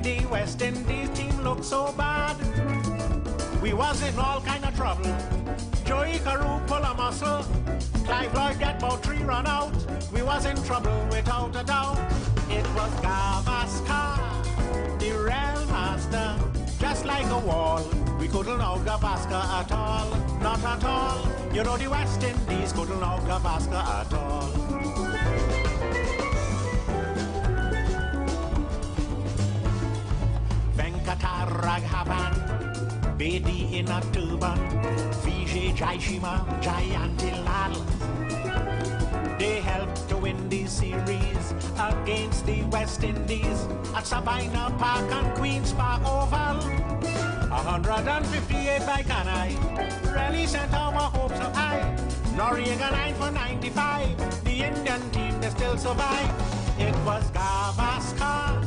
made the West Indies team look so bad. We was in all kind of trouble. Joey Carew pull a muscle. Clive Lloyd get about 3 run out. We was in trouble without a doubt. It was Gavaskar, the real master. Just like a wall, we couldn't out Gavaskar at all. Not at all. You know the West Indies couldn't out Gavaskar at all. Venkataraghavan, Bedi in a turban, Vijay Jaishima, Jayantilal. They helped to win the series against the West Indies at Sabina Park and Queen's Park Oval. 158 by Kanai really sent our hopes up high. Noriega 9 for 95, the Indian team they still survive. It was Gavaskar,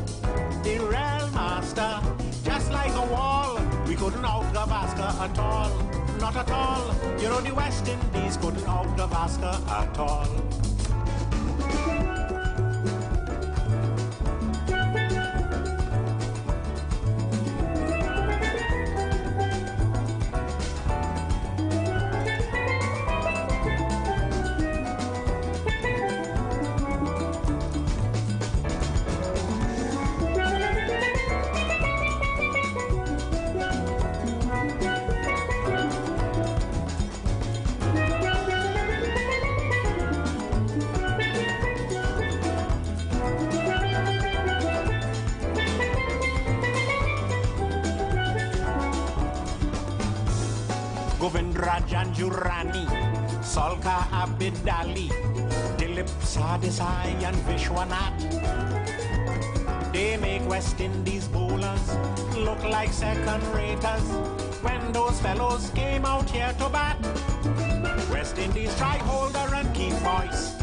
the real master, just like a wall. We couldn't out Gavaskar at all, not at all. You know the West Indies couldn't out Gavaskar at all. Rajan Jurani, Solka Abidali, Dilip Sadesai and Vishwanath. They make West Indies bowlers look like second-raters when those fellows came out here to bat. West Indies tried holder and keep voice.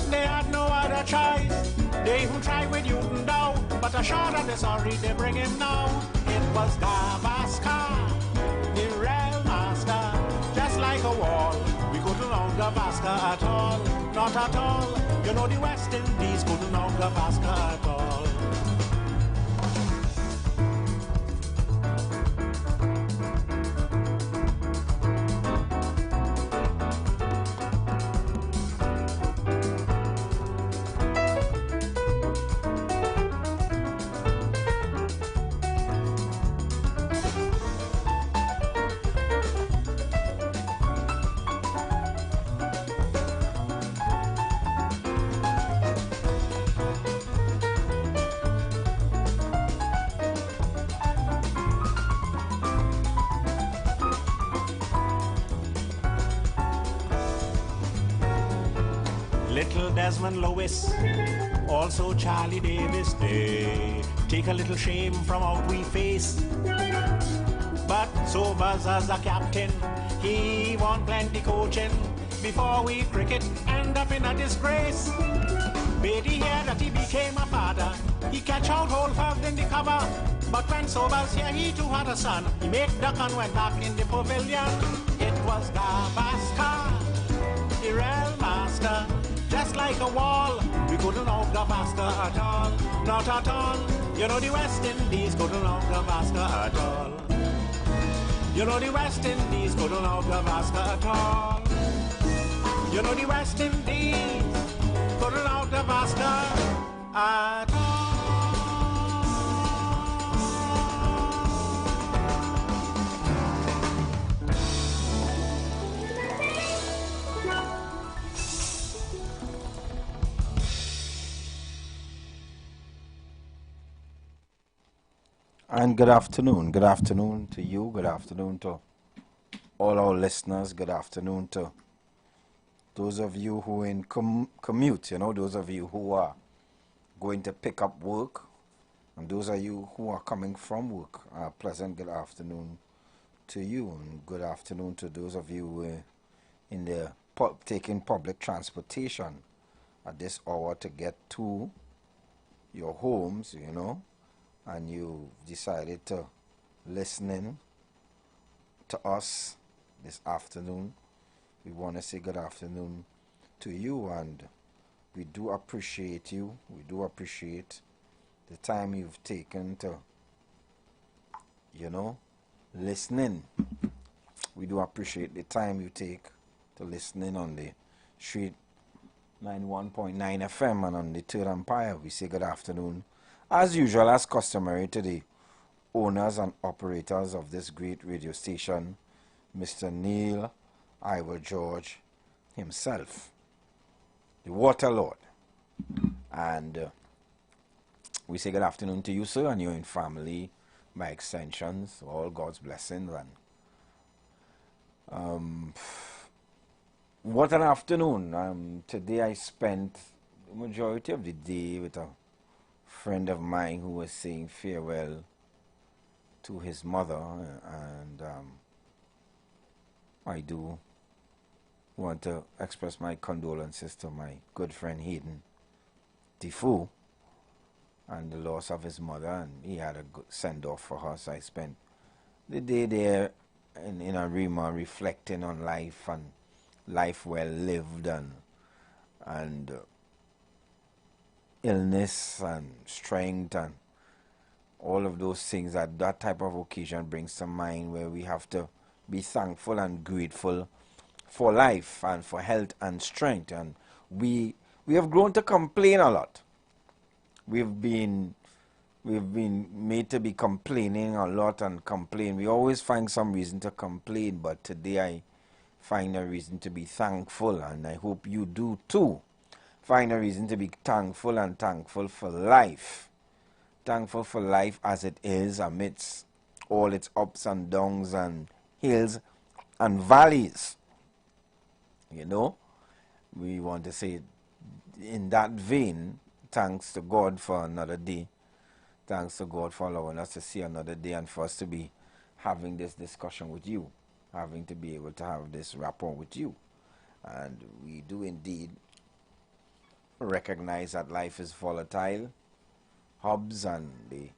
They had no other choice. They even tried with Newton Dow, but a shot at the sorry they bring him now. It was Gavaskar, the real master. Just like a wall, we couldn't out Gavaskar at all, not at all. You know the West Indies couldn't out Gavaskar at all. Little Desmond Lewis, also Charlie Davis, they take a little shame from out we face. But Sobers as a captain, he won plenty coaching before we cricket end up in a disgrace. Beatty here that he became a father, he catch out Holford in the cover. But when Sobers here, he too had a son, he made duck and went back in the pavilion. It was Gavaskar, the real master. Just like a wall, we couldn't out Gavaskar at all, not at all. You know the West Indies couldn't out Gavaskar at all. You know the West Indies couldn't out Gavaskar at all. You know the West Indies couldn't out Gavaskar at all. And good afternoon to you, good afternoon to all our listeners, good afternoon to those of you who in commute, you know, those of you who are going to pick up work, and those of you who are coming from work. Pleasant good afternoon to you, and good afternoon to those of you in the taking public transportation at this hour to get to your homes, you know, and you decided to listen in to us this afternoon. We want to say good afternoon to you, and we do appreciate you. We do appreciate the time you've taken to you know, listening. We do appreciate the time you take to listening on the Street 91.9 FM and on the Third Empire. We say good afternoon, as usual, as customary, to the owners and operators of this great radio station, Mr. Neil IWER George himself, the Water Lord. And we say good afternoon to you, sir, and your family, by extensions, all God's blessings. And what an afternoon. Today I spent the majority of the day with a friend of mine who was saying farewell to his mother, and I do want to express my condolences to my good friend Hayden Defoe and the loss of his mother, and he had a good send-off for her. So I spent the day there in Arima reflecting on life and life well lived, and illness and strength and all of those things that type of occasion brings to mind, where we have to be thankful and grateful for life and for health and strength. And we have grown to complain a lot. We've been made to be complaining a lot and complain. We always find some reason to complain, but today I find a reason to be thankful, and I hope you do too. Find a reason to be thankful, and thankful for life. Thankful for life as it is, amidst all its ups and downs and hills and valleys. You know, we want to say in that vein, thanks to God for another day. Thanks to God for allowing us to see another day, and for us to be having this discussion with you, having to be able to have this rapport with you. And we do indeed recognize that life is volatile. Hobbes and the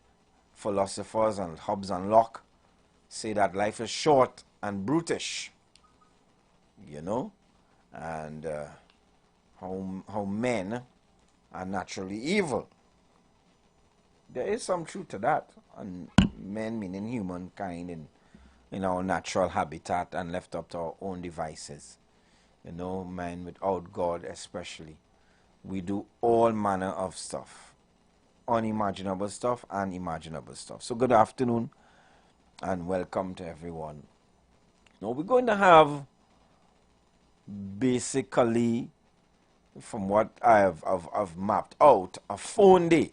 philosophers and Hobbes and Locke say that life is short and brutish, you know, and how men are naturally evil. There is some truth to that, and men meaning humankind in our natural habitat and left up to our own devices. You know, men without God especially. We do all manner of stuff. Unimaginable stuff and imaginable stuff. So good afternoon and welcome to everyone. Now we're going to have, basically, from what I've mapped out, a phone day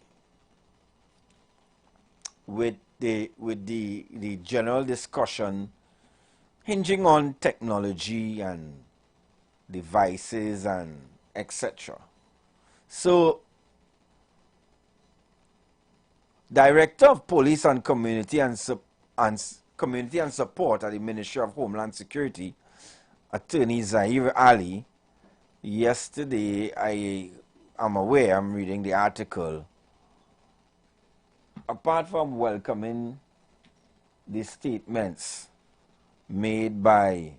with the general discussion hinging on technology and devices and etc. So, Director of Police and Community and Support at the Ministry of Homeland Security, Attorney Zahir Ali, yesterday, I'm reading the article, apart from welcoming the statements made by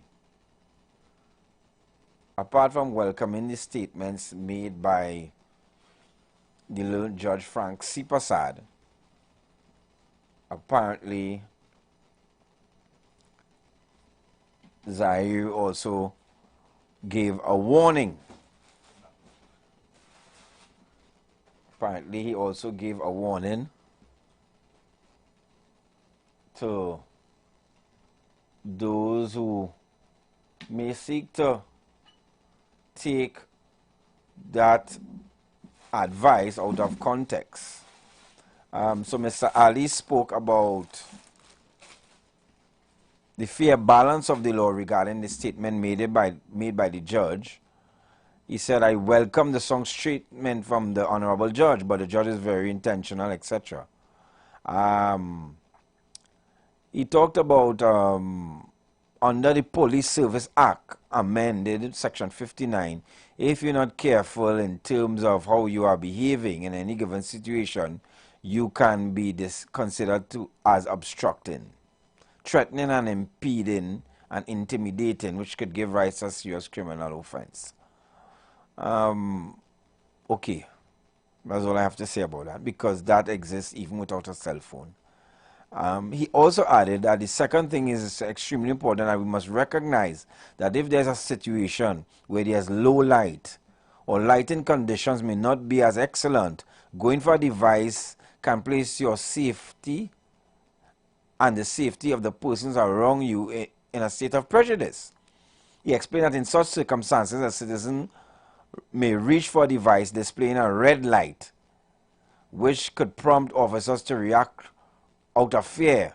the learned Judge Frank C. Prasad, apparently Zahir also gave a warning. Apparently he also gave a warning to those who may seek to take that advice out of context. So Mr. Ali spoke about the fair balance of the law regarding the statement made by the judge. He said, I welcome the strong statement from the Honorable Judge, but the judge is very intentional, etc. He talked about under the Police Service Act, amended Section 59, if you're not careful in terms of how you are behaving in any given situation, you can be considered as obstructing, threatening and impeding and intimidating, which could give rise to a serious criminal offense. Okay, that's all I have to say about that, because that exists even without a cell phone. He also added that the second thing is extremely important, and we must recognize that if there's a situation where there's low light or lighting conditions may not be as excellent, going for a device can place your safety and the safety of the persons around you in a state of prejudice. He explained that in such circumstances, a citizen may reach for a device displaying a red light, which could prompt officers to react out of fear.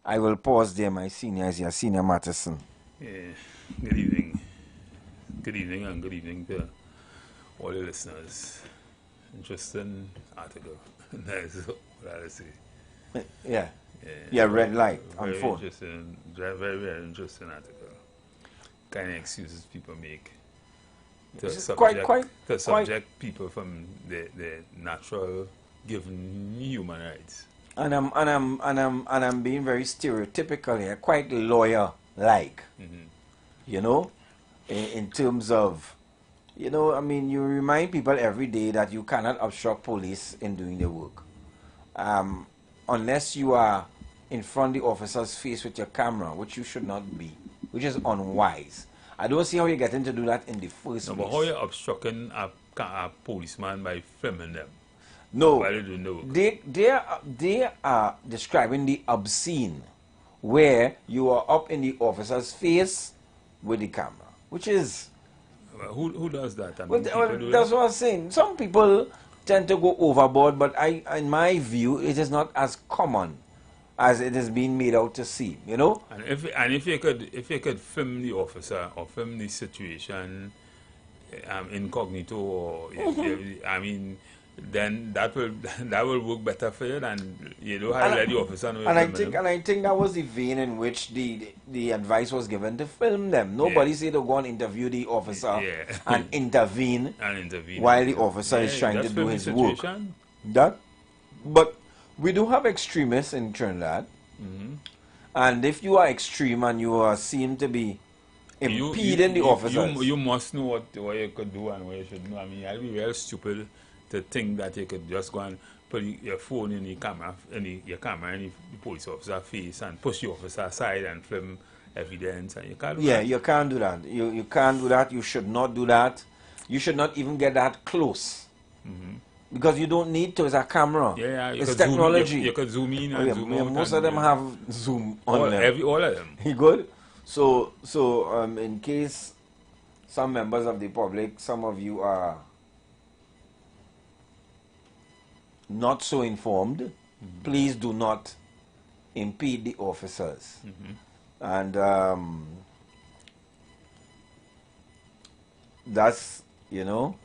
I will pause there, my senior, is your Senior Matheson. Yeah, good evening. Good evening and good evening to all the listeners. Interesting article. That's what I say. Yeah. Yeah, red light on Very phone. interesting, very, very interesting article. Kind of excuses people make to This is subject people from the natural given human rights. And I'm being very stereotypical here, quite lawyer-like. You know, in terms of, you know, I mean, you remind people every day that you cannot obstruct police in doing their work. Unless you are in front of the officer's face with your camera, which you should not be, which is unwise. I don't see how you're getting to do that in the first place. But how you obstructing a policeman by filming them? No, While they do no work? they are describing the obscene, where you are up in the officer's face with the camera, which is... Who does that? I mean, Well, people do that's that? what I'm saying. Some people tend to go overboard, but in my view, it is not as common as it is being made out to seem. You know. And if you could film the officer or film the situation incognito, or I mean, then that will work better for you than you don't have to let the officer know. And I think that was the vein in which the advice was given to film them. Nobody said to go and interview the officer and intervene while the officer is trying to do his work. But we do have extremists in Trinidad, and if you are extreme and you are seen to be impeding the officers, you must know what you could do and what you should know. I mean, I'd be very stupid to think that you could just go and put your phone in the camera, your camera in the police officer's face and push the officer aside and film evidence, and you can't do that. you can't do that. You can't do that. You should not do that. You should not even get that close. Because you don't need to. It's a camera. It's technology. You could zoom in and zoom out. Most of them have zoom on them. All of them. You good? So in case some members of the public, some of you are not so informed, please do not impede the officers. And that's, you know,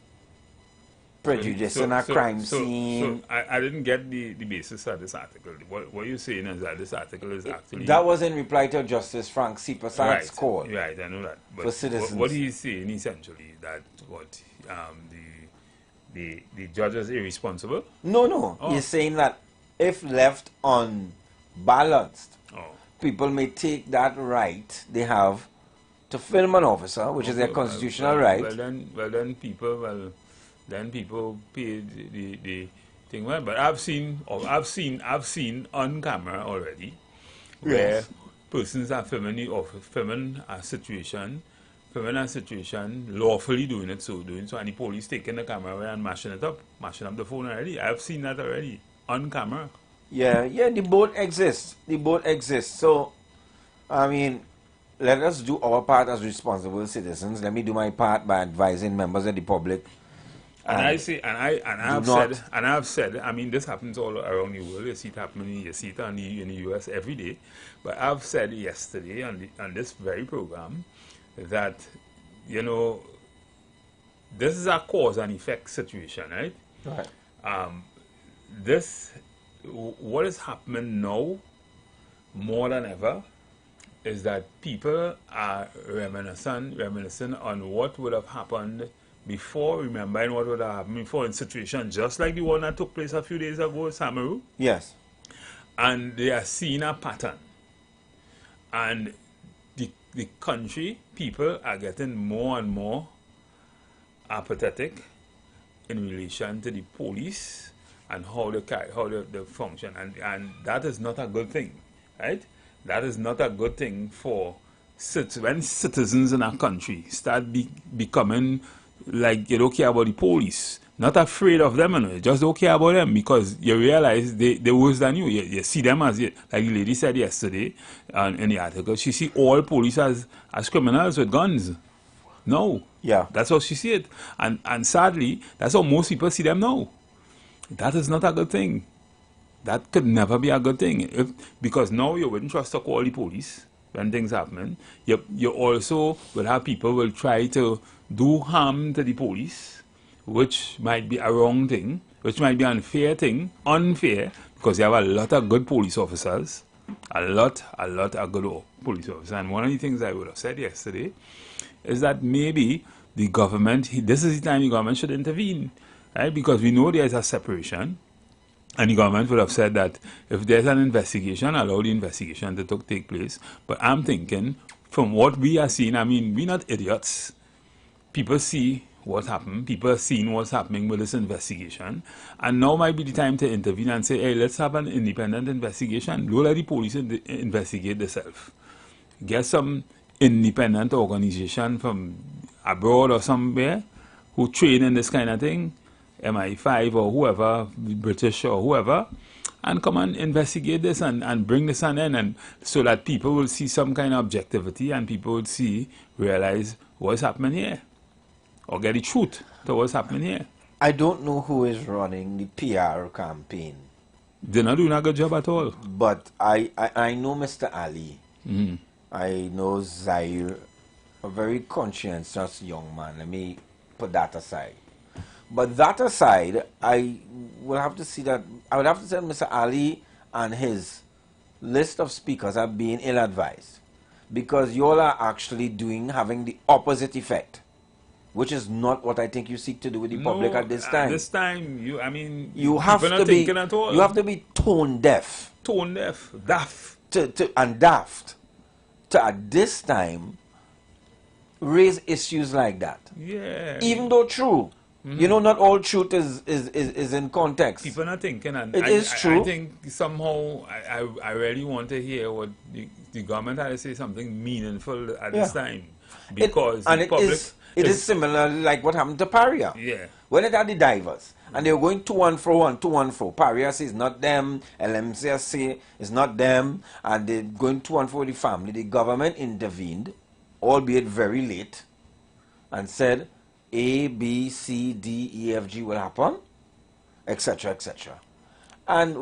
prejudicing a crime scene. So I didn't get the basis of this article. What you're saying is that this article is actually... That was in reply to Justice Frank C. Prasad's call. Right, I know that. But for citizens. What he's saying essentially that the judge is irresponsible? No. Oh. He's saying that if left unbalanced, people may take that right they have to film an officer, which is their constitutional right. Then people pay the thing. Well, but I've seen on camera already where persons are filming a situation lawfully doing it, and the police taking the camera away and mashing up the phone already. I've seen that already on camera. Yeah, the both exists. So, I mean, let us do our part as responsible citizens. Let me do my part by advising members of the public. I've said, I mean, this happens all around the world. You see it happening, you see it in the US every day. But I've said yesterday on this very program that, you know, this is a cause and effect situation, right? What is happening now more than ever is that people are reminiscing on what would have happened before, remembering what would have happened before in situations just like the one that took place a few days ago in Samaru. Yes. And they are seeing a pattern. And the country, people are getting more and more apathetic in relation to the police and how they function, and that is not a good thing, right? That is not a good thing for when citizens in our country start becoming like you don't care about the police, not afraid of them, you just don't care about them because you realize they're worse than you. You see them as, like the lady said yesterday in the article, she see all police as criminals with guns. No. Yeah. That's how she see it. And sadly, that's how most people see them now. That is not a good thing. That could never be a good thing. Because now you wouldn't trust to call the police when things happen. You also will have people will try to do harm to the police, which might be a wrong thing, which might be unfair, because you have a lot of good police officers, a lot of good police officers. And one of the things I would have said yesterday is that maybe the government, this is the time the government should intervene, right? Because we know there's a separation, and the government would have said that if there's an investigation, allow the investigation to take place. But I'm thinking, from what we are seeing, I mean, we're not idiots. People see what happened. People are seeing what's happening with this investigation. And now might be the time to intervene and say, hey, let's have an independent investigation. Don't let the police investigate themselves. Get some independent organization from abroad or somewhere who train in this kind of thing, MI5 or whoever, British or whoever, and come and investigate this and bring this an end, and so that people will see some kind of objectivity and people will realize what's happening here, or get the truth to what's happening here. I don't know who is running the PR campaign. They're not doing a good job at all. But I know Mr. Ali. Mm-hmm. I know Zaire, a very conscientious young man. Let me put that aside. But that aside, I would have to say that Mr. Ali and his list of speakers are being ill-advised, because you all are actually having the opposite effect, which is not what I think you seek to do with the public at this time. At this time, you have to be tone deaf. Tone deaf, daft. And daft to at this time raise issues like that. Yeah. Even though true. Mm-hmm. You know, not all truth is in context. People are thinking, and it is true. I think somehow I really want to hear what the government had to say something meaningful at this time, because it is similar like what happened to Paria. Yeah. When it had the divers and they were going to and fro, Paria says it's not them, LMC say it's not them, and they're going to and fro with the family. The government intervened, albeit very late, and said A, B, C, D, E, F, G will happen, etc., etc. And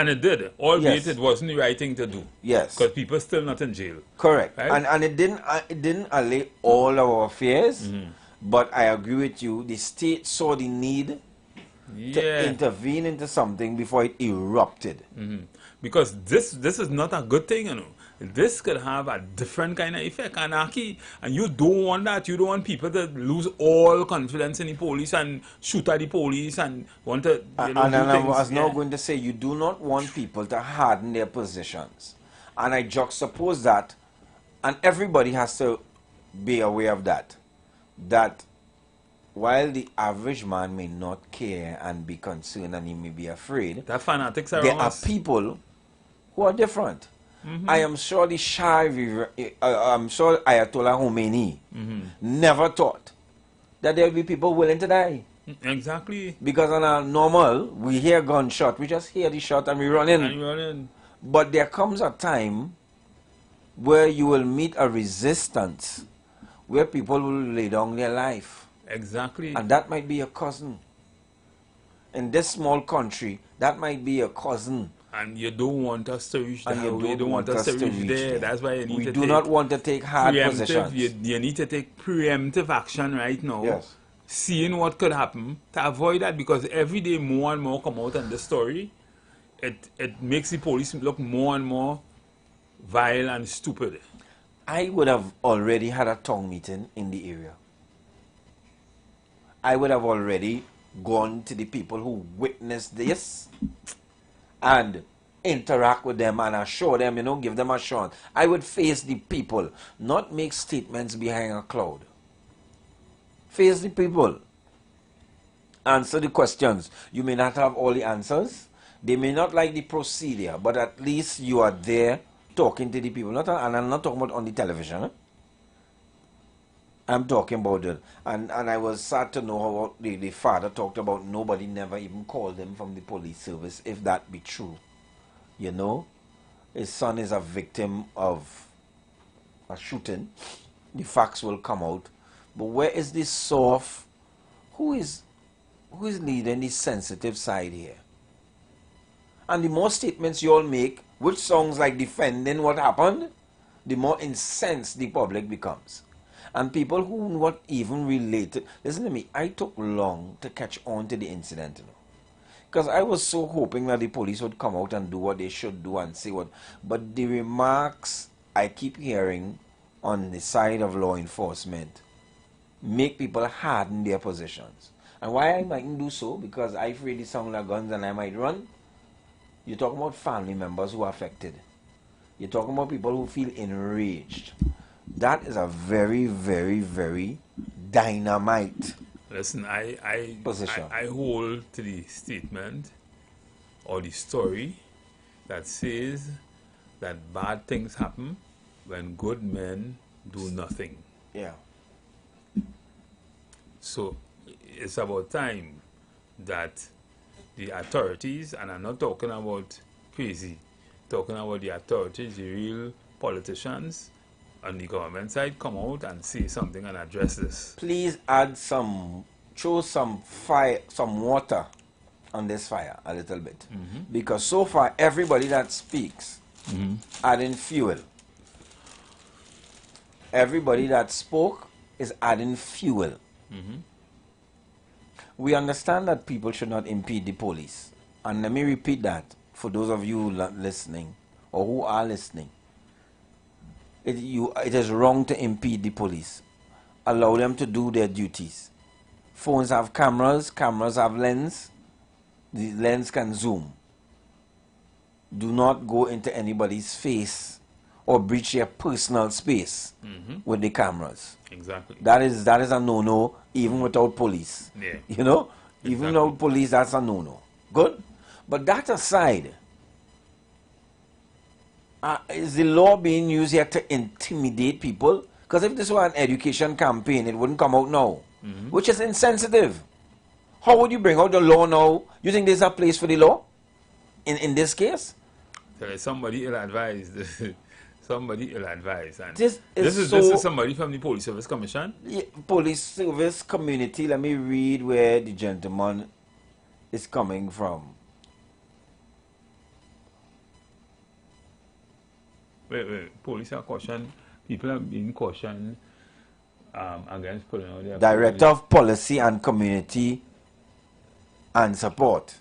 it did, albeit it wasn't the right thing to do. Yes, because people are still not in jail. Correct, right? and it didn't allay all our fears. Mm-hmm. But I agree with you. The state saw the need to intervene into something before it erupted. Mm-hmm. Because this is not a good thing, you know. This could have a different kind of effect, anarchy, and you don't want that. You don't want people to lose all confidence in the police and shoot at the police and want to. And I was now going to say, you do not want people to harden their positions, and I juxtapose that, and everybody has to be aware of that. That while the average man may not care and be concerned and he may be afraid, that fanatics are there are people who are different. Mm-hmm. I am sure the I'm sure Ayatollah Khomeini never thought that there will be people willing to die. Exactly. Because on a normal, we hear gunshot, we just hear the shot and we run in. But there comes a time where you will meet a resistance, where people will lay down their life. Exactly. And that might be a cousin. In this small country, that might be a cousin. And you don't want us to reach there. You don't want us to reach there. That's why you need to do not want to take hard positions. You need to take preemptive action right now. Yes. Seeing what could happen to avoid that, because every day more and more come out in this story. It makes the police look more and more vile and stupid. I would have already had a town meeting in the area. I would have already gone to the people who witnessed this and interact with them and assure them, give them assurance. I would face the people, not make statements behind a cloud. Face the people answer the questions. You may not have all the answers. They may not like the procedure, but at least you are there talking to the people. And I'm not talking about on the television. Eh? I'm talking about it. And I was sad to know how the father talked about nobody never even called him from the police service, if that be true. You know, his son is a victim of a shooting. The facts will come out. But where is this soft? Who is leading the sensitive side here? And the more statements you all make, which sounds like defending what happened, the more incensed the public becomes. And people who not even related. Listen to me, I took long to catch on to the incident, you know. Because I was so hoping that the police would come out and do what they should do and say what. But the remarks I keep hearing on the side of law enforcement make people harden their positions. And why I mightn't do so, because I afraid the sound of guns and I might run. You're talking about family members who are affected. You're talking about people who feel enraged. That is a very, very, very dynamite Listen, position. I hold to the statement or the story that says that bad things happen when good men do nothing. Yeah. So it's about time that the authorities, and I'm not talking about crazy, talking about the authorities, the real politicians on the government side, come out and say something and address this. Please add throw some fire, some water on this fire a little bit. Because so far, everybody that speaks adding fuel. Everybody that spoke is adding fuel. We understand that people should not impede the police. And let me repeat that for those of you listening or who are listening. It is wrong to impede the police. Allow them to do their duties. Phones have cameras, cameras have lens. The lens can zoom. Do not go into anybody's face or breach their personal space with the cameras. Exactly. That is a no-no, even without police. Yeah. You know? Even without police, that's a no-no. Good? But that aside, is the law being used here to intimidate people? Because if this were an education campaign, it wouldn't come out now, which is insensitive. How would you bring out the law now? You think there's a place for the law in this case? So somebody ill-advised. Somebody ill-advised. And This is somebody from the Police Service Commission? Yeah, Police Service Community. Let me read where the gentleman is coming from. Wait. Police are cautioned. People are being cautioned against pulling out their Director of Policy and Community and Support.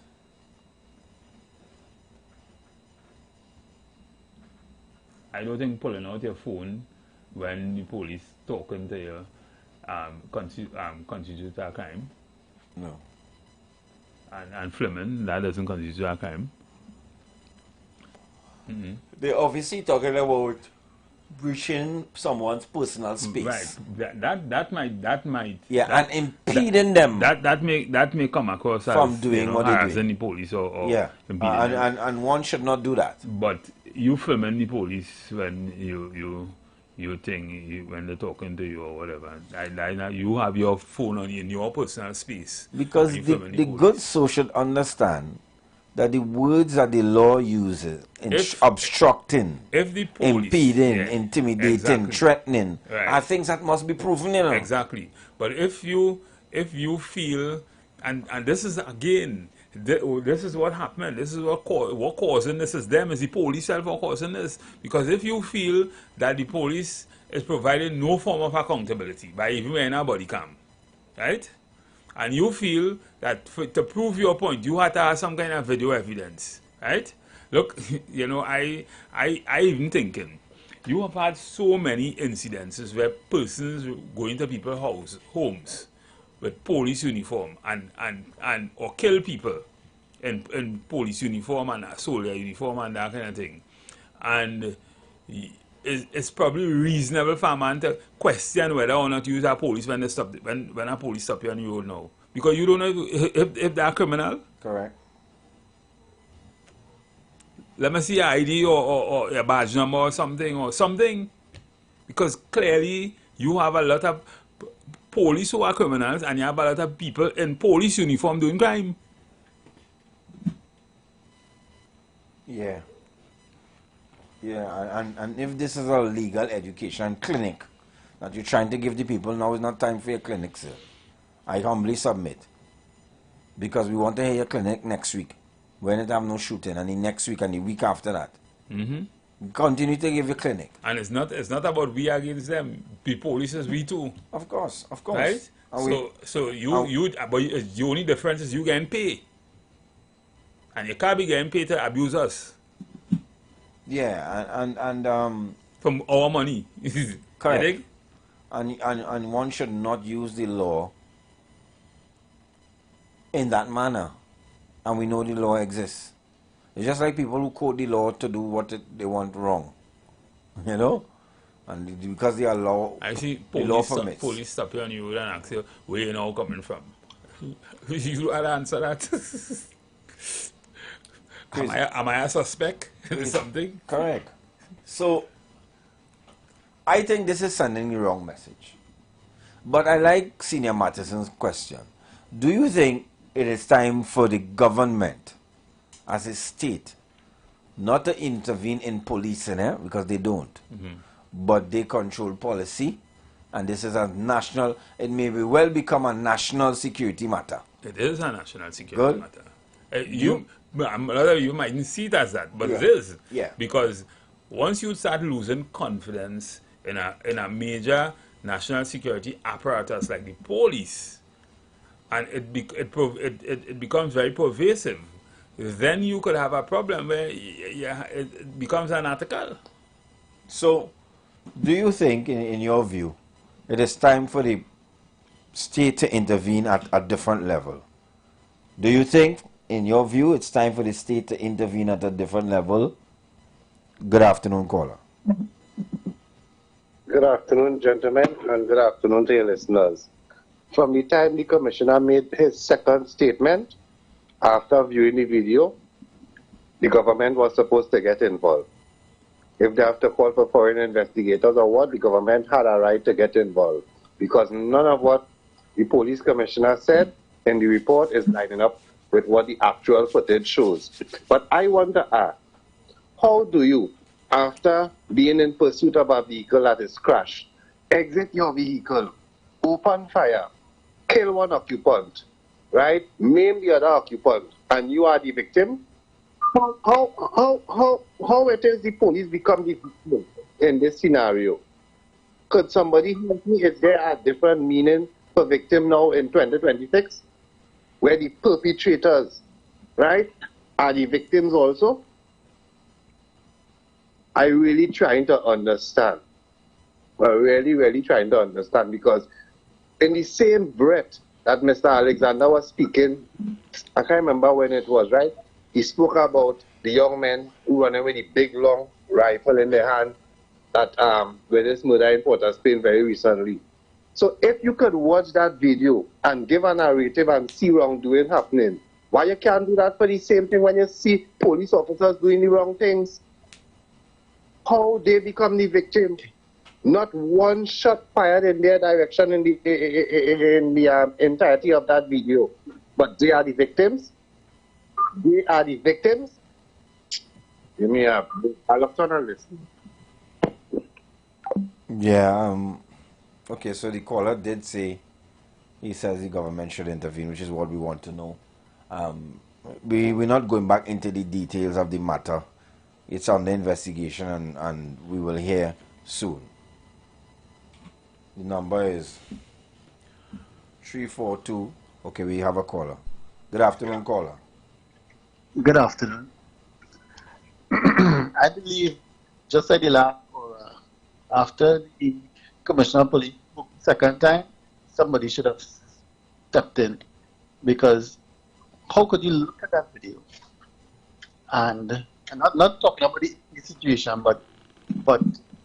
I don't think pulling out your phone when the police talking to you constitutes a crime. No. And filming, that doesn't constitute a crime. They're obviously talking about breaching someone's personal space. Right. That might. Yeah, and impeding them. That may come across from as doing what they're doing. the police or Yeah. impeding them. And one should not do that. But you filming the police when you think when they're talking to you or whatever. You have your phone on in your personal space. Because the good soul should understand that the words that the law uses, obstructing, if the police, impeding, intimidating, threatening, are things that must be proven, you know. Exactly. But if you feel, and this is again, this is what happened. This is what causing this is them. Is the police self causing this? Because if you feel that the police is providing no form of accountability by even wearing a body cam, right? And you feel that to prove your point, you have to have some kind of video evidence, right? Look, you know, I even thinking, you have had so many incidences where persons go into people's homes with police uniform and or kill people in police uniform and a soldier uniform and that kind of thing. And it's probably reasonable for a man to question whether or not you use a police when a police stop you on the road now. Because you don't know if they're criminal. Correct. Let me see your ID or your badge number or something. Because clearly you have a lot of police who are criminals and you have a lot of people in police uniform doing crime. Yeah. Yeah, and if this is a legal education clinic that you're trying to give the people, now is not time for your clinic, sir. I humbly submit. Because we want to hear your clinic next week, when it have no shooting, and the next week and the week after that. Continue to give your clinic. And it's not about we against them. The police is we too. Of course. Right? So the only difference is you getting paid. And you can't be getting paid to abuse us. Yeah, and from our money. correct. And one should not use the law in that manner. And we know the law exists. It's just like people who quote the law to do what they want wrong. You know? And because they are law, I see police stop you on you and ask you where you now coming from. You gotta answer that. Am I a suspect in something? Correct. So, I think this is sending the wrong message. But I like Senior Mattison's question. Do you think it is time for the government, as a state, not to intervene in policing, because they don't, but they control policy, and this is a national, it may well become a national security matter. It is a national security matter. A lot of you mightn't see it as that, but it is. Yeah. Because once you start losing confidence in a major national security apparatus like the police, and it becomes very pervasive, then you could have a problem where it becomes an article. So, do you think, in your view, it is time for the state to intervene at a different level? Do you think, in your view, it's time for the state to intervene at a different level? Good afternoon, caller. Good afternoon, gentlemen, and good afternoon to your listeners. From the time the commissioner made his second statement, after viewing the video, the government was supposed to get involved. If they have to call for foreign investigators or what, the government had a right to get involved. Because none of what the police commissioner said in the report is lining up with what the actual footage shows. But I want to ask, how do you, after being in pursuit of a vehicle that is crashed, exit your vehicle, open fire, kill one occupant, right? Maim the other occupant, and you are the victim? How it is the police become the victim in this scenario? Could somebody help me? Is there a different meaning for victim now in 2026? Where the perpetrators, right, are the victims also? I'm really trying to understand. I'm really trying to understand, because in the same breath that Mr. Alexander was speaking, I can't remember when it was, right? He spoke about the young men who run away with the big long rifle in their hand that where this murder in Port of Spain very recently. So if you could watch that video and give a narrative and see wrongdoing happening, why you can't do that for the same thing when you see police officers doing the wrong things? How they become the victim? Not one shot fired in their direction in the entirety of that video, but they are the victims. They are the victims. Give me a look on listen. Yeah. Okay, so the caller did say, he says the government should intervene, which is what we want to know. We're not going back into the details of the matter. It's under investigation, and we will hear soon. The number is 342. Okay, we have a caller. Good afternoon, caller. Good afternoon. I believe just like the last caller, after the Commissioner of Police spoke the second time, somebody should have stepped in, because how could you look at that video and not talking about the situation, but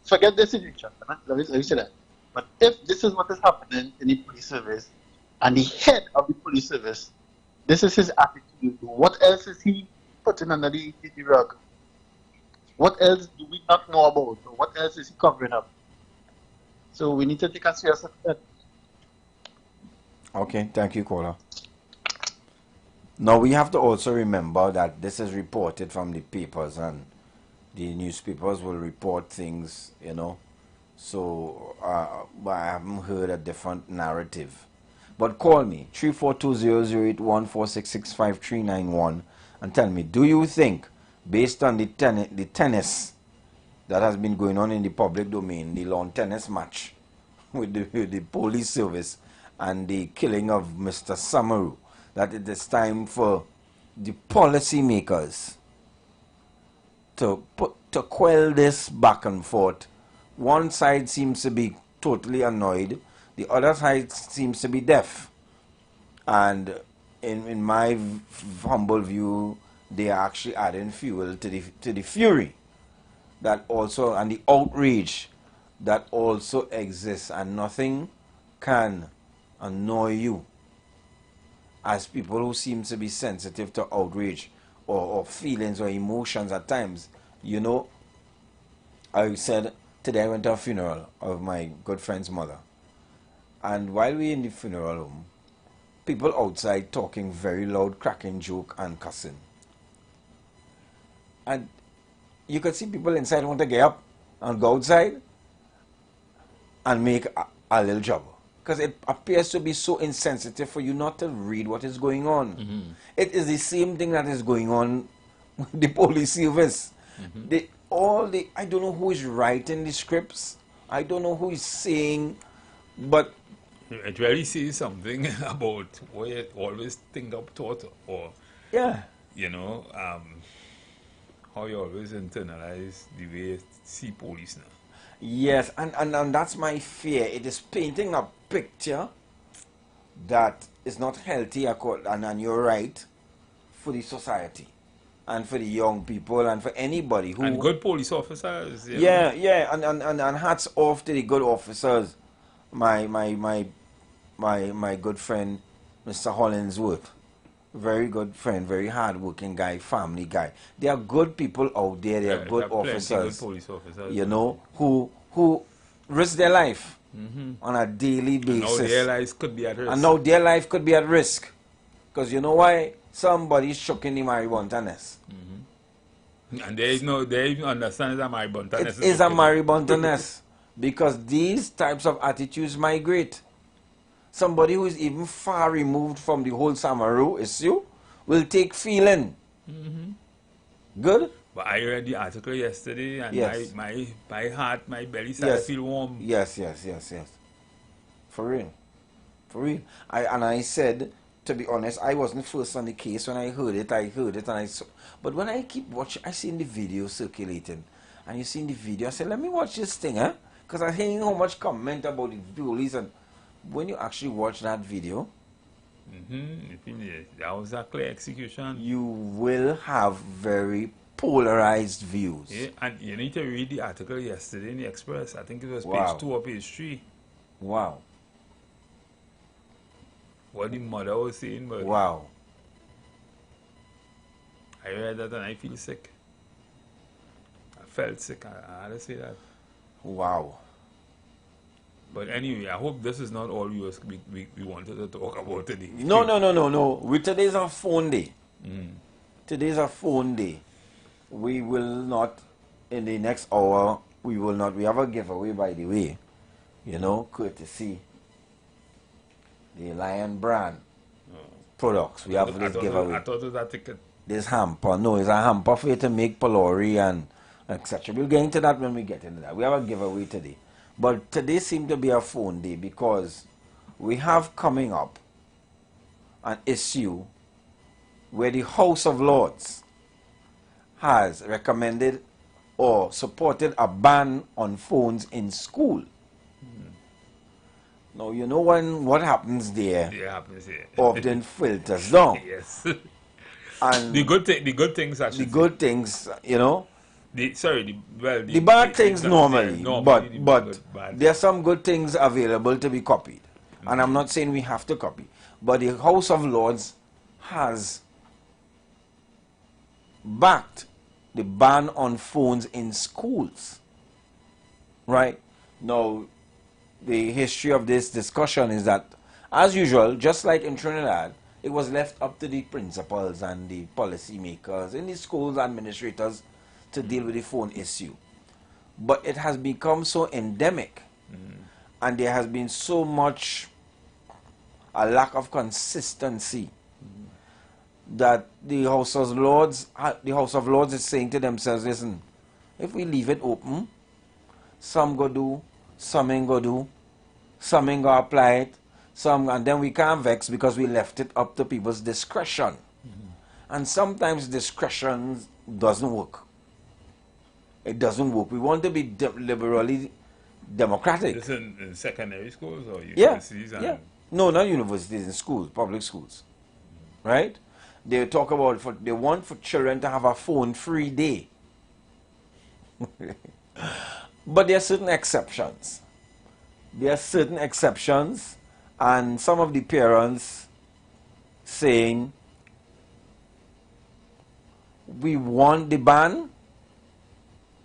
forget the situation. Let me say that. But if this is what is happening in the police service, and the head of the police service, this is his attitude. What else is he putting under the rug? What else do we not know about? What else is he covering up? So we need to take a serious look at that. Okay, thank you, caller. Now we have to also remember that this is reported from the papers, and the newspapers will report things, you know. So but I haven't heard a different narrative. But call me 342-008-14665-391 and tell me, do you think, based on the tennis that has been going on in the public domain, the lawn tennis match with the police service and the killing of Mr. Samaru, that it is time for the policy makers to quell this back and forth? One side seems to be totally annoyed, the other side seems to be deaf, and in my humble view, they are actually adding fuel to the fury that also, and the outrage that also exists, and nothing can annoy you as people who seem to be sensitive to outrage or feelings or emotions at times. You know, I said today I went to a funeral of my good friend's mother, and while we in the funeral home, people outside talking very loud, cracking joke and cussing, and you could see people inside want to get up and go outside and make a little job, because it appears to be so insensitive for you not to read what is going on. It is the same thing that is going on with the police service. I don't know who is writing the scripts, I don't know who is saying, but it really says something about what you always think of thought, or yeah, you know, how you always internalize the way you see police now. yes, and that's my fear. It is painting a picture that is not healthy, and you're right, for the society and for the young people and for anybody who, And good police officers. yeah, and hats off to the good officers. My good friend Mr. Hollinsworth, very good friend, very hard-working guy, family guy. There are good people out there. There are good officers, good police officers, you know, who risk their life on a daily basis. Now their lives could be at risk. And now their life could be at risk, because you know why? Somebody's shooking the marijuana nest. And they even understand that marijuana It is a marijuana nest, because these types of attitudes migrate. Somebody who is even far removed from the whole Samaru issue will take feeling. Good? But I read the article yesterday, and Yes. my heart, my belly started to feel warm. Yes. For real. I said, to be honest, I wasn't first on the case. When I heard it, and I saw. But when I keep watching, I seen the video circulating, and you seen the video, I said, let me watch this thing, huh? Because I hearing how much comment about the police, and when you actually watch that video, That was a clear execution. you will have very polarized views. Yeah, and you need to read the article yesterday in the Express. I think it was Wow. page 2 or page 3. Wow. What the mother was saying, but Wow. I read that and I feel sick. I felt sick. I had to say that. Wow. But anyway, I hope this is not all we wanted to talk about today. No. Today's a phone day. Today's a phone day. We will not, in the next hour, we have a giveaway, by the way. You know, courtesy the Lion brand products. We have this giveaway. I thought it was a ticket. This hamper. No, it's a hamper for you to make Polori and etc. We'll get into that when we get into that. We have a giveaway today. But today seemed to be a phone day, because we have coming up an issue where the House of Lords has recommended or supported a ban on phones in school. Now, you know what happens there Yeah, happens here. often filters down. Yes. And the good things actually. the good things, you know, the bad things normally, but bad. there are some good things available to be copied. And I'm not saying we have to copy. But the House of Lords has backed the ban on phones in schools. Right? Now, the history of this discussion is that, as usual, just like in Trinidad, it was left up to the principals and the policy makers in the schools, administrators, to deal with the phone issue. But it has become so endemic, and there has been so much a lack of consistency that the House of Lords is saying to themselves, listen, if we leave it open, some go do, some ain't go do, some ain't go apply it, some, and then we can't vex because we left it up to people's discretion. And sometimes discretion doesn't work. It doesn't work. We want to be liberally democratic. This in secondary schools or Yeah, universities? yeah. No, not universities, in schools, public schools. Right? They talk about, they want for children to have a phone-free day. But there are certain exceptions. There are certain exceptions, and some of the parents saying, we want the ban,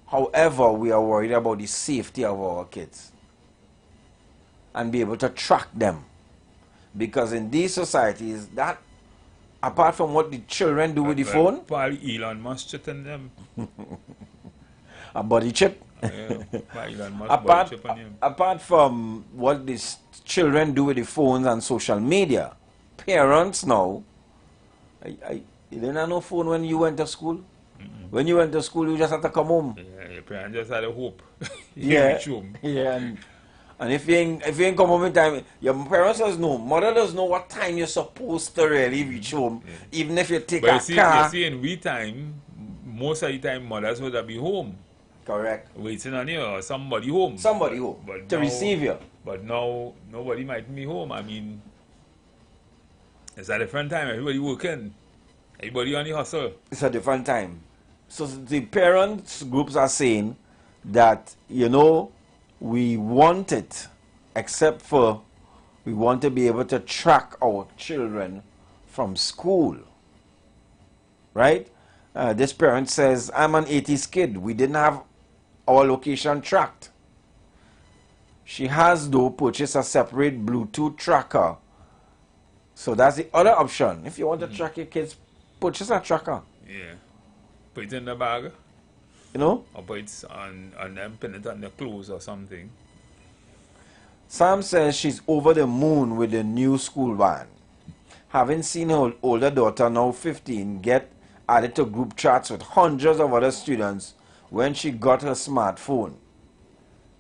however, we are worried about the safety of our kids and be able to track them. Because in these societies, that, apart from what the children do with the phone, Probably Elon Musk chitting them. a body chip. Yeah, Elon Musk body chip on him. Apart from what these children do with the phones and social media, parents now, you didn't have no phone when you went to school? When you went to school, you just had to come home. Yeah, your parents just had a hope. Yeah, Reach home. yeah. And if you ain't come home in time, your parents doesn't know, mother doesn't know what time you're supposed to really reach home, even if you take But a car. you see, in we time, most of the time, mothers would have been home. Correct. Waiting on you or somebody home. Somebody home But to now, receive you. But now, nobody might be home. I mean, it's a different time. Everybody working. Everybody on the hustle. It's a different time. So the parents groups are saying that, you know, we want it, except for we want to be able to track our children from school. Right? This parent says, I'm an 80s kid. We didn't have our location tracked. She has, though, purchased a separate Bluetooth tracker. So that's the other option. If you want to track your kids, purchase a tracker. Yeah. Put it in the bag. You know? Or put it on them, pin it on their clothes or something. Sam says she's over the moon with the new school van. Having seen her older daughter, now 15, get added to group chats with hundreds of other students when she got her smartphone.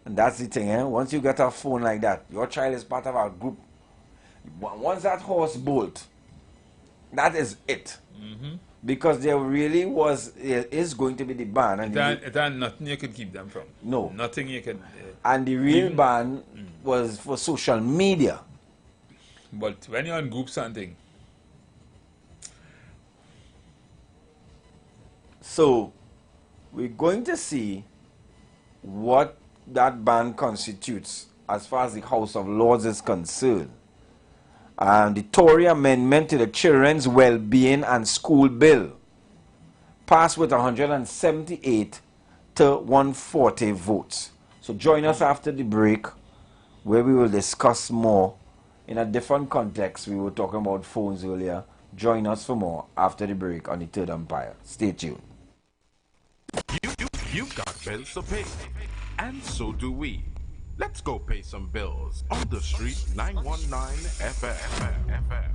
And that's the thing, eh? Once you get a phone like that, your child is part of our group. Once that horse bolt, that is it. Because there really is going to be the ban. And It had nothing you could keep them from. No. Nothing you could... and the real ban was for social media. But when you're on group something, so we're going to see what that ban constitutes as far as the House of Lords is concerned. And the Tory amendment to the Children's Wellbeing and School Bill passed with 178 to 140 votes. So join us after the break, where we will discuss more in a different context. We were talking about phones earlier. Join us for more after the break on the Third Empire. Stay tuned. You've got bills to pay, and so do we. Let's go pay some bills on the street 919 FM.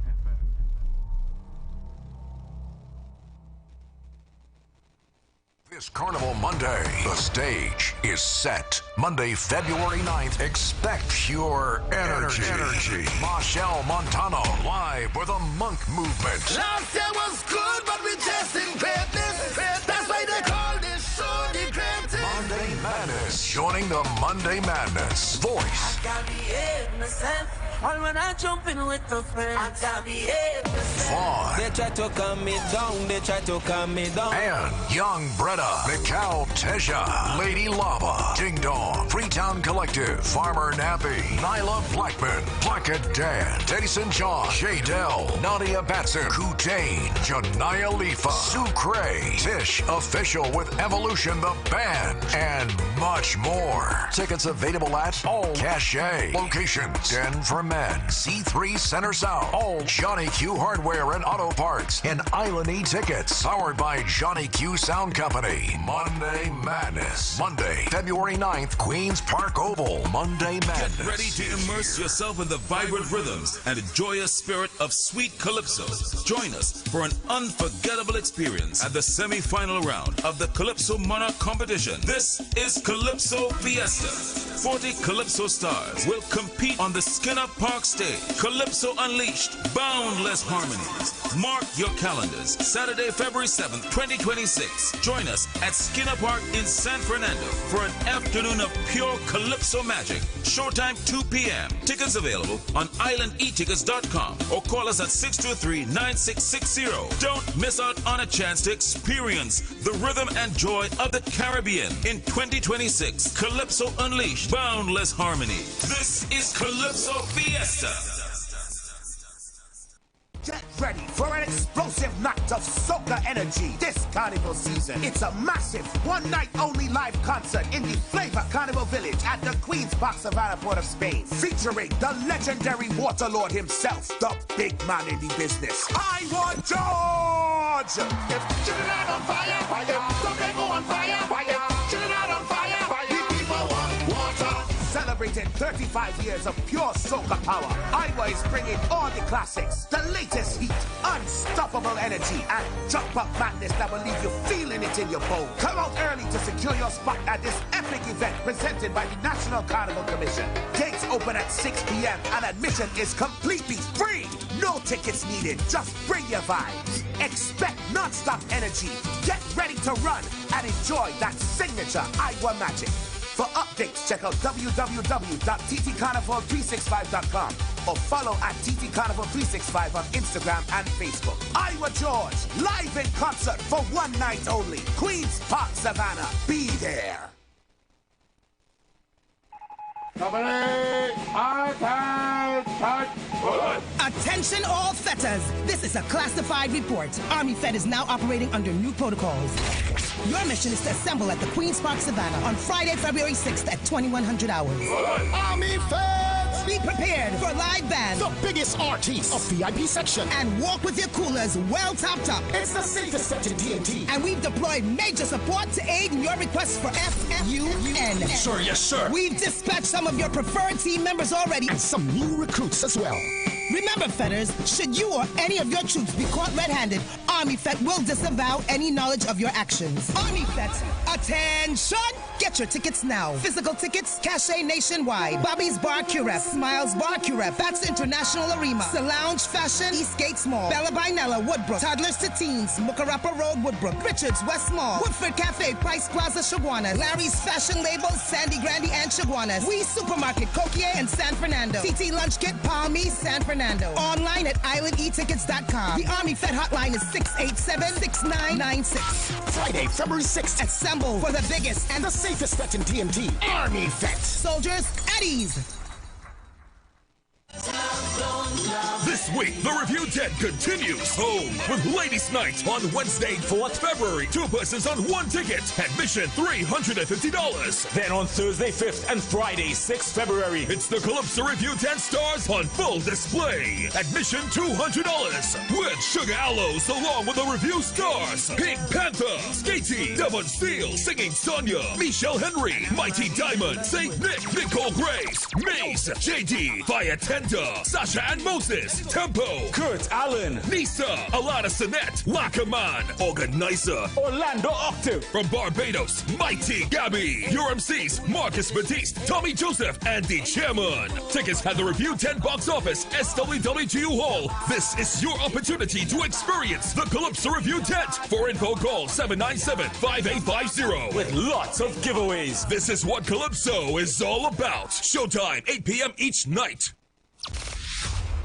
This Carnival Monday, the stage is set. Monday, February 9th, expect pure energy. Marshall Montano, live with the Monk Movement. Last year was good, but we just didn't greatness. That's why they call this show the greatest. Monday Madness, joining the Monday Madness. Voice. I gotta be innocent. And when I jump in with the friends, I behave the same. Fun. They try to calm me down, they try to calm me down. And Young Bretta, Mikal Teja, Lady Lava, Ding Dong, Freetown Collective, Farmer Nappy, Nyla Blackman, Blackett Dan, Jason John, Shaydell, Nadia Batson, Kutane, Janaya Lifa, Sue Cray, Tish Official with Evolution the Band, and much more. Tickets available at all Cachet locations. Den for Men, C3 Center South, all Johnny Q Hardware and Auto Parts, and Island E-Tickets, powered by Johnny Q Sound Company. Monday Madness. Monday, February 9th, Queens Park Oval. Monday Madness. Get ready to immerse yourself in the vibrant rhythms and the joyous spirit of sweet calypso. Join us for an unforgettable experience at the semi-final round of the Calypso Monarch competition. This is Calypso Fiesta. 40 Calypso stars will compete on the Skinner Park stage. Calypso Unleashed, boundless harmonies. Mark your calendars. Saturday, February 7th, 2026. Join us at Skinner Park in San Fernando for an afternoon of pure Calypso magic. Showtime 2 p.m. Tickets available on islandetickets.com or call us at 623-9660. Don't miss out on a chance to experience the rhythm and joy of the Caribbean in 2026. Calypso Unleashed, boundless harmony. This is Calypso Fiesta. Get ready for an explosive night of soca energy this carnival season. It's a massive one-night-only live concert in the Flavor Carnival Village at the Queen's Park Savannah, Port of Spain, featuring the legendary Waterlord himself, the big man in the business, IWER George! If Trinidad on fire, fire, don't they go on fire, fire, Trinidad on fire, fire, the people want water. Celebrating 35 years of pure soca power, IWER is bringing all the classics, the latest heat, unstoppable energy, and jump-up madness that will leave you feeling it in your bones. Come out early to secure your spot at this epic event presented by the National Carnival Commission. Gates open at 6 p.m. and admission is completely free. No tickets needed, just bring your vibes. Expect non-stop energy. Get ready to run and enjoy that signature IWER magic. For updates, check out www.ttcarnival365.com or follow at ttcarnival365 on Instagram and Facebook. IWER George, live in concert for one night only. Queens Park, Savannah. Be there. Attention all fetters. This is a classified report. Army Fed is now operating under new protocols. Your mission is to assemble at the Queen's Park Savannah on Friday, February 6th at 2100 hours. Army Feds! Be prepared for live band, the biggest artists of VIP section, and walk with your coolers well topped up. It's the safest set in TNT. And we've deployed major support to aid in your requests for FFUN. Sure, yes, sir. We've dispatched some of your preferred team members already, and some new recruits as well. Remember, fetters, should you or any of your troops be caught red-handed, Army Fet will disavow any knowledge of your actions. Army Fet, attention! Get your tickets now. Physical tickets, Cachet nationwide. Bobby's Bar Curep, Smiles Bar Curep, That's International Arena, Lounge Fashion, Eastgate Mall, Bella Binella, Woodbrook, Toddlers to Teens, Mukarapa Road, Woodbrook, Richards, West Mall, Woodford Cafe, Price Plaza, Chaguanas, Larry's Fashion Labels, Sandy Grandy and Chaguanas, We Supermarket, Coquier and San Fernando, TT Lunch Kit, Palmy, San Fernando. Online at islandetickets.com. The Army Fed hotline is 687-6996. Friday, February 6th. Assemble for the biggest and the safest set in TNT. Army Fed. Soldiers at ease. This week, the Review 10 continues home with Ladies' Night on Wednesday, 4th February. 2 persons on 1 ticket. Admission $350. Then on Thursday, 5th and Friday, 6th February, it's the Calypso Review 10 stars on full display. Admission $200 with Sugar Aloes along with the Review stars. Pink Panther, Skatey, Devon Steele, Singing Sonia, Michelle Henry, Mighty Diamond, Saint Nick, Nicole Grace, Maze, JD, Fire Tender, Sasha and Moses, Tempo, Kurt Allen, Nisa, Alana Sinette, Lackaman, Organizer, Orlando Octave. From Barbados, Mighty Gabby. Your MCs, Marcus Batiste, Tommy Joseph, and the Chairman. Tickets at the Review 10 box office, SWWGU Hall. This is your opportunity to experience the Calypso Review tent. For info, call 797-5850. With lots of giveaways. This is what Calypso is all about. Showtime, 8 p.m. each night.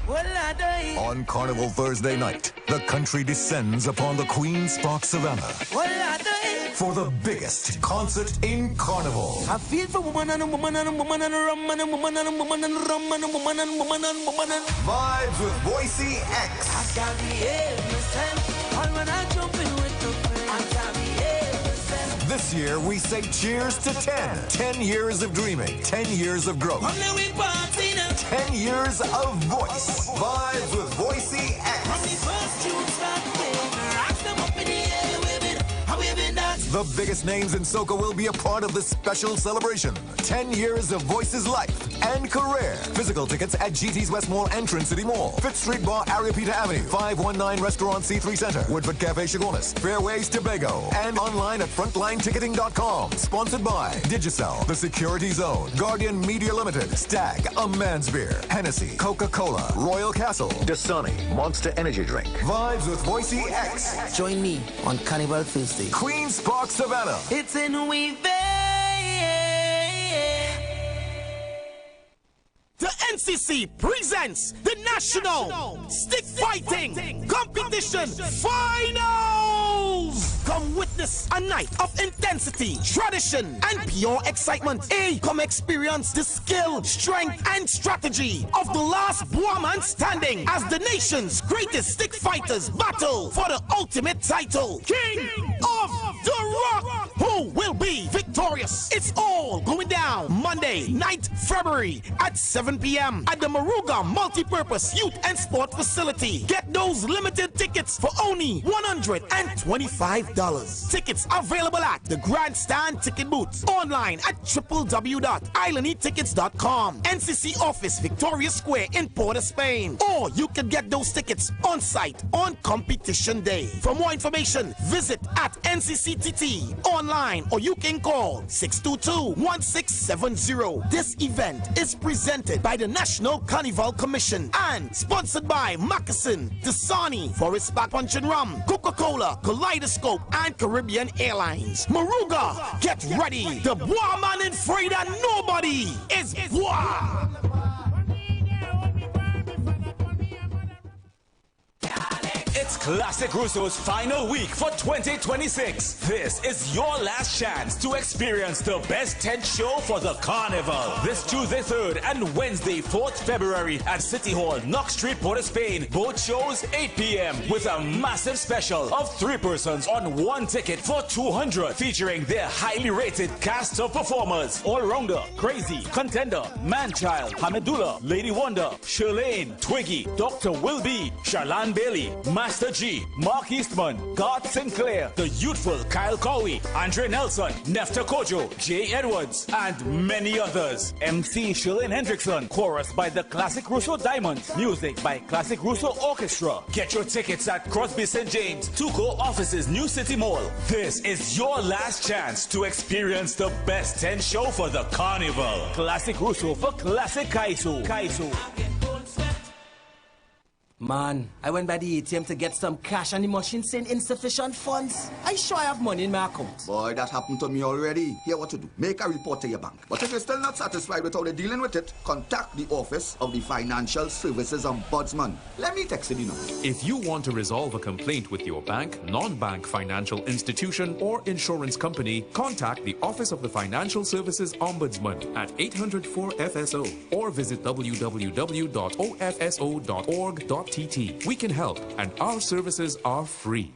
On Carnival Thursday night, the country descends upon the Queen's Park Savannah for the biggest concert in Carnival. I feel for woman and woman and woman and rum and woman and woman and rum and woman and woman and woman and Vibes with Boise X. I got the innocent. All when I jump in with the friends. I got the innocent. This year we say cheers to 10. 10 years of dreaming, 10 years of growth. 10 years of voice. Vibes with Boise X. The biggest names in soca will be a part of this special celebration. 10 years of Voice's life and career. Physical tickets at GT's West Mall entrance City Mall, 5th Street Bar, Area Peter Avenue, 519 Restaurant C3 Center, Woodford Cafe Chagonis, Fairways Tobago, and online at frontlineticketing.com. Sponsored by Digicel, The Security Zone, Guardian Media Limited, Stag, A Man's Beer, Hennessy, Coca-Cola, Royal Castle, Dasani, Monster Energy Drink. Vibes with Boise X. Join me on Carnival Thursday. Queen's Park Savannah. It's in We The NCC presents the National Stick Fighting Competition Finals! Come witness a night of intensity, tradition, and pure excitement. Come experience the skill, strength, and strategy of the last woman standing as the nation's greatest stick fighters battle for the ultimate title, King of the Rock. Who will be victorious? It's all going down Monday, 9th February at 7 p.m. at the Maruga Multipurpose Youth and Sport Facility. Get those limited tickets for only $125. Tickets available at the Grandstand Ticket Booth, online at www.islandetickets.com, NCC office Victoria Square in Port of Spain, or you can get those tickets on site on competition day. For more information, visit at NCCTT online, or you can call 622-1670. This event is presented by the National Carnival Commission and sponsored by Moccasin, Dasani, Forest Park Punch and Rum, Coca-Cola, Kaleidoscope, and Caribbean Airlines. Maruga, get ready. The Bois man in afraid that nobody is Bois. It's Classic Russo's final week for 2026. This is your last chance to experience the best tent show for the carnival. This Tuesday 3rd and Wednesday 4th February at City Hall, Knox Street, Port of Spain. Both shows 8 p.m. with a massive special of 3 persons on 1 ticket for $200, featuring their highly rated cast of performers: All-Rounder, Crazy, Contender, Manchild, Hamidullah, Lady Wonder, Shirlane, Twiggy, Dr. Wilby, Charlene Bailey, Master G, Mark Eastman, Garth Sinclair, the youthful Kyle Cowie, Andre Nelson, Nefta Kojo, Jay Edwards, and many others. MC Shirlane Hendrickson, chorus by the Classic Russo Diamonds, music by Classic Russo Orchestra. Get your tickets at Crosby St. James, Tuco offices, New City Mall. This is your last chance to experience the best tent show for the carnival. Classic Russo for Classic Kaiso. Man, I went by the ATM to get some cash and the machine saying insufficient funds. I sure I have money in my account. Boy, that happened to me already. Here what to do. Make a report to your bank. But if you're still not satisfied with how they're dealing with it, contact the Office of the Financial Services Ombudsman. Let me text you now. If you want to resolve a complaint with your bank, non-bank financial institution, or insurance company, contact the Office of the Financial Services Ombudsman at 800-4FSO or visit www.ofso.org.tt. We can help, and our services are free.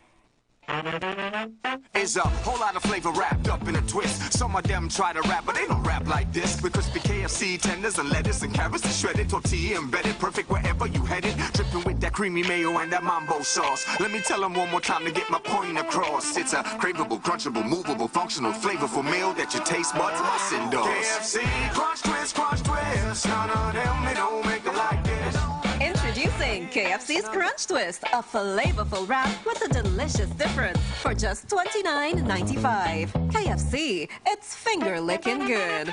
Is a whole lot of flavor wrapped up in a twist. Some of them try to rap, but they don't rap like this. With crispy KFC tenders and lettuce and carrots and shredded tortilla embedded, perfect wherever you headed. Dripping with that creamy mayo and that mambo sauce. Let me tell them one more time to get my point across. It's a craveable, crunchable, movable, functional, flavorful meal that your taste buds must endorse. KFC, crunch twist, crunch twist. None of them, they don't make them like this. Introducing KFC's Crunch Twist, a flavorful wrap with a delicious difference for just $29.95. KFC, it's finger-licking good.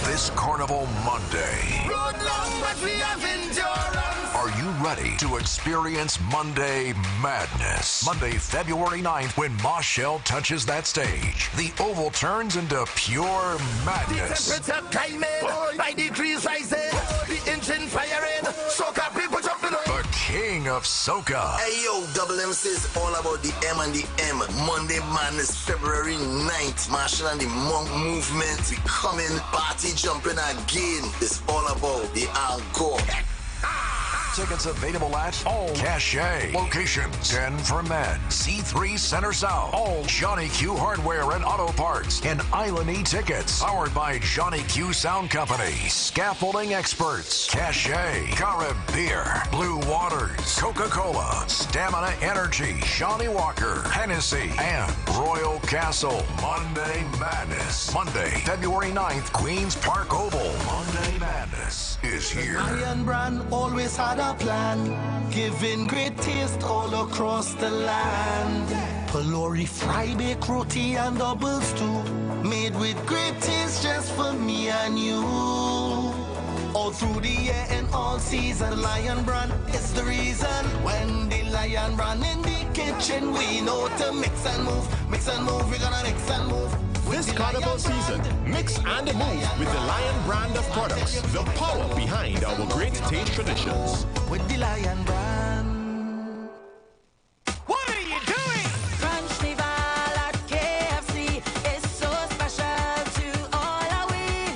This Carnival Monday, Road long, but we have endurance. are you ready to experience Monday Madness? Monday, February 9th, when Marshall touches that stage, the Oval turns into pure madness. The temperature climbing, by degrees rising, the engine firing, soca people jumping on. The king of soca. Hey yo, Double M says all about the M and the M. Monday Madness, February 9th. Marshall and the Monk movement, we coming, party jumping again. It's all about the encore. Tickets available at all Cachet locations. 10 for Men, C3 Center South, all Johnny Q Hardware and Auto Parts, and Island E-Tickets. Powered by Johnny Q Sound Company, Scaffolding Experts, Cachet, Carib Beer, Blue Waters, Coca-Cola, Stamina Energy, Johnny Walker, Hennessy, and Royal Castle. Monday Madness. Monday, February 9th, Queens Park Oval. Monday Madness is here. Iron Brand always had a plan, giving great taste all across the land. Pelori fry, bake, roti and doubles too, made with great taste just for me and you. All through the year and all season, Lion Brand is the reason. When the Lion Brand in the kitchen, we know to mix and move, we're gonna mix and move. This carnival season, mix and move with the Lion brand of products, the power behind our great taste traditions. With the Lion Brand. What are you doing? Crunchnival at KFC is so special to all our we.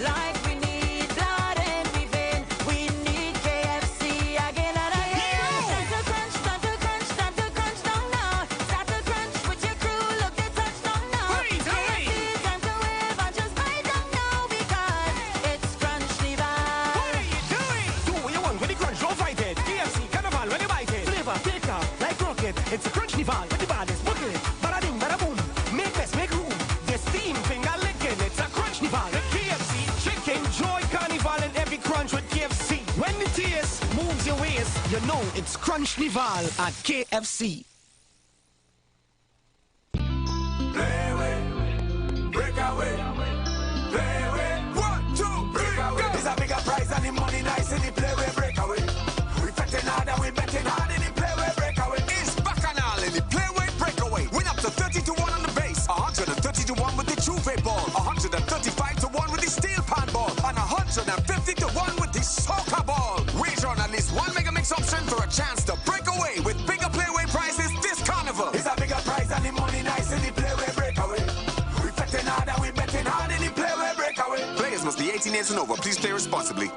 Like we need blood and we vein, we need KFC again and again. Start to crunch, start to crunch, start to crunch down now. Start to crunch with your crew, look they touch down now. What are you doing? KFC time to wave and just bite down now because it's Crunchnival. What are you doing? Do what you want with the crunch, don't fight it. KFC, carnival, when you bite it. Flavor, take up, like rocket. It's a Crunchnival with the baddest, book it. Bada ding, bada boom. Make best, make room. The steam finger licking, it's a Crunchnival. The KFC, chicken, joy, carnival, and every crunch with KFC. When the taste moves your waist, you know it's Crunchnival at KFC. Play away, break away, play away. 1, 2, 3, go. It's a bigger prize and the money nice in the play away, break away. We betting hard and we betting hard in the play away, break away. It's Bacchanal in the Playway Breakaway. Win up to 30 to 1 on the base, 130 to 1 with the Juve ball, 135 to 1 with the steel pan ball, and 150 to 1 with the soccer ball. Wager on at least one mega mix option for a chance to break away with bigger Playway prizes this carnival. It's a bigger prize and the money nice in the play away, break away. We betting hard and we betting hard in the play away, break away. Players must be 18 years and over. Please play responsibly.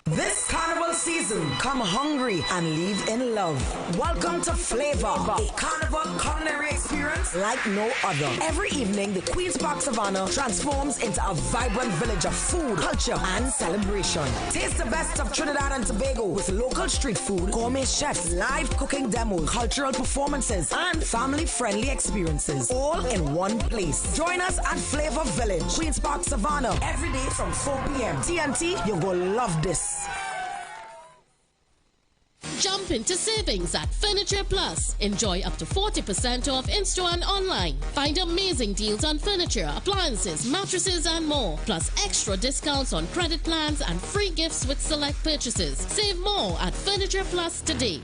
This carnival season, come hungry and leave in love. Welcome to Flavor, a carnival culinary experience like no other. Every evening, the Queen's Park Savannah transforms into a vibrant village of food, culture, and celebration. Taste the best of Trinidad and Tobago with local street food, gourmet chefs, live cooking demos, cultural performances, and family-friendly experiences, all in one place. Join us at Flavor Village, Queen's Park Savannah, every day from 4 p.m. TNT, you're gonna love this. Jump into savings at Furniture Plus. Enjoy up to 40% off in-store and online. Find amazing deals on furniture, appliances, mattresses, and more. Plus extra discounts on credit plans and free gifts with select purchases. Save more at Furniture Plus today.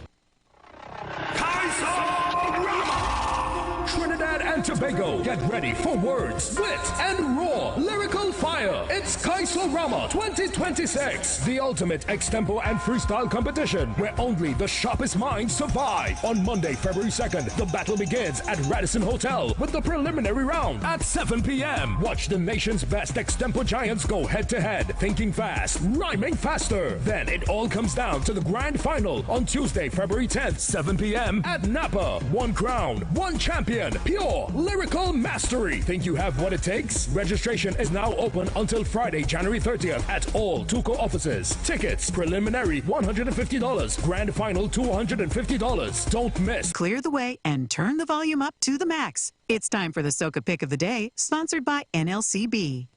Trinidad and Tobago, get ready for words, wit, and raw lyrical fire. It's Kaisorama 2026, the ultimate extempo and freestyle competition where only the sharpest minds survive. On Monday, February 2nd, the battle begins at Radisson Hotel with the preliminary round at 7 p.m. Watch the nation's best extempo giants go head-to-head, thinking fast, rhyming faster. Then it all comes down to the grand final on Tuesday, February 10th, 7 p.m. at Napa. One crown, one champion. Pure lyrical mastery. Think you have what it takes? Registration is now open until Friday, January 30th at all Tuco offices. Tickets, preliminary $150, grand final $250. Don't miss. Clear the way and turn the volume up to the max. It's time for the Soca Pick of the Day, sponsored by NLCB.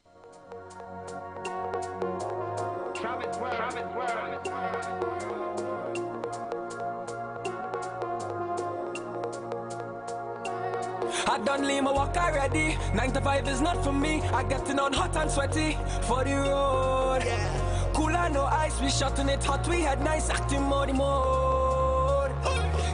I done leave my work already. 9 to 5 is not for me. I getting on hot and sweaty for the road. Cool and no ice. We shotting it hot, we had nice acting mode.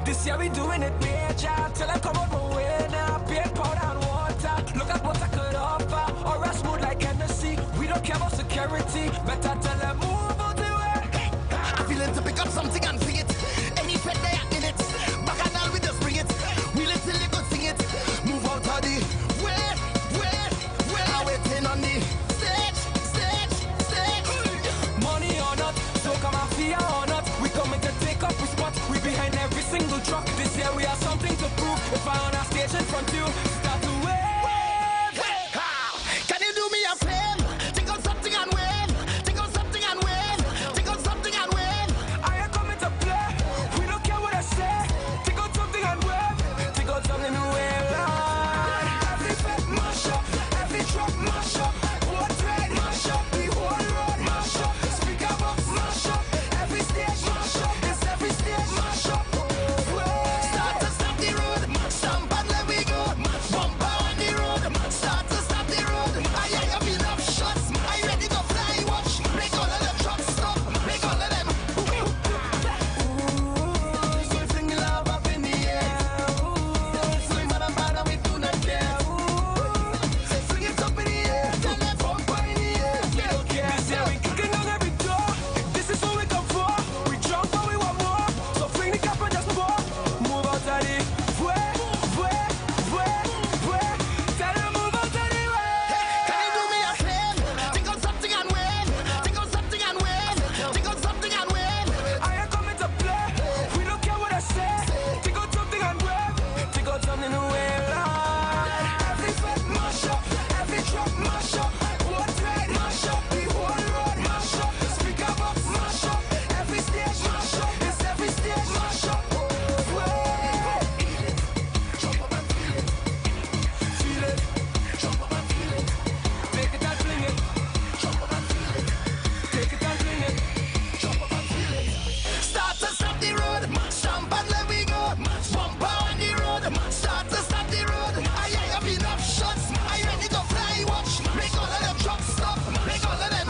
This year we doing it major. Till I come out my way now. Beer, powder and water. Look at what I could offer. Or a smooth like Hennessy. We don't care about security. Better tell them move out the way. I'm feeling to pick up something and sing it. Any pet they are in it. Bacchanal, we just bring it. We listen, you could sing it. Move out of the way. I'm waiting on the stage. Money or not, so come and fear or not. We coming to take up we spot. We behind every single truck. This year we have something to prove. If I on our stage in front you, start to wave. Can you do me a favor? Think on something and wave. Think on something and wave. Think on something and wave. I ain't coming to play. We don't care what I say. Think on something and wave. Think on something and wave, Lord. Every fed mash up. Every truck mash up. What trade mash up. The whole road mash up. Speaker box mash up. Every stage mash up. It's every stage mash up. Start to stop the road. Stamp and let we go. Bumper on the road. Start to stop the road. I have enough shots. I ready to fly. Watch. Make all of them trucks stop. Make all of them. So sing love up in the air. Swing mother bad and we do not care. Say swing it up in the air. Tell them bumper in the air. We don't care. This year we kicking down every door. This is what we come for. We drunk but we want more. So fling the cap and just pour. Move out of the way. Tell them move out of the way. Can you do me a favor? Think on something and wave. Think on something and wave. Think on something and wave. I ain't coming to play. We don't care what I say. Think on something and wave. Think on something and wave, Lord. Every fed mash up. Every truck mash up. What trade mash up. The whole road mash up. Speaker box mash up. Every stage mash up. It's every stage mash up. Jump up and feel it. Feel it. Jump up and feel it. Take it and fling it. Jump up and feel it. Take it and fling it. Jump up and feel it. Start to stop the road. Stamp and let we go. Bumper on the road. Start to stop the road. I have enough shots. I ready to fly. Watch. Make all of them trucks stop. Make all of them.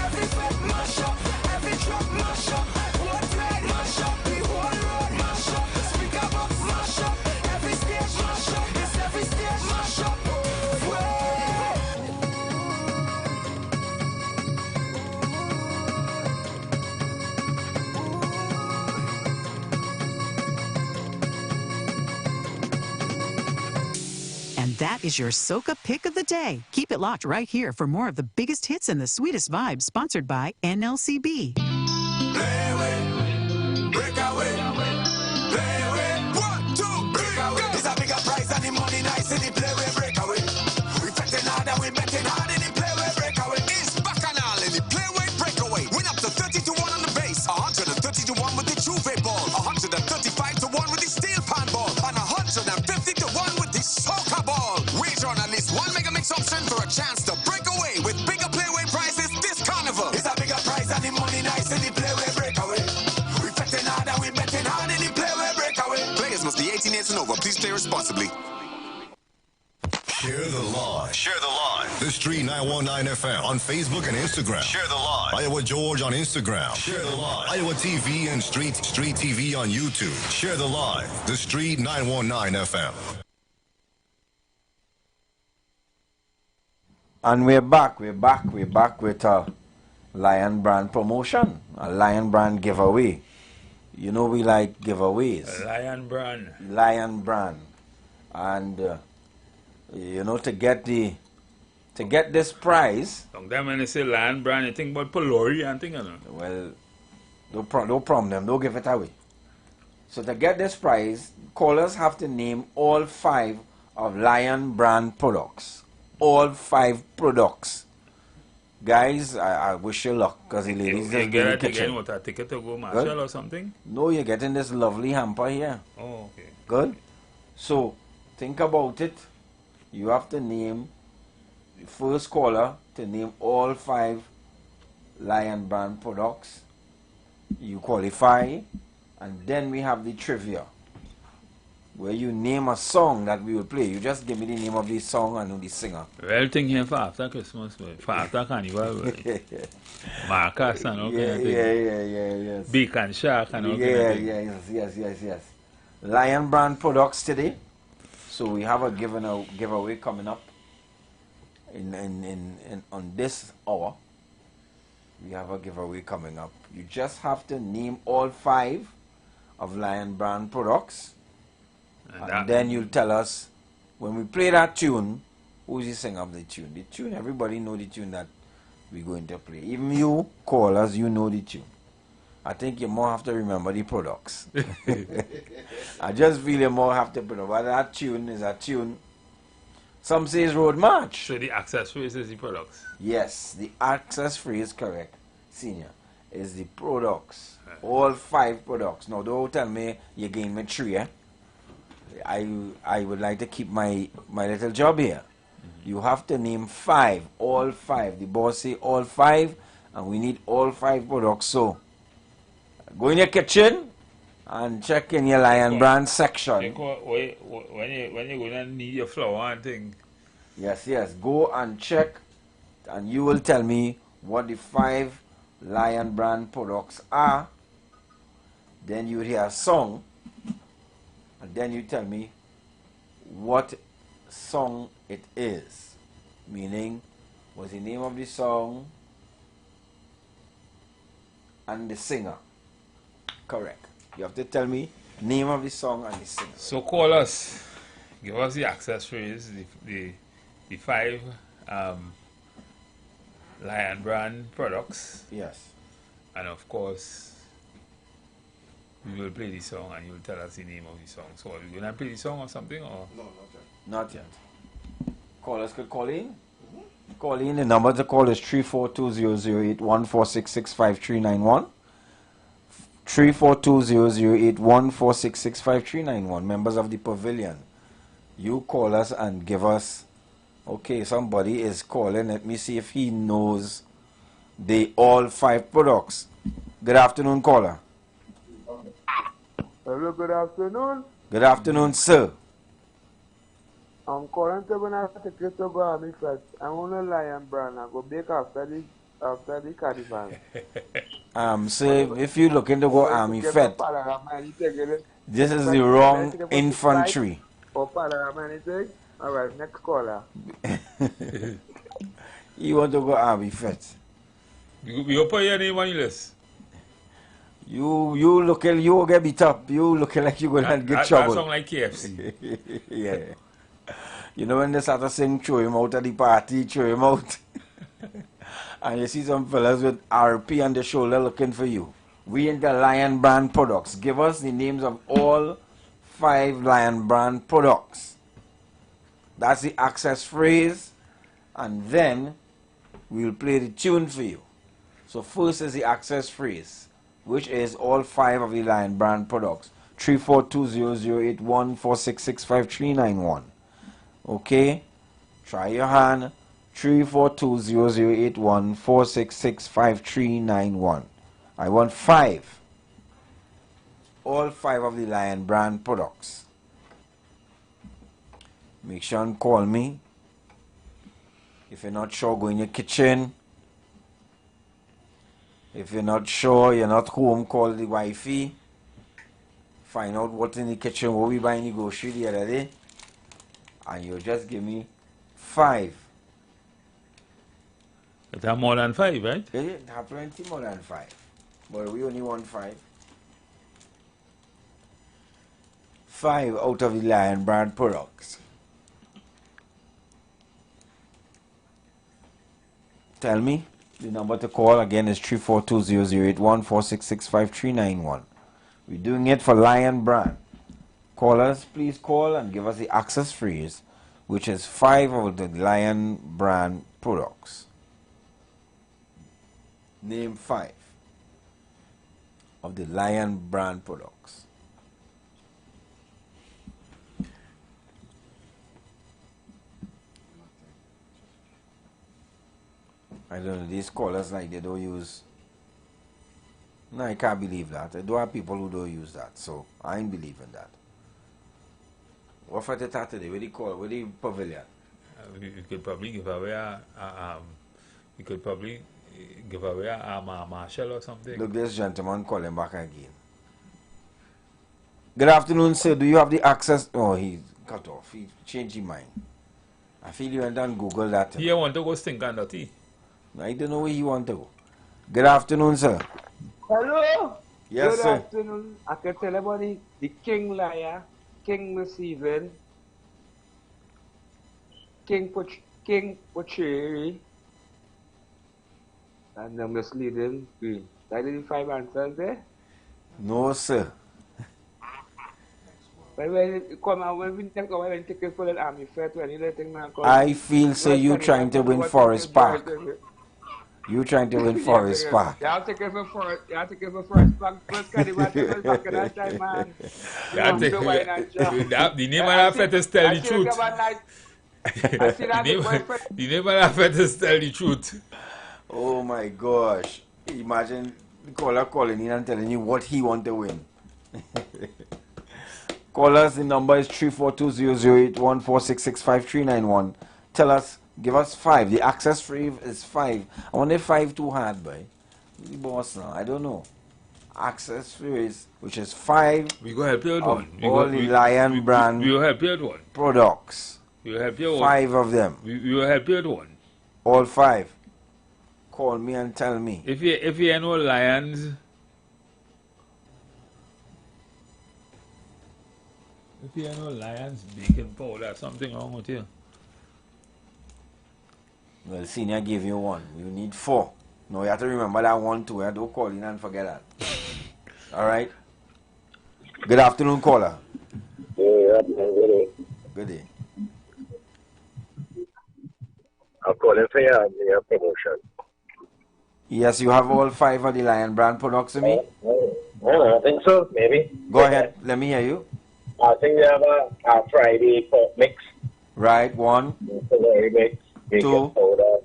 Every fed mash up. Every truck mash up. What trade mash up. The whole road mash up. Speaker box mash up. Every stage mash up. It's every stage mash up. And that is your Soca Pick of the Day. Keep it locked right here for more of the biggest hits and the sweetest vibes, sponsored by NLCB. Play away, break away, play away. 1, 2, break away. It's a bigger prize and the money nice in the play away, break away. We betting hard and we betting hard in the play away, break away. It's bacchanal in the play away, break away. Win up to 30 to 1 on the base, 130 to 1 with the Juve ball, 135 to 1 with the steel pan ball, and 150 to 1 with the soca ball. Wager on at least one mega mix option for a chance to break away with bigger play away prizes this carnival. It's a bigger prize and the money nice in the play away, break away. We betting hard and we betting hard in the play away, break away. Players must be 18 years and over. Please play responsibly. Share the live. Share the live. The Street 919 FM on Facebook and Instagram. Share the live. Iowa George on Instagram. Share the live. Iowa TV and Street TV on YouTube. Share the live. The Street 919 FM. And we're back with a Lion Brand promotion, a Lion Brand giveaway. You know we like giveaways. Lion Brand. Lion Brand. And you know, to get this prize. Sometimes when they say Lion Brand, you think about Polori and things, you know. Well, no problem, don't give it away. So to get this prize, callers have to name all 5 of Lion Brand products. All 5 products. Guys, I wish you luck, because the ladies just get in the kitchen. Again, what, a ticket to go Marshall or something? No, you're getting this lovely hamper here. Oh, okay. Good? So, think about it. You have to name the first caller to name all 5 Lion Brand products. You qualify, and then we have the trivia. where you name a song that we will play. You just give me the name of the song and the singer. Well, thing here for after Christmas, boy. For after Carnival, boy. Marcus and all kind of thing. Yes. Bacon Shark and all kind of thing. Yes. Lion Brand products today. So we have a giveaway coming up in on this hour. We have a giveaway coming up. You just have to name all 5 of Lion Brand products. And then you'll tell us, when we play that tune, who's the singer of the tune? The tune, everybody know the tune that we're going to play. Even you, callers, you know the tune. I think you more have to remember the products. I just feel you more have to put up. But that tune is a tune. Some say it's Road March. So the access phrase is the products. Yes, the access phrase, correct, senior, is the products. All 5 products. Now, don't tell me you gain me 3, eh? I would like to keep my little job here. You have to name 5, all 5. The boss say all 5, and we need all 5 products. So, go in your kitchen and check in your Lion Brand section. When you're going to need your flour and thing. Yes. Go and check, and you will tell me what the 5 Lion Brand products are. Then you hear a song, and then you tell me what song it is. Meaning, what's the name of the song and the singer. Correct. You have to tell me name of the song and the singer. So call us. Give us the access phrase, the 5 Lion Brand products. Yes. And of course, we will play the song and you will tell us the name of the song. So are we going to play the song or something? Or? No, not yet. Callers could call in. Call in. The number to call is 342-008-14665-391. 342-008-14665-391. Members of the pavilion, you call us and give us. Okay, somebody is calling. Let me see if he knows the all 5 products. Good afternoon, caller. Hello, good afternoon. Good afternoon, sir. I'm calling to when I take you to go Army first. I want a Lion Brand. I go bake after the carnival. Sir, if you're looking to go Army Fed, this is the wrong infantry. Alright, next caller. You want to go Army Fed? You put your name on your list. You looking, you get beat up. You looking like you're gonna get trouble. That sound like KFC. Yeah. You know when they start to sing, throw him out of the party, throw him out. And you see some fellas with RP on the shoulder looking for you. We in the Lion Brand products. Give us the names of all 5 Lion Brand products. That's the access phrase. And then we'll play the tune for you. So first is the access phrase, which is all 5 of the Lion Brand products. 342-008-14665-391. Okay? Try your hand. 342-008-14665-391. I want 5. All 5 of the Lion Brand products. Make sure and call me. If you're not sure, go in your kitchen. If you're not sure, you're not home, call the wifey. Find out what's in the kitchen, what we buy in the grocery the other day. And you'll just give me 5. It have more than 5, right? Yeah, it have plenty more than 5. But we only want 5. 5 out of the Lion Brand products. Tell me. The number to call again is 342-008-14665-391. We're doing it for Lion Brand. Callers, please call and give us the access phrase, which is 5 of the Lion Brand products. Name 5 of the Lion Brand products. I don't know, these callers like they don't use. No, I can't believe that. I do have people who don't use that, so I ain't believing that. What for the Saturday? What do you call it? What do you pavilion? We could probably give away a Marshall or something. Look, this gentleman calling back again. Good afternoon, sir. Do you have the access? Oh, he cut off. He changed his mind. I feel you went and Google that. He want to go stink on that. I don't know where he want to go. Good afternoon, sir. Hello. Yes, Good sir. afternoon. I can tell everybody the King Liar, King Receiving, King Pocheri, and the misleading Queen. That is the 5 answers there. No, sir. But when it come out, when we take it for the army first, when you let things come. I feel, sir, you trying to win Forest Park. You trying to win Forest Park. Y'all take it for Forest. Y'all take it for Forest Park. First carnival back in that time, man. The name of that fet is tell the truth. The name of that fet is tell the truth. Oh my gosh. Imagine the caller calling in and telling you what he want to win. Call us, the number is 342-008-14665-391. Tell us, give us 5. The access free is 5. I wonder if 5 too hard, boy. The boss now, I don't know. Access free is, which is 5. We go help you with one. All the Lion brand we will help you with one. Products. We will help you with 5 of them. We will help you with one. All 5. Call me and tell me. If you know Lions, if you know Lions baking powder, something wrong with you. Well, senior gave you 1. You need 4. No, you have to remember that 1 too. Don't call in and forget that. All right. Good afternoon, caller. Good day. Good day. I'm calling for your promotion. Yes, you have all 5 of the Lion brand products with me? I think so, maybe. Go ahead. Let me hear you. I think we have a Friday pork mix. Right. 1. Very mix. 2. Soda.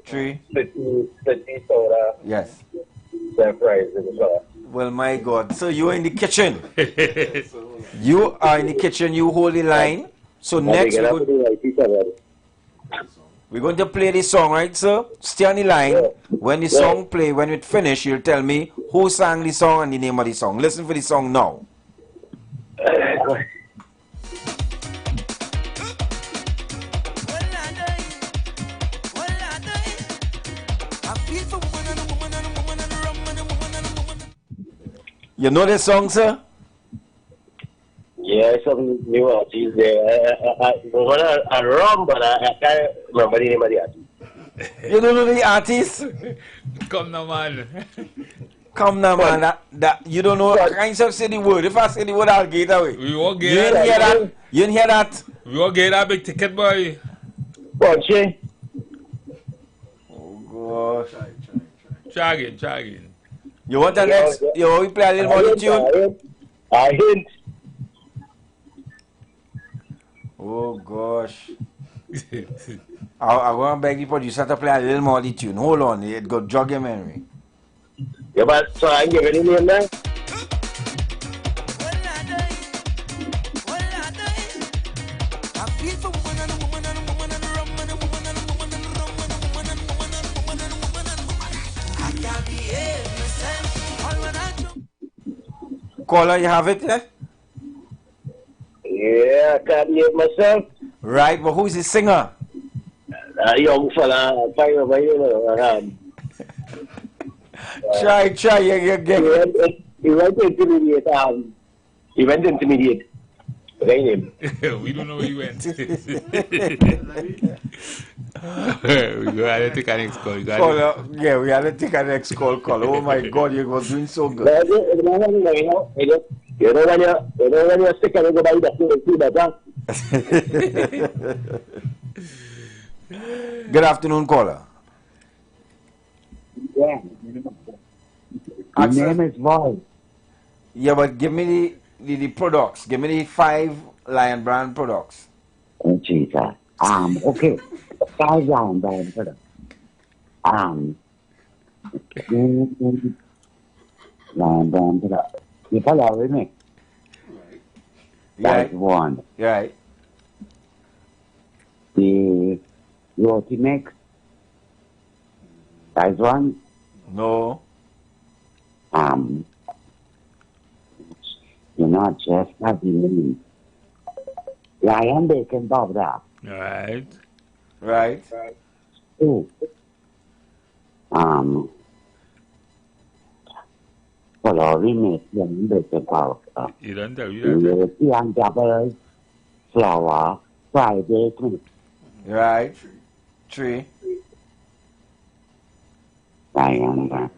3. City soda. Yes. Surprise as well. Well, my God. So you're in the kitchen. You are in the kitchen. You hold the line. So next we're going to play this song, right, sir? Stay on the line. When the song play, when it finish, you'll tell me who sang the song and the name of the song. Listen for the song now. You know this song, sir? Yeah, some new artists there. I wrong, but I can't remember the name of the artist. You don't know the artist? Come now, man. Come now, man. That you don't know. I can't just say the word. If I say the word, I'll get it away. We won't get you didn't hear that? You didn't hear that? We won't get that big ticket, boy. Punchy. Oh, gosh. Try again. You want the next? You want to play a little more tune? I hint. Oh, gosh. I'm going to beg the producer to play a little more the tune. Hold on. It got jog your memory. Yeah, but so I give it name now. Caller, you have it there? Yeah, I can't behave myself. Right, but who's the singer? A young fella, I remember, you know. Try, you get it. He went intermediate. We don't know where he went. We had to take our next call. We had to take our next call. Oh my God, you was doing so good. You know when you're sick and you go by the Good afternoon, caller. Yeah. My name is Val. Yeah, but give me the products. Give me the 5 Lion brand products. Oh, Jesus. Okay. 5 Lion brand products. Lion brand products. You follow with me? That's one. Right. The roti mix. That's one. No. You're not just having lion bacon powder. Right. Right. Oh. Colori make lion bacon powder. You don't tell me that. Roti and double flour, fried bacon. Right. 3. Lion brand.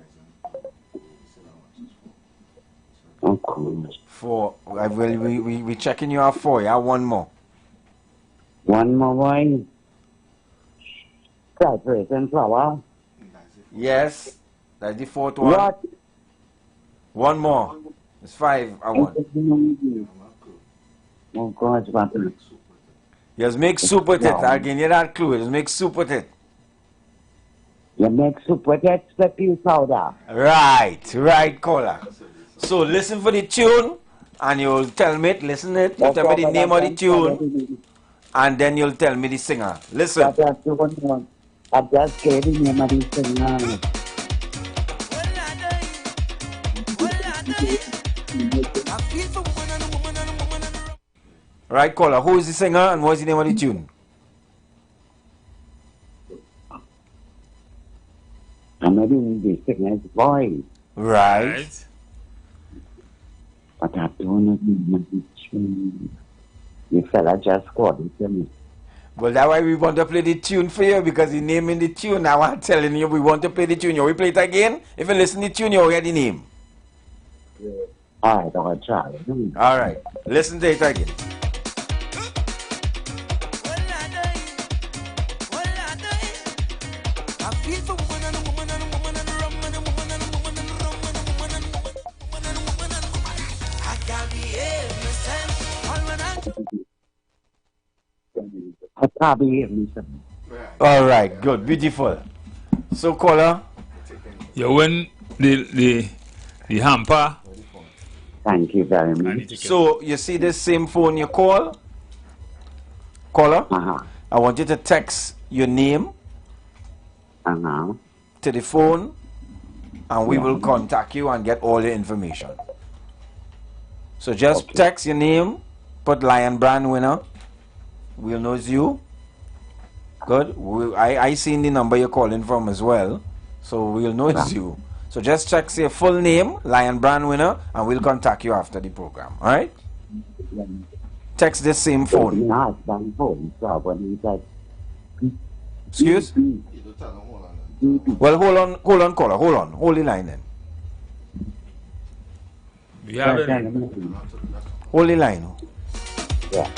Okay. 4. We checking you out 4. Yeah, one more. One more one. Fried bacon flour. Yes. That's the 4th one. What? One more. It's 5 I want. Oh God, what? Just make soup with it. I'll give you that clue. Just make soup with it. You make soup with extra pea powder. Right. Right, caller. So listen for the tune and you'll tell me it. Listen it. You tell me the name of the tune and then you'll tell me the singer. Listen. I just gave the name of the singer. Right, caller. Who is the singer and what is the name of the tune? I'm not in the singer's voice. Right. But I don't know the name of the tune. The fella just called it to me. Well, that's why we want to play the tune for you because the name in the tune. Now I'm telling you, we want to play the tune. You will play it again. If you listen to the tune, you'll get the name. Alright, I'll try. Alright. Listen to it again. I probably hear me something. Alright, good. Beautiful. So, caller. You win the hamper. Thank you very much. So, you see this same phone you call? Caller? I want you to text your name to the phone and we will contact you and get all the information. So just text your name, put Lion Brand winner. We'll know it's you. Good. I seen the number you're calling from as well. So we'll know it's you. So just check your full name, Lion Brand winner, and we'll contact you after the program. Alright? Text this same phone. Excuse? Well, hold on, caller. Hold on. Hold the line then. We have it. Hold the line. Yeah.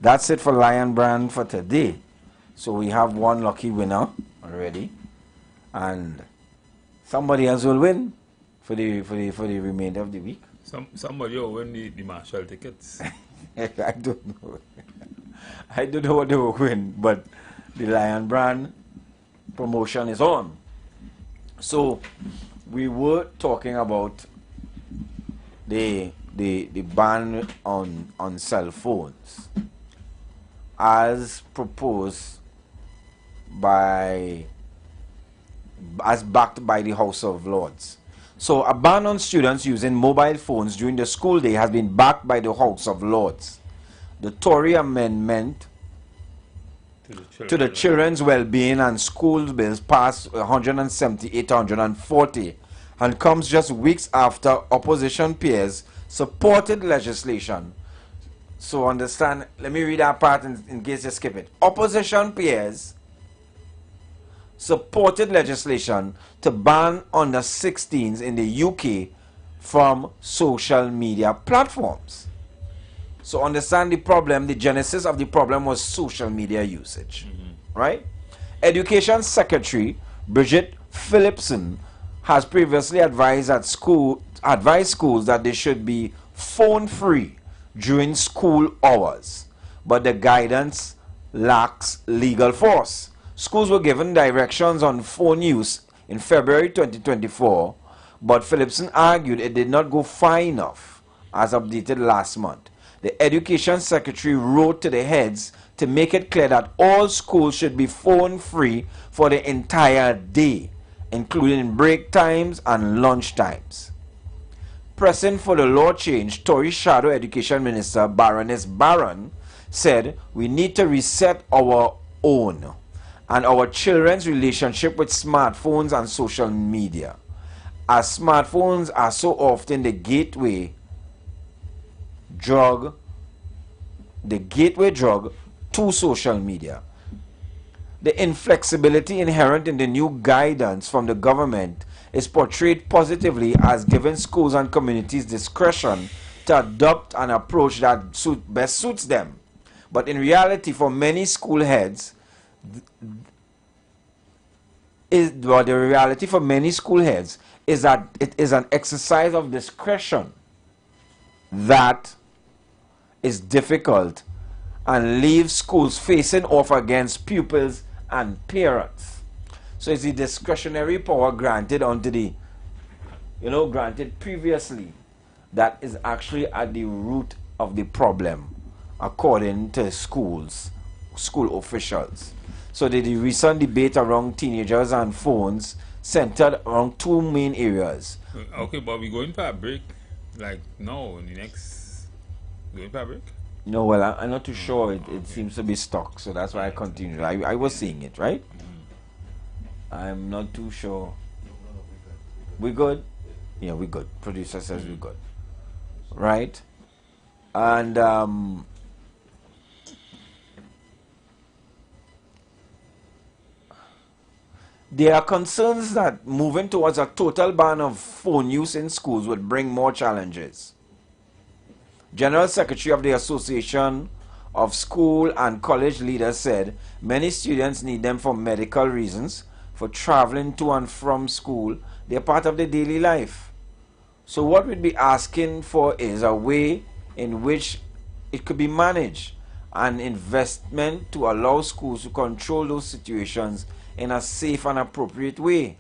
That's it for Lion Brand for today. So we have one lucky winner already, and somebody else will win for the remainder of the week. Somebody will win the Marshall tickets. I don't know. I don't know what they will win, but the Lion Brand promotion is on. So we were talking about the ban on cell phones as proposed as backed by the House of Lords. So a ban on students using mobile phones during the school day has been backed by the House of Lords. The Tory amendment to the Children's Well-Being and School Bills passed 178 to 140 and comes just weeks after opposition peers supported legislation. So understand, let me read that part in case you skip it. Opposition peers supported legislation to ban under 16s in the UK from social media platforms. So understand the problem, the genesis of the problem was social media usage, right? Education Secretary Bridget Phillipson has previously advised schools that they should be phone free during school hours, but the guidance lacks legal force. Schools were given directions on phone use in February 2024, but Phillipson argued it did not go far enough as updated last month. The Education Secretary wrote to the heads to make it clear that all schools should be phone free for the entire day, including break times and lunch times. Pressing for the law change, Tory Shadow Education Minister Baroness Barron said we need to reset our own and our children's relationship with smartphones and social media, as smartphones are so often the gateway drug to social media. The inflexibility inherent in the new guidance from the government is portrayed positively as giving schools and communities discretion to adopt an approach that best suits them. But in reality, for many school heads, is that it is an exercise of discretion that is difficult and leaves schools facing off against pupils and parents. So it's the discretionary power granted unto the, granted previously, that is actually at the root of the problem, according to school officials. So the recent debate around teenagers and phones centered around two main areas. Okay, but we're going for a break, like now, in the next, going for a break? No, well, I'm not too sure. It seems to be stuck, so that's why I continued. I was seeing it, right? I'm not too sure. We good? Yeah, we good. Producer says we good. Right? And there are concerns that moving towards a total ban of phone use in schools would bring more challenges. General Secretary of the Association of School and College Leaders said many students need them for medical reasons, for traveling to and from school. They're part of their daily life. So what we'd be asking for is a way in which it could be managed, an investment to allow schools to control those situations in a safe and appropriate way.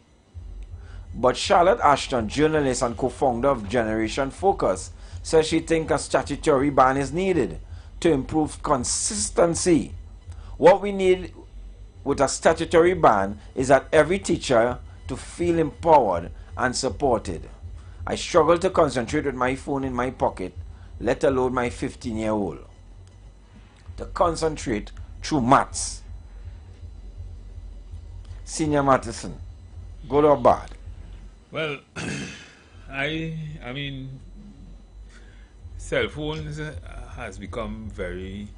But Charlotte Ashton, journalist and co-founder of Generation Focus, says she thinks a statutory ban is needed to improve consistency. What we need with a statutory ban is that every teacher to feel empowered and supported. I struggle to concentrate with my phone in my pocket, let alone my 15-year-old. To concentrate through maths. Senior Matheson, good or bad? Well, I mean, cell phones has become very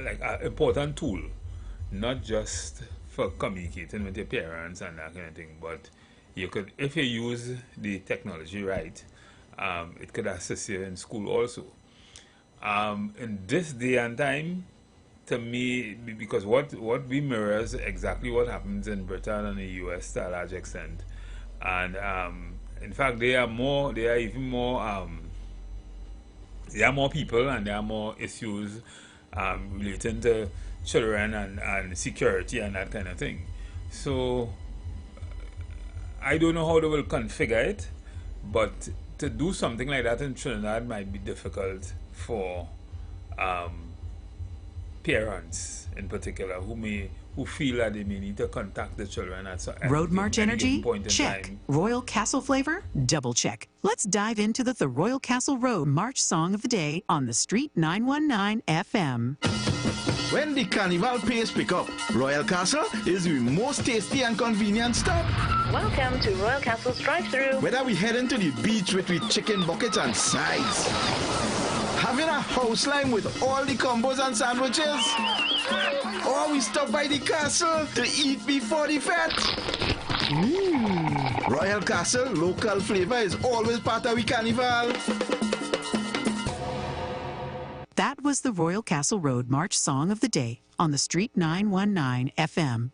like an important tool, not just for communicating with your parents and that kind of thing, but you could, if you use the technology right, it could assist you in school also. In this day and time, to me, because what we mirrors exactly what happens in Britain and the US to a large extent, and in fact there are more people and there are more issues relating to children and security and that kind of thing. So I don't know how they will configure it, but to do something like that in Trinidad might be difficult for parents in particular who feel that they may need to contact the children at Road March Energy? Check. Time. Royal Castle flavor? Double check. Let's dive into the Royal Castle Road March Song of the Day on the Street 919 FM. When the carnival pace pick up, Royal Castle is the most tasty and convenient stop. Welcome to Royal Castle's drive-thru. Whether we heading to the beach with chicken buckets and sides, having a house line with all the combos and sandwiches, or we stop by the castle to eat before the fete. Royal Castle local flavor is always part of the carnival. That was the Royal Castle Road March Song of the Day on the Street 919 FM.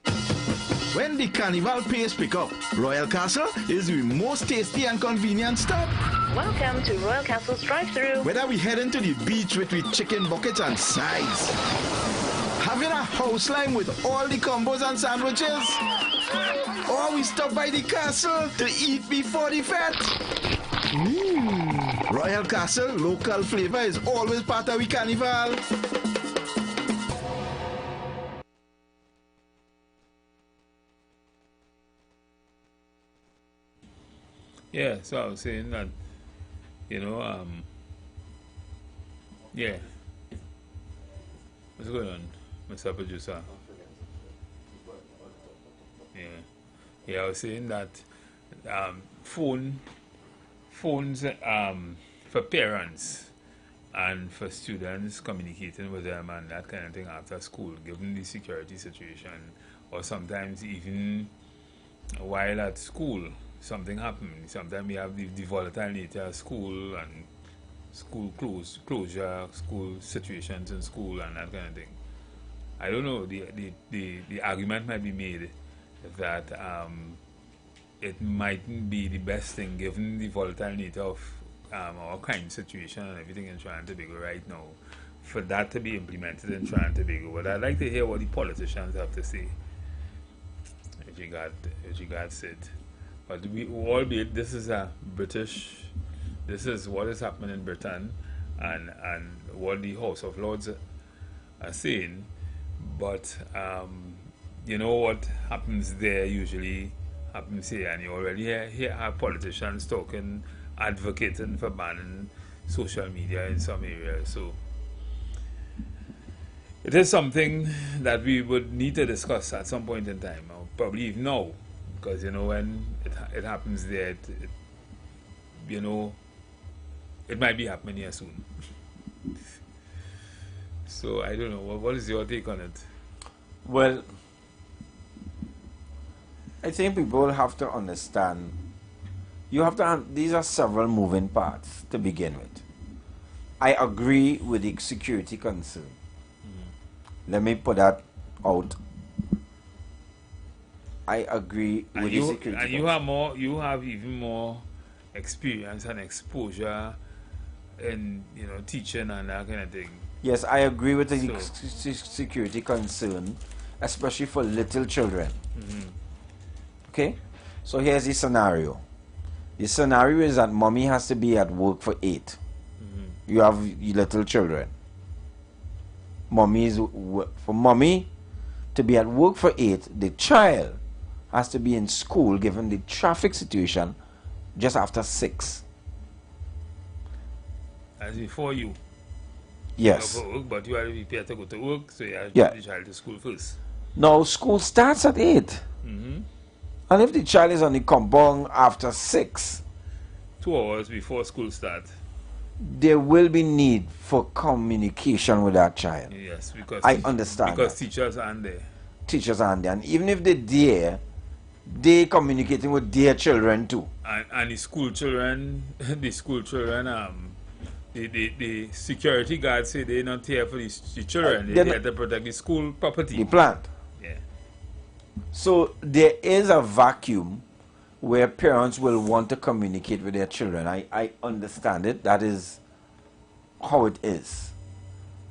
When the carnival pace pick up, Royal Castle is the most tasty and convenient stop. Welcome to Royal Castle's drive-thru. Whether we heading to the beach with chicken buckets and sides, having a house line with all the combos and sandwiches, or we stop by the castle to eat before the fete. Royal Castle local flavor is always part of the carnival. Yeah, so I was saying that, yeah. What's going on, Mr. Producer? Yeah, I was saying that phones for parents and for students communicating with them and that kind of thing after school, given the security situation, or sometimes even while at school, something happened. Sometimes we have the volatile nature of school and school closure, school situations in school and that kind of thing. I don't know, the argument might be made that it mightn't be the best thing given the volatile nature of our crime situation and everything in Trinidad and Tobago right now for that to be implemented in Trinidad and Tobago. But I'd like to hear what the politicians have to say as regards it. But albeit this is this is what is happening in Britain and what the House of Lords are saying. But you know what happens there usually happens here, and you already hear our politicians talking, advocating for banning social media in some areas. So it is something that we would need to discuss at some point in time, or probably even now, because when it happens there, it might be happening here soon. So I don't know. What is your take on it? Well, I think people have to understand. You have to. These are several moving parts to begin with. I agree with the security concern. Let me put that out. I agree with the security. And you have even more experience and exposure in teaching and that kind of thing. Yes, I agree with the security concern, especially for little children. Okay, so here's the scenario. The scenario is that mommy has to be at work for 8. You have little children. For mommy to be at work for 8, the child has to be in school given the traffic situation just after 6. As before you. Yes. You go for work, but you are prepared to go to work, so you have to take the child to school first. No, school starts at 8. And if the child is on the compound after 6, 2 hours before school starts, there will be need for communication with that child. Yes, because I understand. Because teachers aren't there. Teachers aren't there, and even if they're there, they communicating with their children too. And the school children, the security guards say they're not here for the children. They're there to protect the school property. The plant. Yeah. So there is a vacuum where parents will want to communicate with their children. I understand it. That is how it is.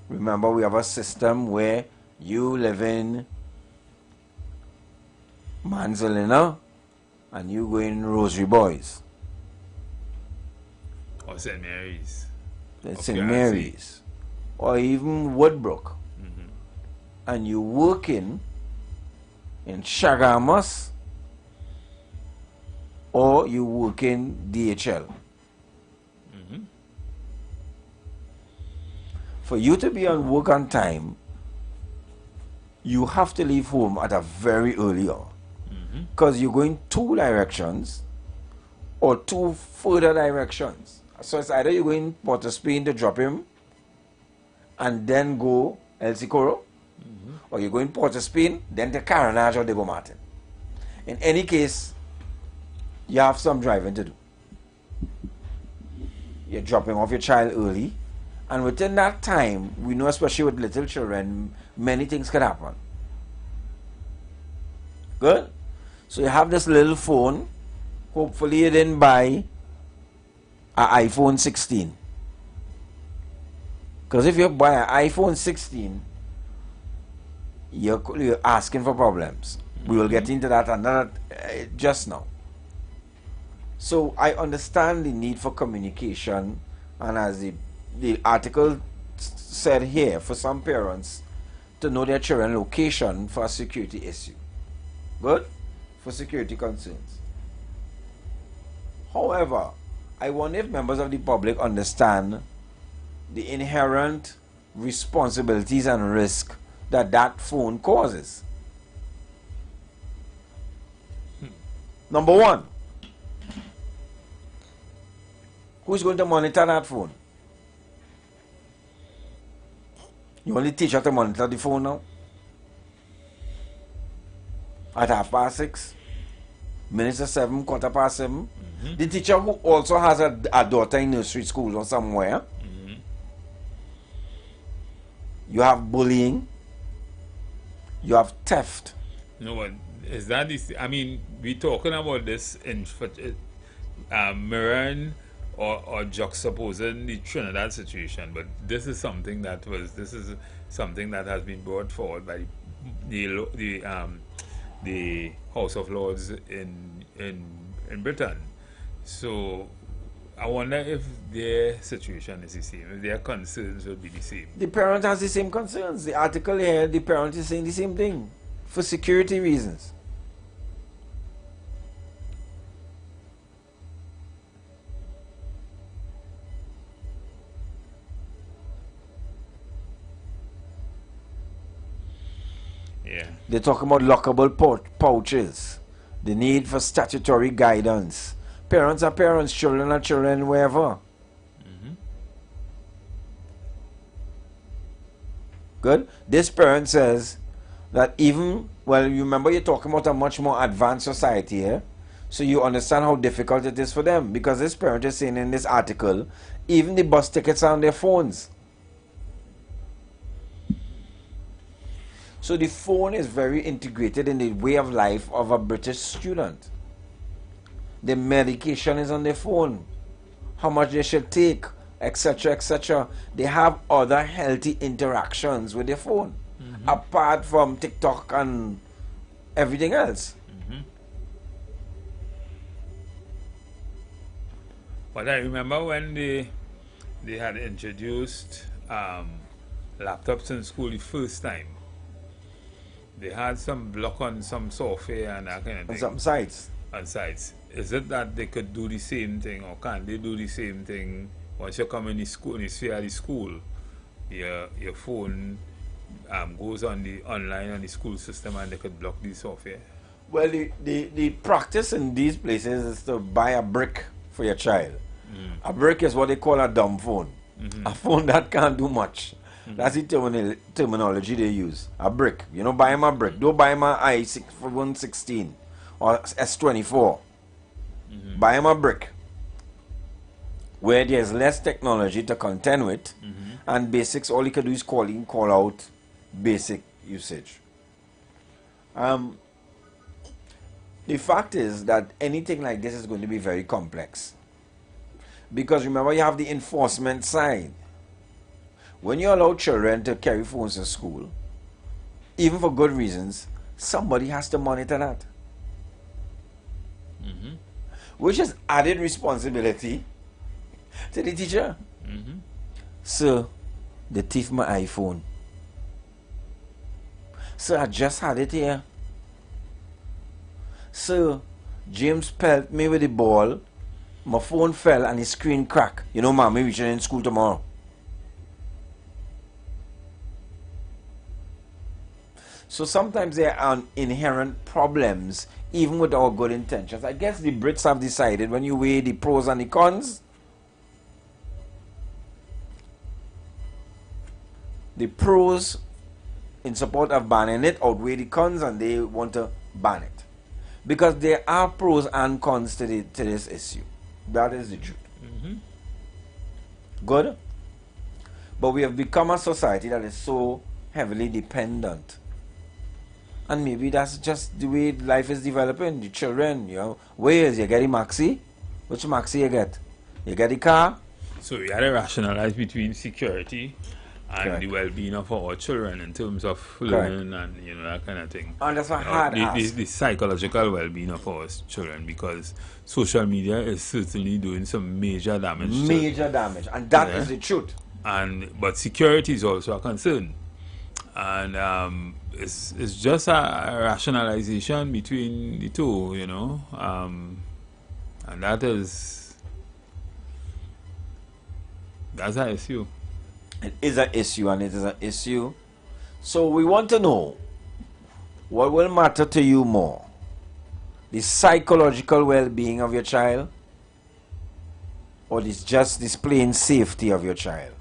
Remember, we have a system where you live in Manzolina and you go in Rosary Boys. Or St. Mary's. St. Mary's. Or even Woodbrook. And you working in Shagamas, or you work in DHL. For you to be on work on time, you have to leave home at a very early hour. Because you're going 2 directions or 2 further directions. So it's either you're going Port of Spain to drop him and then go El Socorro, or you're going Port of Spain, then to Caranage or Diego Martin. In any case, you have some driving to do. You're dropping off your child early, and within that time, we know, especially with little children, many things can happen. Good? So you have this little phone. Hopefully you didn't buy an iPhone 16. Because if you buy an iPhone 16, you're asking for problems. We will get into that another just now. So I understand the need for communication, and as the article said here, for some parents to know their children's location for a security issue. Good? For security concerns. However, I wonder if members of the public understand the inherent responsibilities and risk that that phone causes. Number one, who's going to monitor that phone? You only teach her to monitor the phone now? At 6:30, minutes to 7, 7:15. The teacher who also has a daughter in nursery school or somewhere. You have bullying. You have theft. No, but is that this? I mean, we're talking about this in mirroring or juxtaposing the Trinidad situation, but this is something that has been brought forward by the House of Lords in Britain. So I wonder if their situation is the same, if their concerns will be the same. The parent has the same concerns. The article here, the parent is saying the same thing for security reasons. Yeah. They talk about lockable pouches, the need for statutory guidance. Parents are parents, children are children, wherever. Good? This parent says that even, well, you remember you're talking about a much more advanced society here, so you understand how difficult it is for them, because this parent is saying in this article, even the bus tickets are on their phones. So the phone is very integrated in the way of life of a British student. The medication is on their phone. How much they should take, etc., etc. They have other healthy interactions with their phone, apart from TikTok and everything else. But I remember when they had introduced laptops in school the first time. They had some block on some software and that kind of thing. On some sites. On sites. Is it that they could do the same thing, or can they do the same thing once you come in the school, in the sphere of the school? Your phone goes on the online on the school system, and they could block the software. Well, the practice in these places is to buy a brick for your child. A brick is what they call a dumb phone. A phone that can't do much. That's the terminology they use. A brick. You know, buy him a brick. Don't buy him a i116 or S24. Buy him a brick where there's less technology to contend with, and basics, all you can do is call in, call out basic usage. The fact is that anything like this is going to be very complex, because remember, you have the enforcement side. When you allow children to carry phones to school, even for good reasons, somebody has to monitor that. Which is added responsibility to the teacher. Sir, they thief my iPhone. Sir, I just had it here. Sir, James pelted me with the ball. My phone fell and the screen cracked. You know, mommy reaching in school tomorrow. So sometimes there are inherent problems, even with our good intentions. I guess the Brits have decided when you weigh the pros and the cons, the pros in support of banning it outweigh the cons, and they want to ban it. Because there are pros and cons to this issue. That is the truth. Good? But we have become a society that is so heavily dependent. And maybe that's just the way life is developing. The children, you know, where is you get the maxi? Which maxi you get? You get the car? So we had to rationalize between security and Correct. the well-being of our children in terms of learning and, you know, that kind of thing. And that's what hard the psychological well-being of our children, because social media is certainly doing some major damage. Major damage. And that is the truth. But security is also a concern. And it's just a rationalization between the two, you know. And that's an issue. It is an issue, and it is an issue. So we want to know, what will matter to you more? The psychological well-being of your child, or just this plain safety of your child?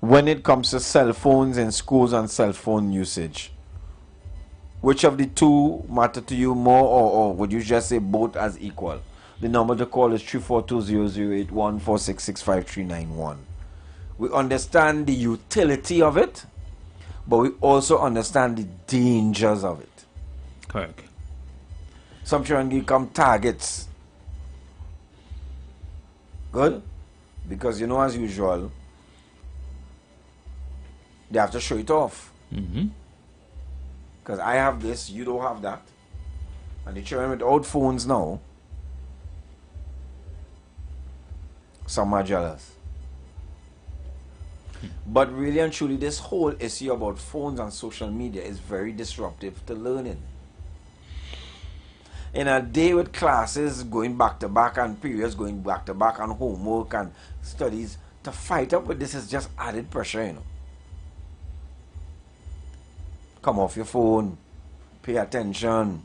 When it comes to cell phones in schools and cell phone usage, which of the two matter to you more, or would you just say both as equal? The number to call is 342-0081-466-5391. We understand the utility of it, but we also understand the dangers of it. Correct. Some children become targets. Good? Because, you know, as usual, they have to show it off. Because I have this, you don't have that. And the children without phones now, some are jealous. But really and truly, this whole issue about phones and social media is very disruptive to learning. In a day with classes going back to back and periods going back to back and homework and studies, to fight up with this is just added pressure, you know. Come off your phone, pay attention,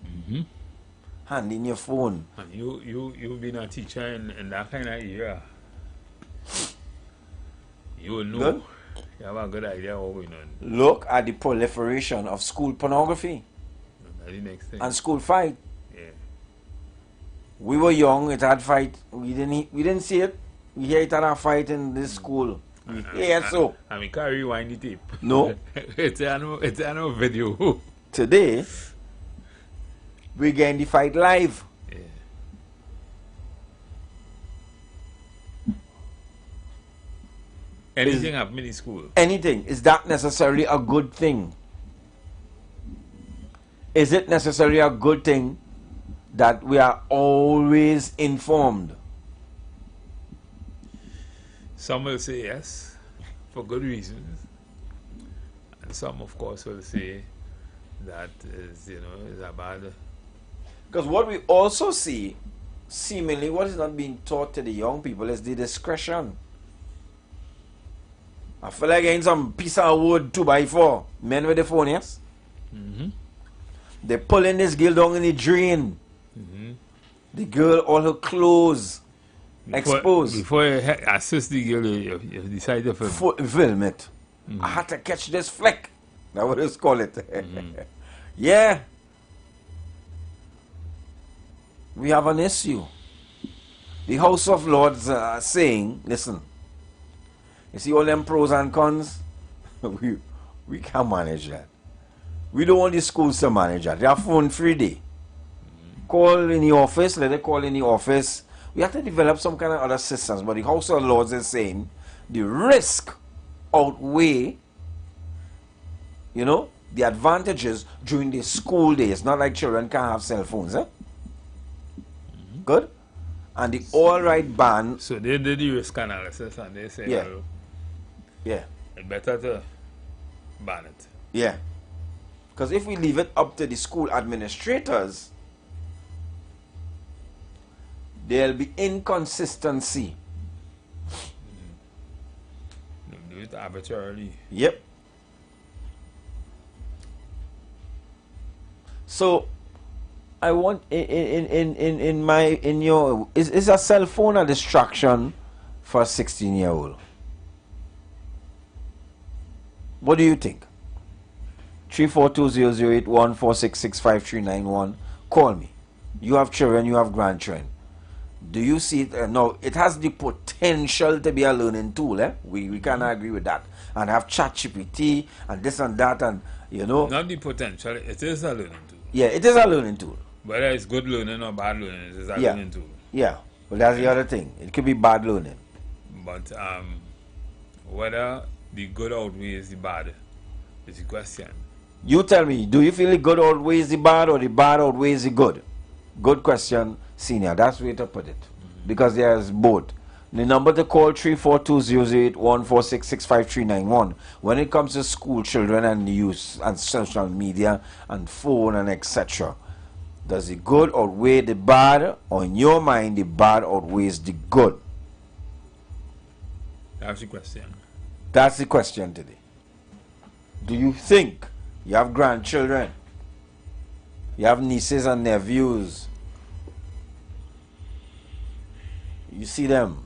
hand in your phone. And you've been a teacher in that kind of era. You will know. Good. You have a good idea what going on. Look at the proliferation of school pornography That's the next thing. and school fight. Yeah. We were young, it had fight. We didn't see it. We hear it had a fight in this school. Yeah, so. I mean, can't rewind the tape. No. it's a video. Today, we getting the fight live. Anything happening in school. Anything. Is that necessarily a good thing? Is it necessarily a good thing that we are always informed? Some will say yes, for good reasons. And some, of course, will say that is a bad. Because what we also see, seemingly, what is not being taught to the young people is the discretion. I feel like getting some piece of wood 2x4. Men with the phone, yes? They're pulling this girl down in the drain. The girl, all her clothes exposed. Before you assist the girl, you decide to film. Film it. I had to catch this flick. That's what it's called it. Yeah. We have an issue. The House of Lords are saying, listen, you see all them pros and cons? we can't manage that. We don't want the schools to manage that. They are phone free day. Call in the office, let it call in the office. We have to develop some kind of other systems, but the House of Lords is saying the risk outweigh, you know, the advantages during the school days. Not like children can't have cell phones, eh? Good? And the all-right ban. So they did the risk analysis and they say, Yeah. well, Yeah. it's better to ban it. Yeah. Because if we leave it up to the school administrators, there'll be inconsistency. Do it arbitrarily. Yep. So I want in your is a cell phone a distraction for a 16-year-old? What do you think? 342-008-146-65391. Call me. You have children, you have grandchildren. Do you see it? No, it has the potential to be a learning tool. We can agree with that. And have ChatGPT and this and that, and you know. Not the potential, it is a learning tool. Yeah, it is a learning tool. Whether it's good learning or bad learning, it is a learning tool. Yeah, but that's the other thing. It could be bad learning. But whether the good outweighs the bad is the question. You tell me, do you feel the good outweighs the bad or the bad outweighs the good? Good question, senior. That's the way to put it. Because there's both. The number to call 342-008-146-65391. When it comes to school children and youth and social media and phone and etc. Does the good outweigh the bad, or in your mind the bad outweighs the good? That's the question. That's the question today. Do you think you have grandchildren? You have nieces and nephews. You see them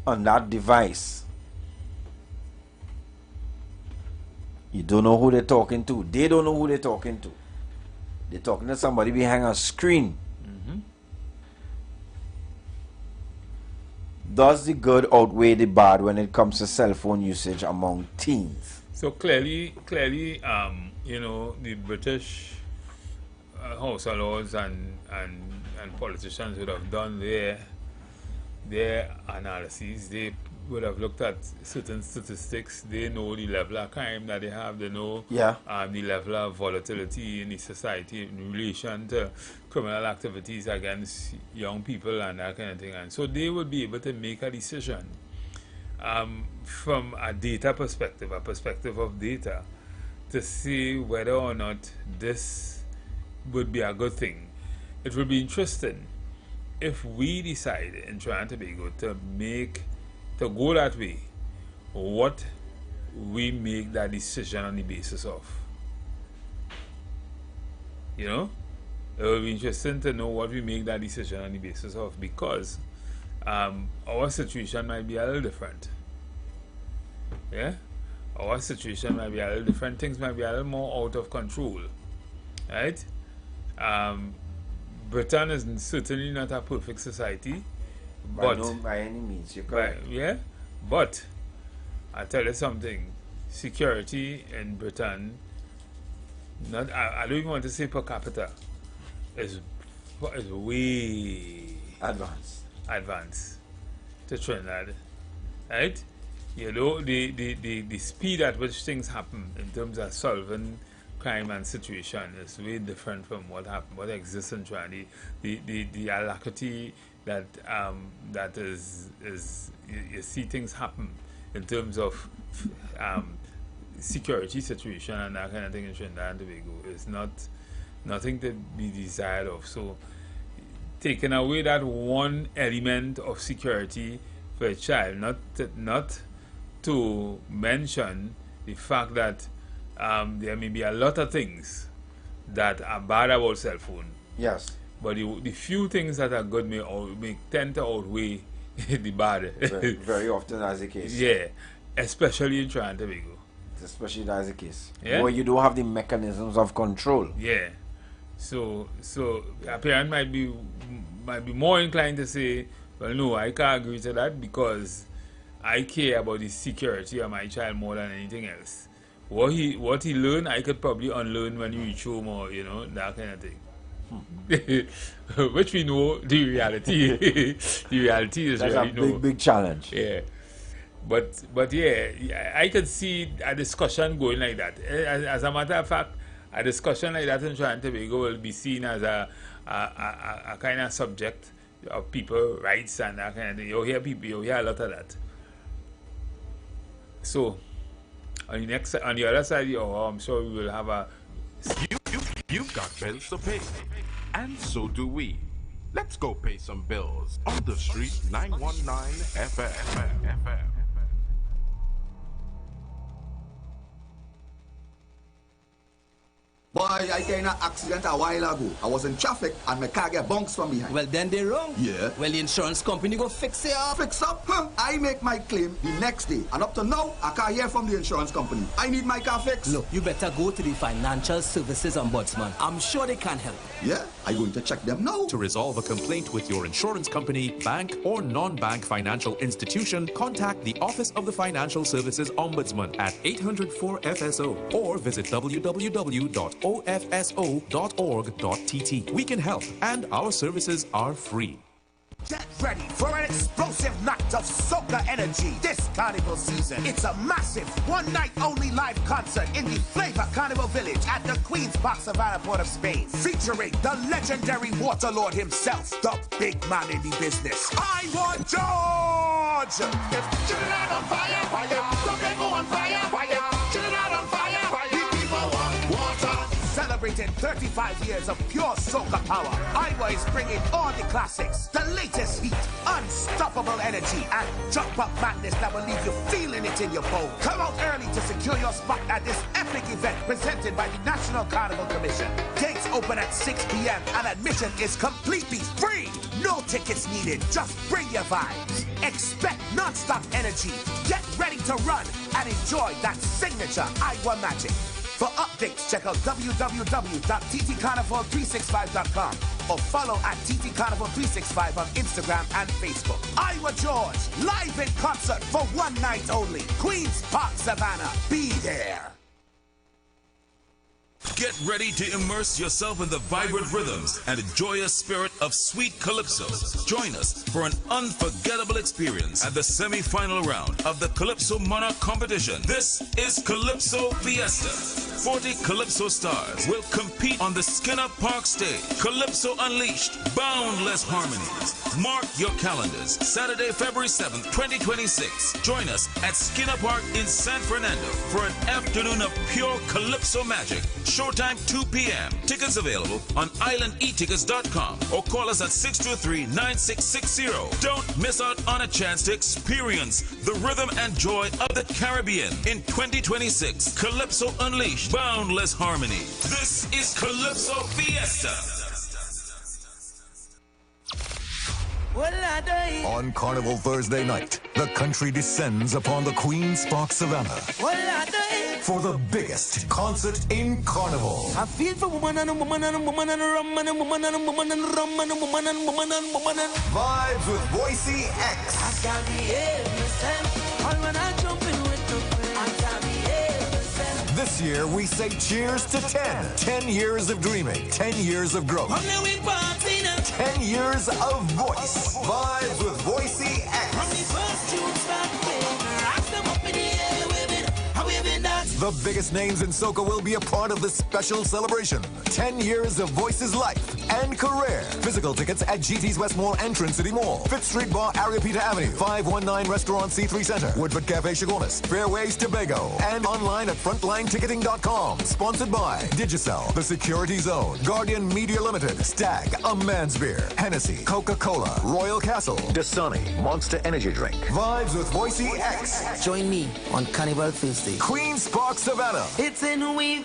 on that device. You don't know who they're talking to. They don't know who they're talking to. They're talking to somebody behind a screen. Does the good outweigh the bad when it comes to cell phone usage among teens? So clearly, you know, the British House of Lords and politicians would have done their analyses. They would have looked at certain statistics. They know the level of crime that they have. They know the level of volatility in the society in relation to criminal activities against young people and that kind of thing. And so they would be able to make a decision from a data perspective, a perspective of data, to see whether or not this would be a good thing. It would be interesting if we decide in Trinidad and Tobago to go that way, what we make that decision on the basis of. You know? It will be interesting to know what we make that decision on the basis of, because our situation might be a little different. Yeah? Our situation might be a little different. Things might be a little more out of control. Right? Britain is certainly not a perfect society. But by any means, you're correct. Yeah, but I tell you something, security in Britain, I don't even want to say per capita, is way advanced to Trinidad, right? You know, the speed at which things happen in terms of solving crime and situation is way different from what exists in Trinidad. The alacrity that is you see things happen in terms of security situation and that kind of thing in Trinidad and Tobago is nothing to be desired of. So taking away that one element of security for a child, not to mention the fact that there may be a lot of things that are bad about cell phone. Yes. But the few things that are good may tend to outweigh the bad. Very often that's the case. Yeah, especially in Trinidad and Tobago. Especially that's the case. Yeah? Where you don't have the mechanisms of control. Yeah. So a parent might be more inclined to say, well, no, I can't agree to that because I care about the security of my child more than anything else. What he learned, I could probably unlearn when you reach home, or you know, that kind of thing. Which we know the reality. The reality is that's a big challenge. Yeah, but yeah, I could see a discussion going like that. As a matter of fact, a discussion like that in Trinidad and Tobago will be seen as a kind of subject of people rights and that kind of thing. You'll hear a lot of that. So on the other side, I'm sure we will have a. You've got bills to pay, and so do we. Let's go pay some bills on the street 919 FM. Boy, I got in an accident a while ago. I was in traffic and my car get bounced from behind. Well, then they're wrong. Yeah. Well, the insurance company go fix it up. Fix up? Huh? I make my claim the next day. And up to now, I can't hear from the insurance company. I need my car fixed. Look, you better go to the Financial Services Ombudsman. I'm sure they can help. Yeah, I'm going to check them now. To resolve a complaint with your insurance company, bank, or non-bank financial institution, contact the Office of the Financial Services Ombudsman at 800-4FSO or visit www.ofso.org.tt. We can help, and our services are free. Get ready for an explosive night of soca energy this carnival season. It's a massive one-night-only live concert in the Flavor Carnival Village at the Queen's Park Savannah, Port of Spain, featuring the legendary water lord himself, the big man in the business, IWER George. If children on fire, fire, don't they go on fire, fire, children on fire, fire, the people want water. Celebrating 35 years of pure soca power, IWER is bringing all the classics, the latest heat, unstoppable energy, and jump-up madness that will leave you feeling it in your bones. Come out early to secure your spot at this epic event presented by the National Carnival Commission. Gates open at 6 p.m. and admission is completely free. No tickets needed, just bring your vibes. Expect non-stop energy. Get ready to run and enjoy that signature IWER magic. For updates, check out www.ttcarnival365.com or follow at ttcarnival365 on Instagram and Facebook. IWER George, live in concert for one night only. Queen's Park, Savannah. Be there. Get ready to immerse yourself in the vibrant rhythms and the joyous spirit of sweet calypso. Join us for an unforgettable experience at the semi-final round of the Calypso Monarch competition. This is Calypso Fiesta. 40 Calypso stars will compete on the Skinner Park stage. Calypso Unleashed, boundless harmonies. Mark your calendars. Saturday, February 7th, 2026. Join us at Skinner Park in San Fernando for an afternoon of pure Calypso magic. Showtime 2 p.m. Tickets available on islandetickets.com or call us at 623-9660. Don't miss out on a chance to experience the rhythm and joy of the Caribbean in 2026. Calypso Unleashed, boundless harmony. This is Calypso Fiesta. On Carnival Thursday night, the country descends upon the Queen's Park Savannah for the biggest concert in Carnival. I feel for woman and a woman and a woman and a rum and a woman and a woman and a rum and a woman and a woman and a woman and Vibes with Boise X. I can't behave myself. All when I jump in with the friends, I can't behave myself. This year we say cheers to 10. 10 years of dreaming. 10 years of growth. 10 years of voice. Vibes with Boise X. The biggest names in soca will be a part of this special celebration. 10 years of Voice's life and career. Physical tickets at GT's West Mall Entrance City Mall, 5th Street Bar, Ariapita Avenue, 519 Restaurant C3 Center, Woodford Cafe Chagonis, Fairways Tobago, and online at frontlineticketing.com. Sponsored by Digicel, The Security Zone, Guardian Media Limited, Stag, A Man's Beer, Hennessy, Coca-Cola, Royal Castle, Dasani, Monster Energy Drink. Vibes with Boise X. Join me on Carnival Thursday. Queen's Park Savannah. It's in we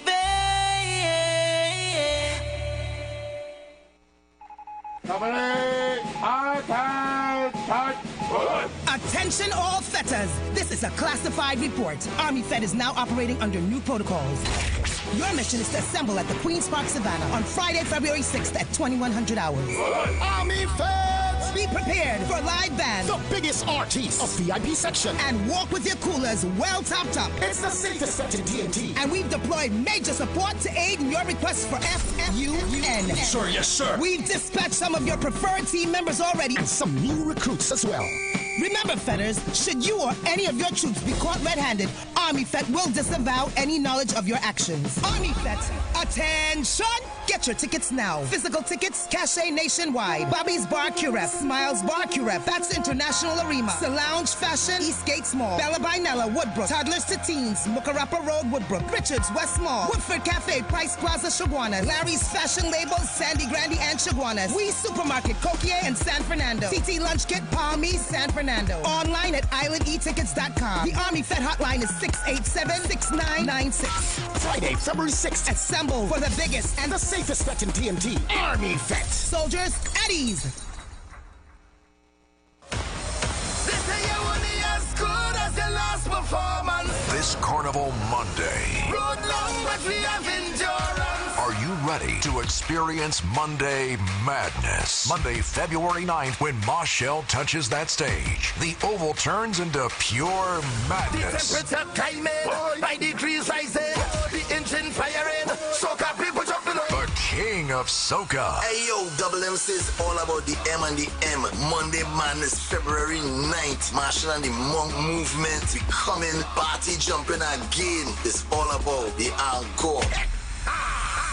Attention all fetters. This is a classified report. Army Fed is now operating under new protocols. Your mission is to assemble at the Queen's Park Savannah on Friday, February 6th at 2100 hours. Army Feds! Be prepared for live band, the biggest artists of VIP section, and walk with your coolers well topped up. It's the safest set in TNT. And we've deployed major support to aid in your requests for FFUN. Sure, yes, sir. We've dispatched some of your preferred team members already, and some new recruits as well. Remember, fetters, should you or any of your troops be caught red-handed, Army Fet will disavow any knowledge of your actions. Army Fet, attention! Get your tickets now. Physical tickets, cachet nationwide. Bobby's Bar Curep, Smiles Bar Curep, That's International Arena, Lounge Fashion, East Gates Mall, Bella Binella, Woodbrook, Toddlers to Teens, Mukarapa Road, Woodbrook, Richards, West Mall, Woodford Cafe, Price Plaza, Chaguanas, Larry's Fashion Labels, Sandy Grandy and Chaguanas, We Supermarket, Coquier and San Fernando, TT Lunch Kit, Palmy, San Fernando. Online at islandetickets.com. The Army Fed hotline is 687-6996. Friday, February 6th. Assemble Assemble for the biggest and the safest bet in TNT. Army Vet. Soldiers at ease. This Carnival Monday. Road long, but we have endurance. Are you ready to experience Monday madness? Monday, February 9th, when Marshall touches that stage, the Oval turns into pure madness. The temperature climbing, by degrees rising, the engine firing, soca people jumping up. The king of soca. Hey yo, Double MC is all about the M and the M. Monday Madness, February 9th. Marshall and the Monk movement, we coming, party jumping again. It's all about the encore.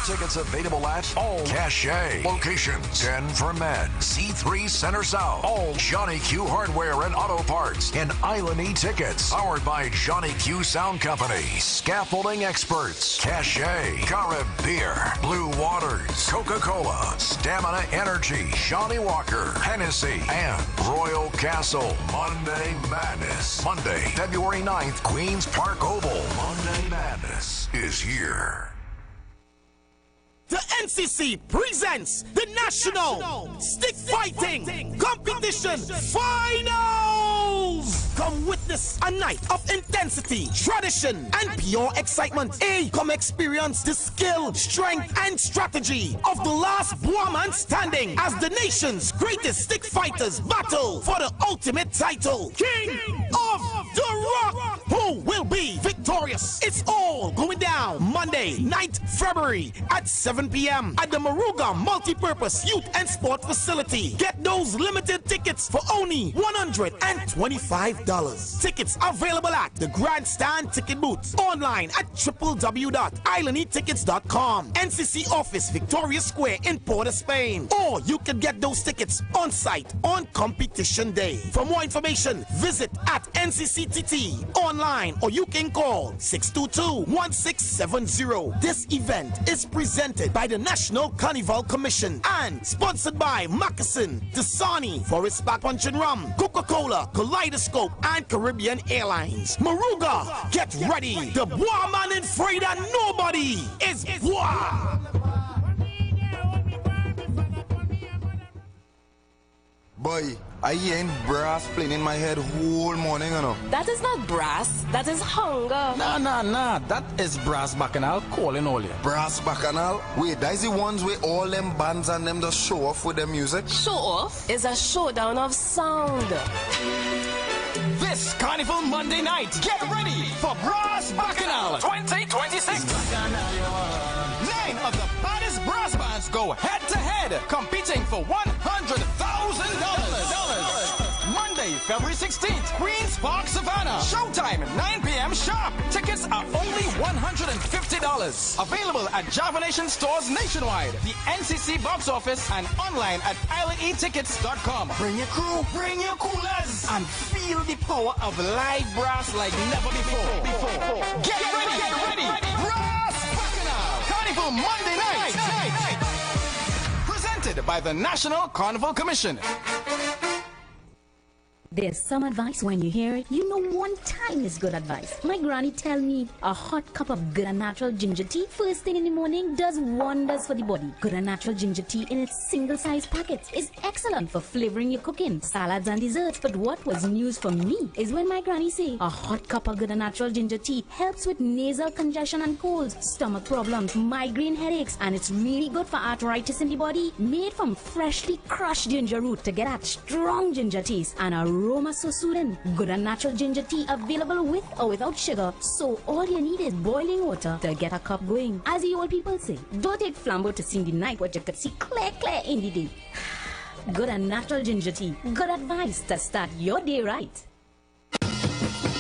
Tickets available at all Cachet locations. 10 for Men, C3 Center South, all Johnny Q Hardware and Auto Parts, and Island E Tickets. Powered by Johnny Q Sound Company, Scaffolding Experts, Cachet, Carib Beer, Blue Waters, Coca-Cola, Stamina Energy, Johnny Walker, Hennessy, and Royal Castle. Monday Madness. Monday, February 9th, Queens Park Oval. Monday Madness is here. The NCC presents the National Stick Fighting Competition Finals! Come witness a night of intensity, tradition, and pure excitement. Come experience the skill, strength, and strategy of the last woman standing as the nation's greatest stick fighters battle for the ultimate title, King of the Rock. Who will be victorious? It's all going down Monday, 9th February at 7 p.m. at the Moruga Multipurpose Youth and Sport Facility. Get those limited tickets for only $125. Tickets available at the Grandstand Ticket Booth, online at www.islandetickets.com, NCC office, Victoria Square in Port of Spain, or you can get those tickets on site on competition day. For more information, visit at NCCTT online, or you can call 622-1670. This event is presented by the National Carnival Commission and sponsored by Moccasin, Dasani, Forest Park Punch and Rum, Coca-Cola, Kaleidoscope, and Caribbean Airlines. Moruga, get ready. The Bois man in afraid that nobody is Bois. Boy, I ain't brass playing in my head whole morning, you know. That is not brass, that is hunger. Nah, that is brass bacchanal calling all you. Brass bacchanal? Wait, that is the ones where all them bands and them just show off with their music? Show off is a showdown of sound. This Carnival Monday night, get ready for Brass Bacchanal 2026. 9 of the baddest brass bands go head to head, competing for $100,000. Monday, February 16th, Queens Park, Savannah. Showtime, 9 p.m. sharp. Tickets are only $150. Available at Java Nation stores nationwide, the NCC box office, and online at islandetickets.com. Bring your crew, bring your coolers, and feel the power of live brass like never before. Get ready. Brass Bacchanal Carnival Monday night. Presented by the National Carnival Commission. There's some advice when you hear it, you know one time is good advice. My granny tell me a hot cup of good and natural ginger tea first thing in the morning does wonders for the body. Good and natural ginger tea in its single-sized packets is excellent for flavoring your cooking, salads and desserts. But what was news for me is when my granny say a hot cup of good and natural ginger tea helps with nasal congestion and colds, stomach problems, migraine headaches, and it's really good for arthritis in the body. Made from freshly crushed ginger root to get that strong ginger taste and aroma so soothing. Good and natural ginger tea available with or without sugar, so all you need is boiling water to get a cup going. As the old people say, don't take flambeau to see the night what you could see clear in the day. Good and natural ginger tea. Good advice to start your day right.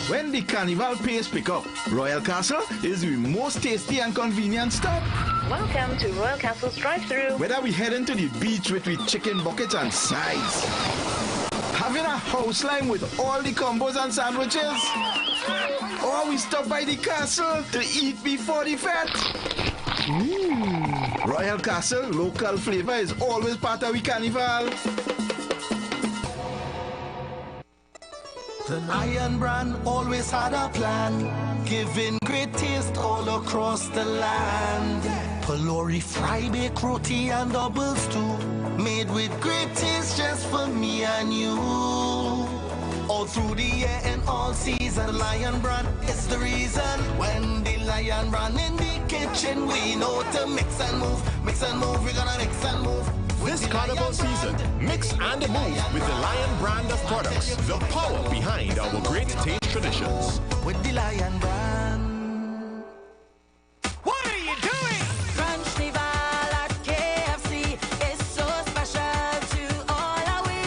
When the carnival pace pick up, Royal Castle is the most tasty and convenient stop. Welcome to Royal Castle's drive-thru. Whether we head into the beach with chicken buckets and sides, having a house line with all the combos and sandwiches, or we stop by the castle to eat before the fete. Royal Castle local flavor is always part of the carnival. The Lion brand always had a plan, giving great taste all across the land. Caloric fry, baked roti and double stew. Made with great taste just for me and you. All through the year and all season, Lion Brand is the reason. When the Lion Brand in the kitchen, we know to mix and move, we're gonna mix and move. This carnival season, mix and move with the Lion brand of products. The power behind our great taste traditions. With the Lion Brand. What are you doing? Crunch Nival at KFC is so special to all our we.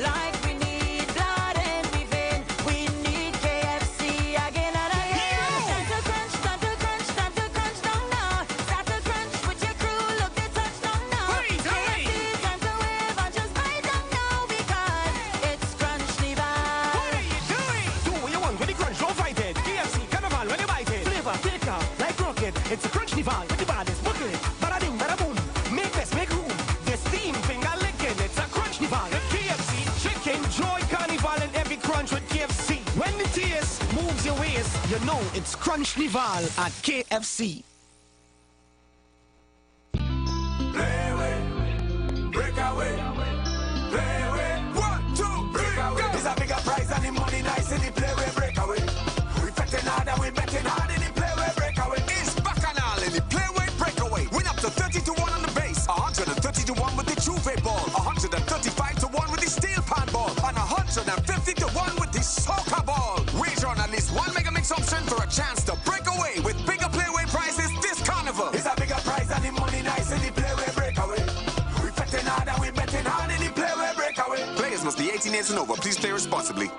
Like we need blood in we vein, we need KFC again and again. Time to crunch, time to crunch, time to crunch down now. Start to crunch with your crew, look they touch down now. What are you doing? KFC, time to wave and just bite down now because it's Crunch Nival. What are you doing? Do what you want with the crunch, don't fight it. KFC, carnival, when you bite it. Flavor, thicker, like rocket. It's a crunch Nival with the baddest buckle it. Bada ding, bada boom. Make best, make room. The steam finger licking. It's a crunch Nival with KFC. Chicken, joy, carnival, and every crunch with KFC. When the taste moves your waist, you know it's Crunch Nival at KFC. Break away. Play away. 1, 2, 3, go. It's a bigger prize and the money nice in the play away. Break away. We betting hard and we betting hard in the play away. Break away. It's Bacchanal in the Playway Breakaway. Win up to 30 to 1 on the base, 130 to 1 with the Juve ball, 135 to 1 with the steel pan ball, and 150 to 1 with the soccer ball. Wager on at least one mega mix option for a chance to break away with bigger Playway prizes this carnival. It's a bigger prize and the money nice in the play away. Break away. We betting hard and we betting hard in the play away. Break away. Players must be 18 years and over. Please play responsibly.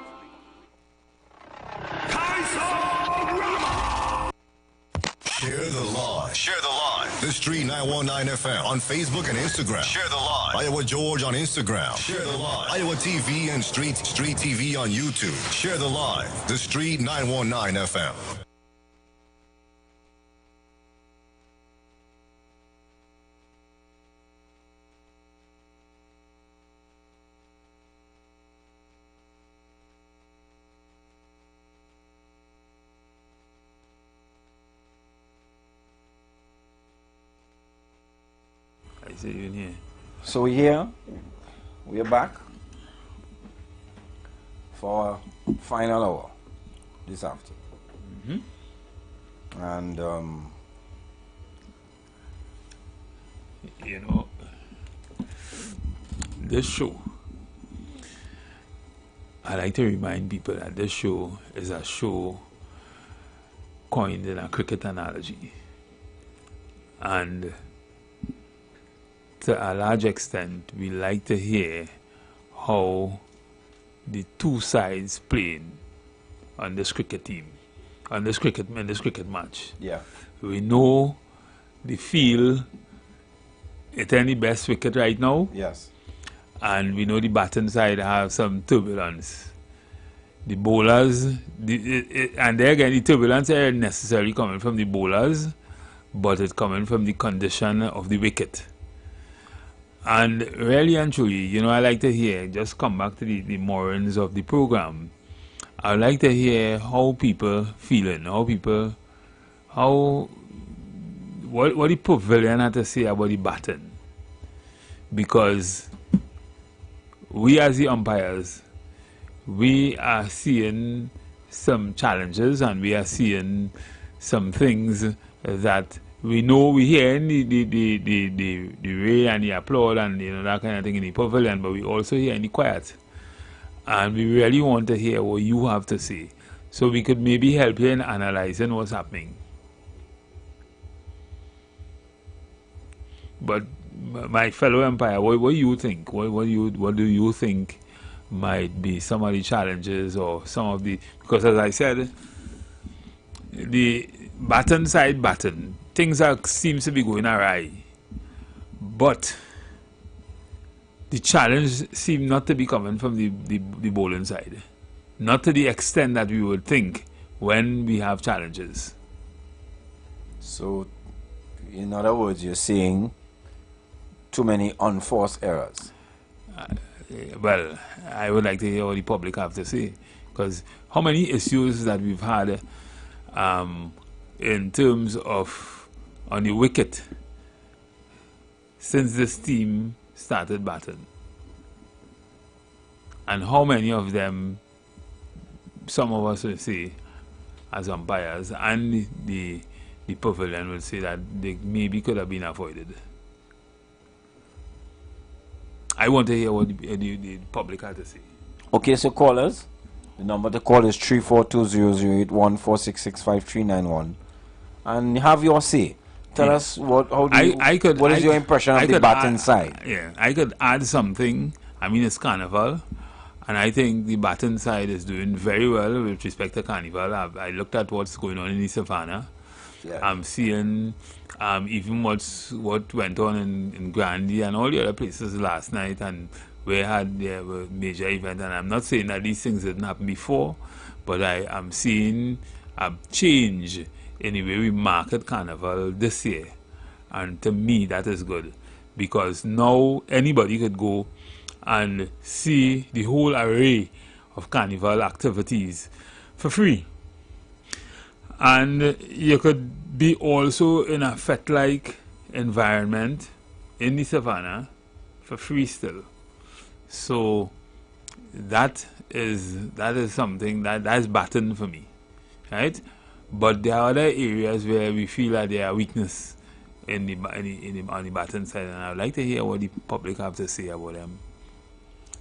Share the live. Share the live. The Street 919 FM on Facebook and Instagram. Share the live. Iowa George on Instagram. Share the live. Iowa TV and Street TV on YouTube. Share the live. The Street 919 FM. I see you in here. So we're here. We're back for final hour this afternoon. And you know, this show, I like to remind people that this show is a show coined in a cricket analogy, and to a large extent we like to hear how the two sides played on this cricket team, on this cricket match. Yeah. We know the field it's any best wicket right now. Yes. And we know the batting side have some turbulence. The bowlers, and there again, the turbulence ain't necessarily coming from the bowlers, but it's coming from the condition of the wicket. And really and truly, you know, I like to hear, just come back to the morals of the program. I like to hear how people feeling, what the pavilion had to say about the batting. Because we as the umpires, we are seeing some challenges and we are seeing some things that we know we hear in the ray and the applaud and that kind of thing in the pavilion, but we also hear in the quiet. And we really want to hear what you have to say, so we could maybe help you in analyzing what's happening. But my fellow umpire, what do you think? What do you think might be some of the challenges or some of the, because as I said, the batten side batten, things seems to be going awry, but the challenge seems not to be coming from the bowling side, not to the extent that we would think when we have challenges. So, in other words, you're saying too many unforced errors. Well, I would like to hear what the public have to say, because how many issues that we've had in terms of on the wicket since this team started batting? And how many of them, some of us will say, as umpires, and the pavilion will say that they maybe could have been avoided? I want to hear what the public had to say. Okay, so callers, the number to call is 342-008-14665-391, and have your say. Tell us what is your impression of the batting side? Yeah, I could add something. I mean, it's Carnival, and I think the batting side is doing very well with respect to Carnival. I looked at what's going on in the Savannah. Yeah. I'm seeing even what went on in Grandy and all the other places last night, and where there were major events. And I'm not saying that these things didn't happen before, but I am seeing a change in the way we market Carnival this year, and to me that is good, because now anybody could go and see the whole array of Carnival activities for free. And you could be also in a fete-like environment in the Savannah for free still. So that is something that's batting for me, right? But there are other areas where we feel that there are weakness on the batting side, and I'd like to hear what the public have to say about them.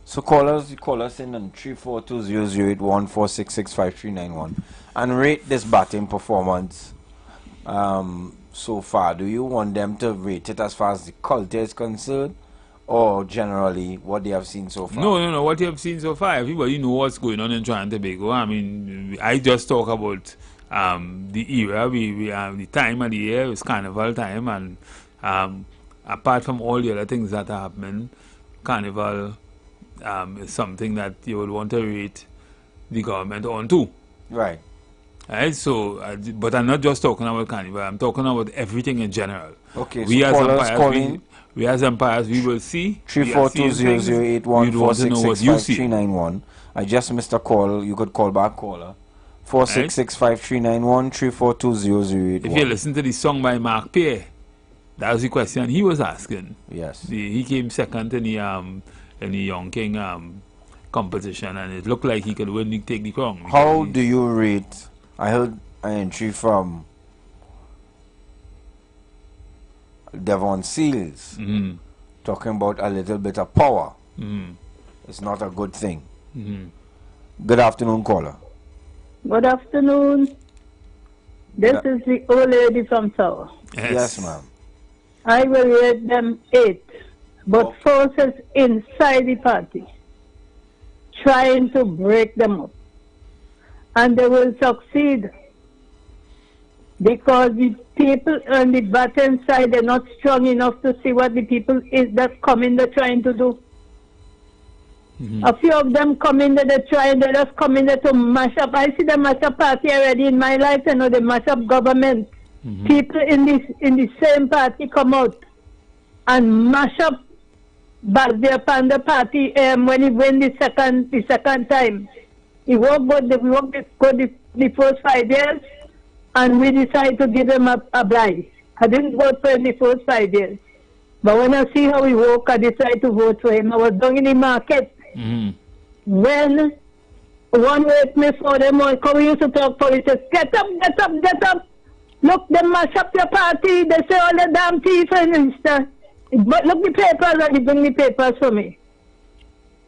So call us in on 342-008-14665-391 and rate this batting performance so far. Do you want them to rate it as far as the culture is concerned, or generally what they have seen so far? No. What you have seen so far, everybody knows what's going on in Trinidad and Tobago. I mean, I just talk about the era. We have the time of the year. It's Carnival time, and apart from all the other things that are happening, Carnival is something that you would want to rate the government on too. Right. Right. So, but I'm not just talking about Carnival. I'm talking about everything in general. Okay. We so as callers umpires, calling. We as umpires, we will see. 342-008-14665-391. I just missed a call. You could call back, caller. 4665391 342-0081. If you listen to the song by Mark Pierre, that was the question he was asking. Yes. He came second in the Young King competition, and it looked like he could win, take the crown. How do you rate? I heard an entry from Devon Seals talking about a little bit of power. It's not a good thing. Good afternoon, caller. Good afternoon. This is the old lady from Tower. Yes, ma'am. I will rate them 8, but forces inside the party trying to break them up. And they will succeed because the people on the batting side, they're not strong enough to see what the people is that's coming, they're trying to do. A few of them come in there, they just come in there to mash up. I see the mash up party already in my life, you know, they mash up government. People in the same party come out and mash up back there upon the party when he win the second time. He won't go the first 5 years, and we decided to give him a bribe. I didn't vote for him the first 5 years. But when I see how he work, I decided to vote for him. I was down in the market. When one wait me for them, we used to talk politics. Get up, get up, get up. Look, they mash up your party. They say all the damn thief and stuff. But look the papers, and they bring the papers for me.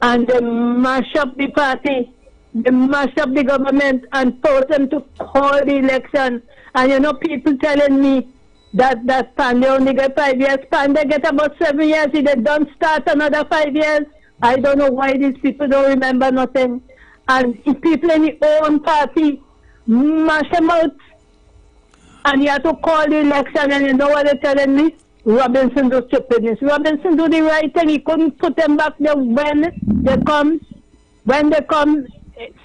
And they mash up the party. They mash up the government and force them to call the election. And you know, people telling me that Pandey only get 5 years. Pandey get about 7 years. If they don't start another 5 years, I don't know why these people don't remember nothing. And if people in the own party mash them out, and you have to call the election, and you know what they're telling me? Robinson do stupidness. Robinson do the right thing. He couldn't put them back there when they come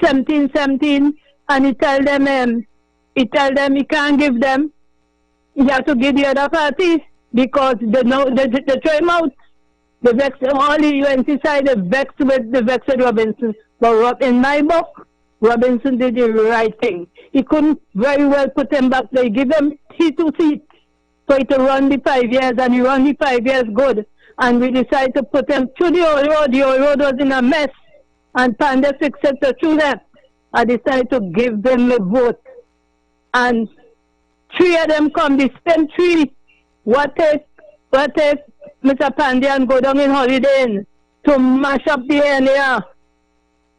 17, and he tell them he can't give them. He have to give the other party because they throw him out. They vex all the UNC side. They vex with Robinson. But in my book, Robinson did the right thing. He couldn't very well put them back there. He give them 2 seats. for it to run the 5 years, and he run the 5 years good. And we decided to put him through the old road. The old road was in a mess, and Panda fixed it to through that. I decided to give them a vote. And 3 of them come, the same 3. What if Mr. Pandian go down in Holiday Inn to mash up the area?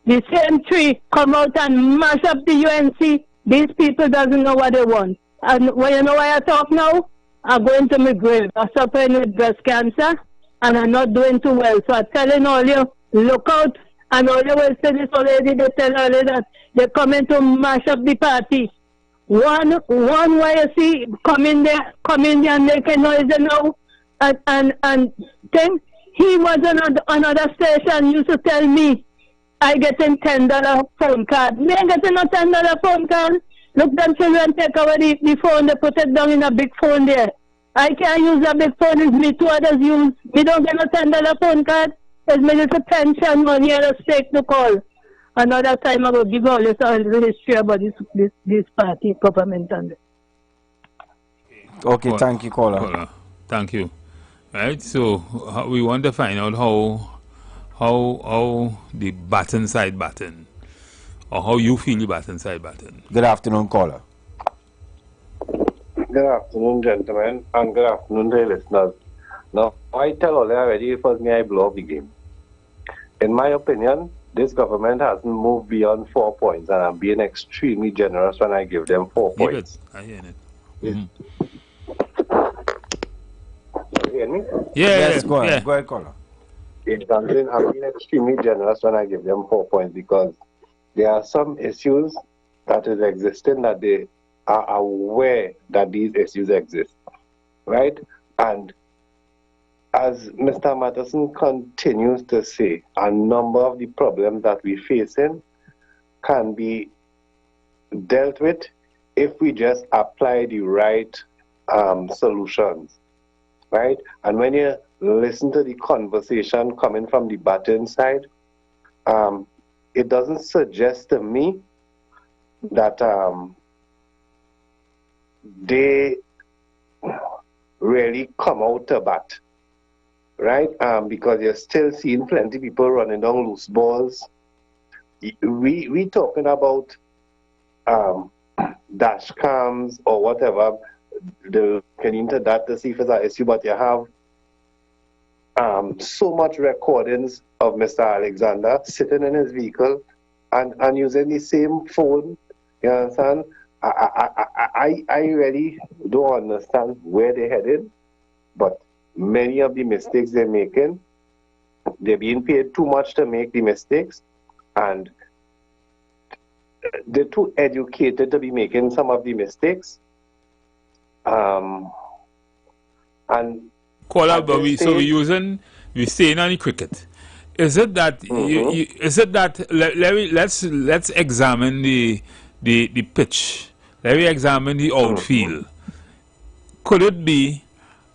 The same 3 come out and mash up the UNC. These people doesn't know what they want. And well, you know why I talk now? I'm going to my grave. I'm suffering with breast cancer, and I'm not doing too well. So I'm telling all you, look out. And all you will say this already, they tell already that they're coming to mash up the party. One way you see come in there and make a noise now, and then he was on another station used to tell me I getting $10 phone card. Me ain't getting no $10 phone card. Look, them children take away the phone, they put it down in a big phone there. I can't use a big phone, it's me 2 others use. Me don't get no $10 phone card. It's me little pension money at a stake to call. Another time I will give all this history about this party government and Okay, thank you, caller. Thank you. Right, so we want to find out how the Baton side Baton, or how you feel the Baton side Baton. Good afternoon, caller. Good afternoon, gentlemen, and good afternoon to the listeners. Now, I tell all already, first me I blow up the game. In my opinion, this government hasn't moved beyond 4 points, and I'm being extremely generous when I give them 4 points. I hear it. You hear me? Yes, go ahead. Go ahead, caller. I'm being extremely generous when I give them 4 points, because there are some issues that is existing that they are aware that these issues exist, right? And as Mr. Matterson continues to say, a number of the problems that we're facing can be dealt with if we just apply the right solutions, right? And when you listen to the conversation coming from the Baton side, it doesn't suggest to me that they really come out to bat, right? Because you're still seeing plenty of people running down loose balls. We talking about dash cams or whatever. Can into that to see if it's an issue, but you have so much recordings of Mr. Alexander sitting in his vehicle and using the same phone. You understand? I really don't understand where they're headed, but many of the mistakes they're making, they're being paid too much to make the mistakes, and they're too educated to be making some of the mistakes. And caller, but we're staying on the cricket. Is it that let's examine the pitch. Let me examine the outfield. Could it be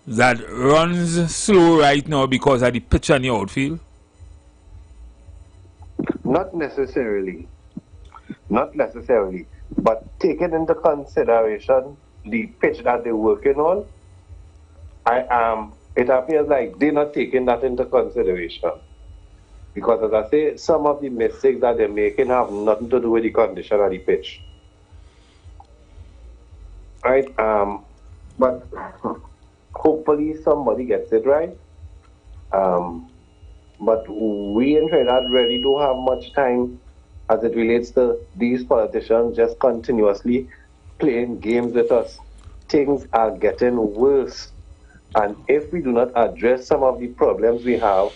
that runs slow right now because of the pitch and the outfield? Not necessarily. Not necessarily. But taking into consideration the pitch that they're working on, it appears like they're not taking that into consideration. Because as I say, some of the mistakes that they're making have nothing to do with the condition of the pitch. Right? But hopefully somebody gets it right. But we in Trinidad really don't have much time as it relates to these politicians just continuously playing games with us. Things are getting worse. And if we do not address some of the problems we have,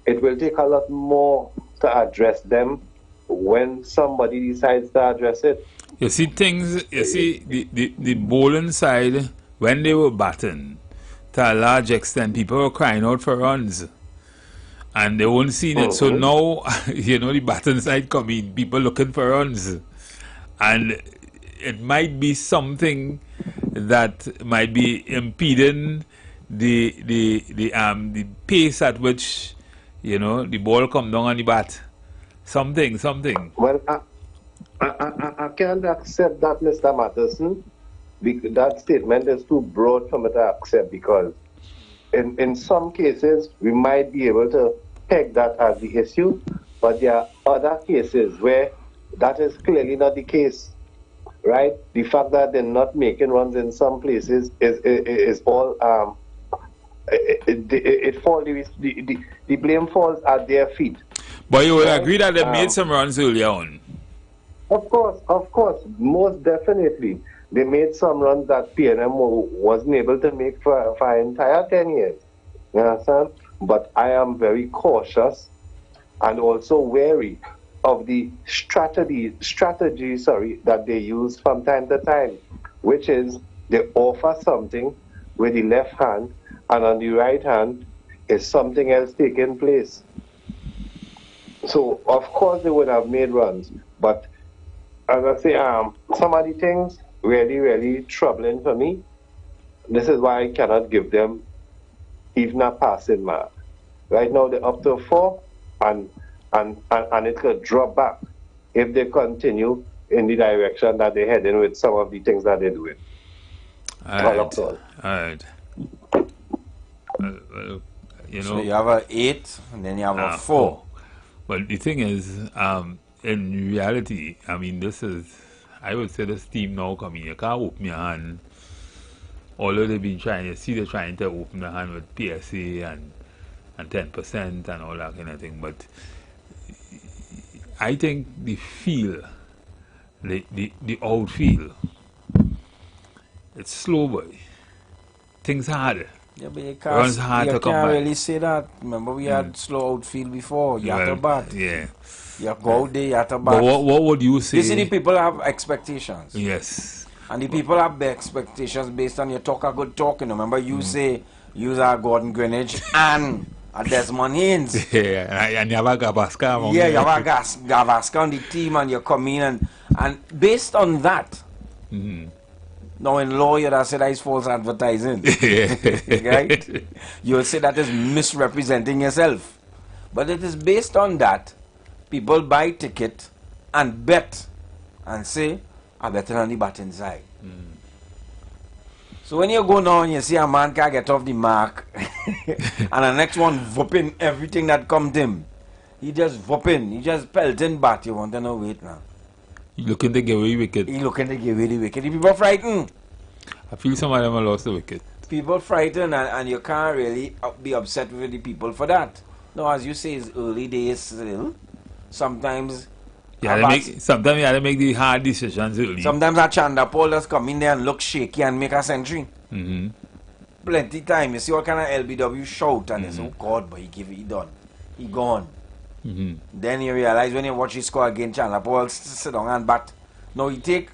it will take a lot more to address them when somebody decides to address it. You see the bowling side, when they were batting, to a large extent, people were crying out for runs. And they weren't seeing it. So now, the batting side coming, people looking for runs. And it might be something that might be impeding the pace at which, the ball come down on the bat. Something. Well, I can't accept that, Mr. Matterson, that statement is too broad for me to accept, because in some cases we might be able to peg that as the issue, but there are other cases where that is clearly not the case, right? The fact that they're not making runs in some places is all the blame falls at their feet. But you will agree that they made some runs earlier on. Of course, most definitely. They made some runs that PNM wasn't able to make for an entire 10 years. You understand? But I am very cautious and also wary of the strategy that they use from time to time, which is they offer something with the left hand, and on the right hand is something else taking place. So of course they would have made runs, but as I say, some of the things really troubling for me. This is why I cannot give them even a passing mark. Right now they're up to 4, and it could drop back if they continue in the direction that they're heading with some of the things that they're doing. All right. Well, you know, so you have a 8 and then you have a 4. But the thing is, in reality, I mean, this is, I would say, this team now coming. You can't open your hand. Although they've been trying, you see they're trying to open the hand with PSA and 10% and all that kind of thing. But I think the feel, the outfield, it's slow, boy. Things harder. Yeah, but you Runs hard you to come can't back. really say that. Remember, we had slow outfield before. You have to bat. Yeah. You go out there, you have to bat. But what would you say? You see, the people have expectations. Yes. And the people have their expectations based on your talk a good talk. You know? Remember, you say you are Gordon Greenwich and a Desmond Haynes. Yeah, and you have a Gavaskar. Yeah, you have a Gavaskar on the team, and you come in and based on that. Now in law, you'd have said that is false advertising. Right? You'll say that is misrepresenting yourself. But it is based on that. People buy ticket and bet and say, I bet on the batting side. So when you go now and you see a man can't get off the mark and the next one whooping everything that comes to him, he just whooping, he just pelting bat, you want to know, wait now. He looking to give away wicket. He looking to give away the wicket. The people frightened. I feel some of them have lost the wicket. People frightened, and you can't really be upset with the people for that. Now, as you say, it's early days still. Sometimes sometimes you have to make the hard decisions early. Sometimes a Chanda Paul just come in there and look shaky and make a century. Plenty time. You see what kind of LBW shout and you say, oh God, but he done. He gone. Then you realize when you watch his score again, Chanda Paul sit down and bat. Now he take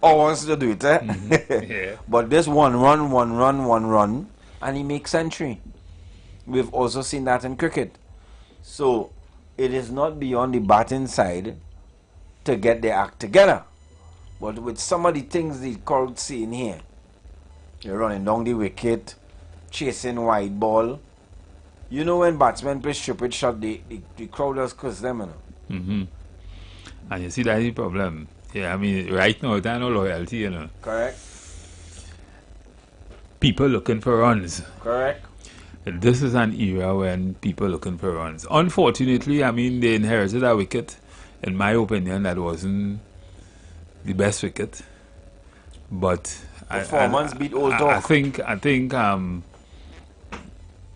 hours to do it, Yeah. But this one run, and he makes century. We've also seen that in cricket. So it is not beyond the batting side to get their act together. But with some of the things the crowd seeing here, you're running down the wicket, chasing wide ball. You know when batsmen play stupid shot, the crowd just curse them, you know. And you see that's the problem. Yeah, I mean, right now, there's no loyalty, you know. Correct. People looking for runs. Correct. This is an era when people looking for runs. Unfortunately, I mean, they inherited a wicket. In my opinion, that wasn't the best wicket. But performance beat old dog. I think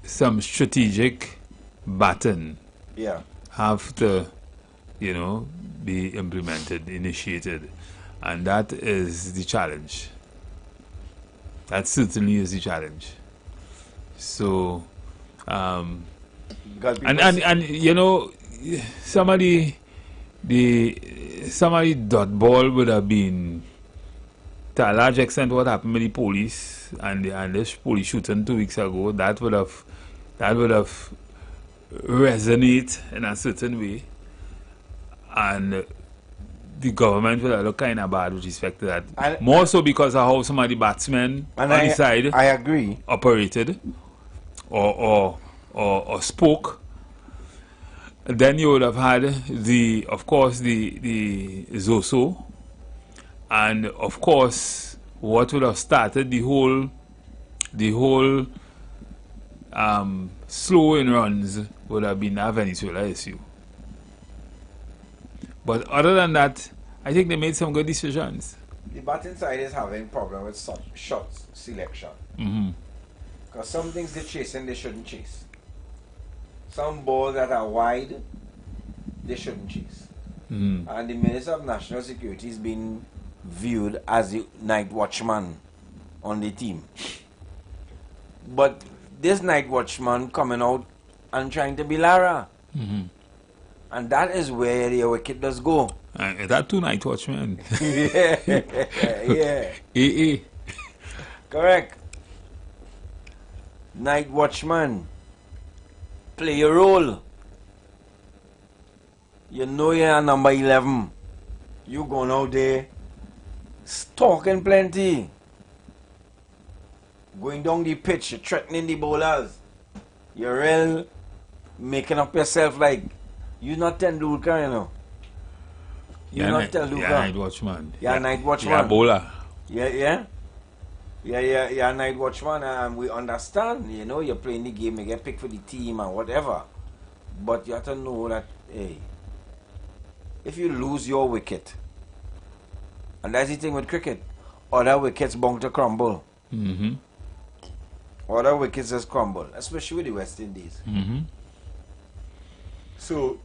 some strategic batting have to, you know, be implemented, initiated, and that is the challenge. That certainly is the challenge. So, and you know, somebody dot ball would have been to a large extent what happened with the police and this police shooting 2 weeks ago. That would have resonate in a certain way, and the government would have looked kind of bad with respect to that. More so because of how some of the batsmen on the side I agree operated or spoke. Then you would have had of course the Zoso, and of course what would have started the whole slow in runs would have been a Venezuela issue. But other than that, I think they made some good decisions. The batting side is having problem with such shots selection. Because some things they're chasing, they shouldn't chase. Some balls that are wide, they shouldn't chase. And the Minister of National Security is being viewed as the night watchman on the team. But this night watchman coming out and trying to be Lara. And that is where the wicket does go. That two night watchmen. yeah. Correct. Night watchman. Play your role. You know you're number 11. You going out there talking plenty. Going down the pitch, you're threatening the bowlers. You're real making up yourself like you're not Tendulkar, you know. You're not Tendulkar. You're night watchman. You're night watchman. You're a bowler. Yeah. You're a night watchman, and we understand, you know, you're playing the game, you get picked for the team and whatever. But you have to know that, hey, if you lose your wicket, and that's the thing with cricket, other wickets bound to crumble. Other wickets just crumble, especially with the West Indies. So,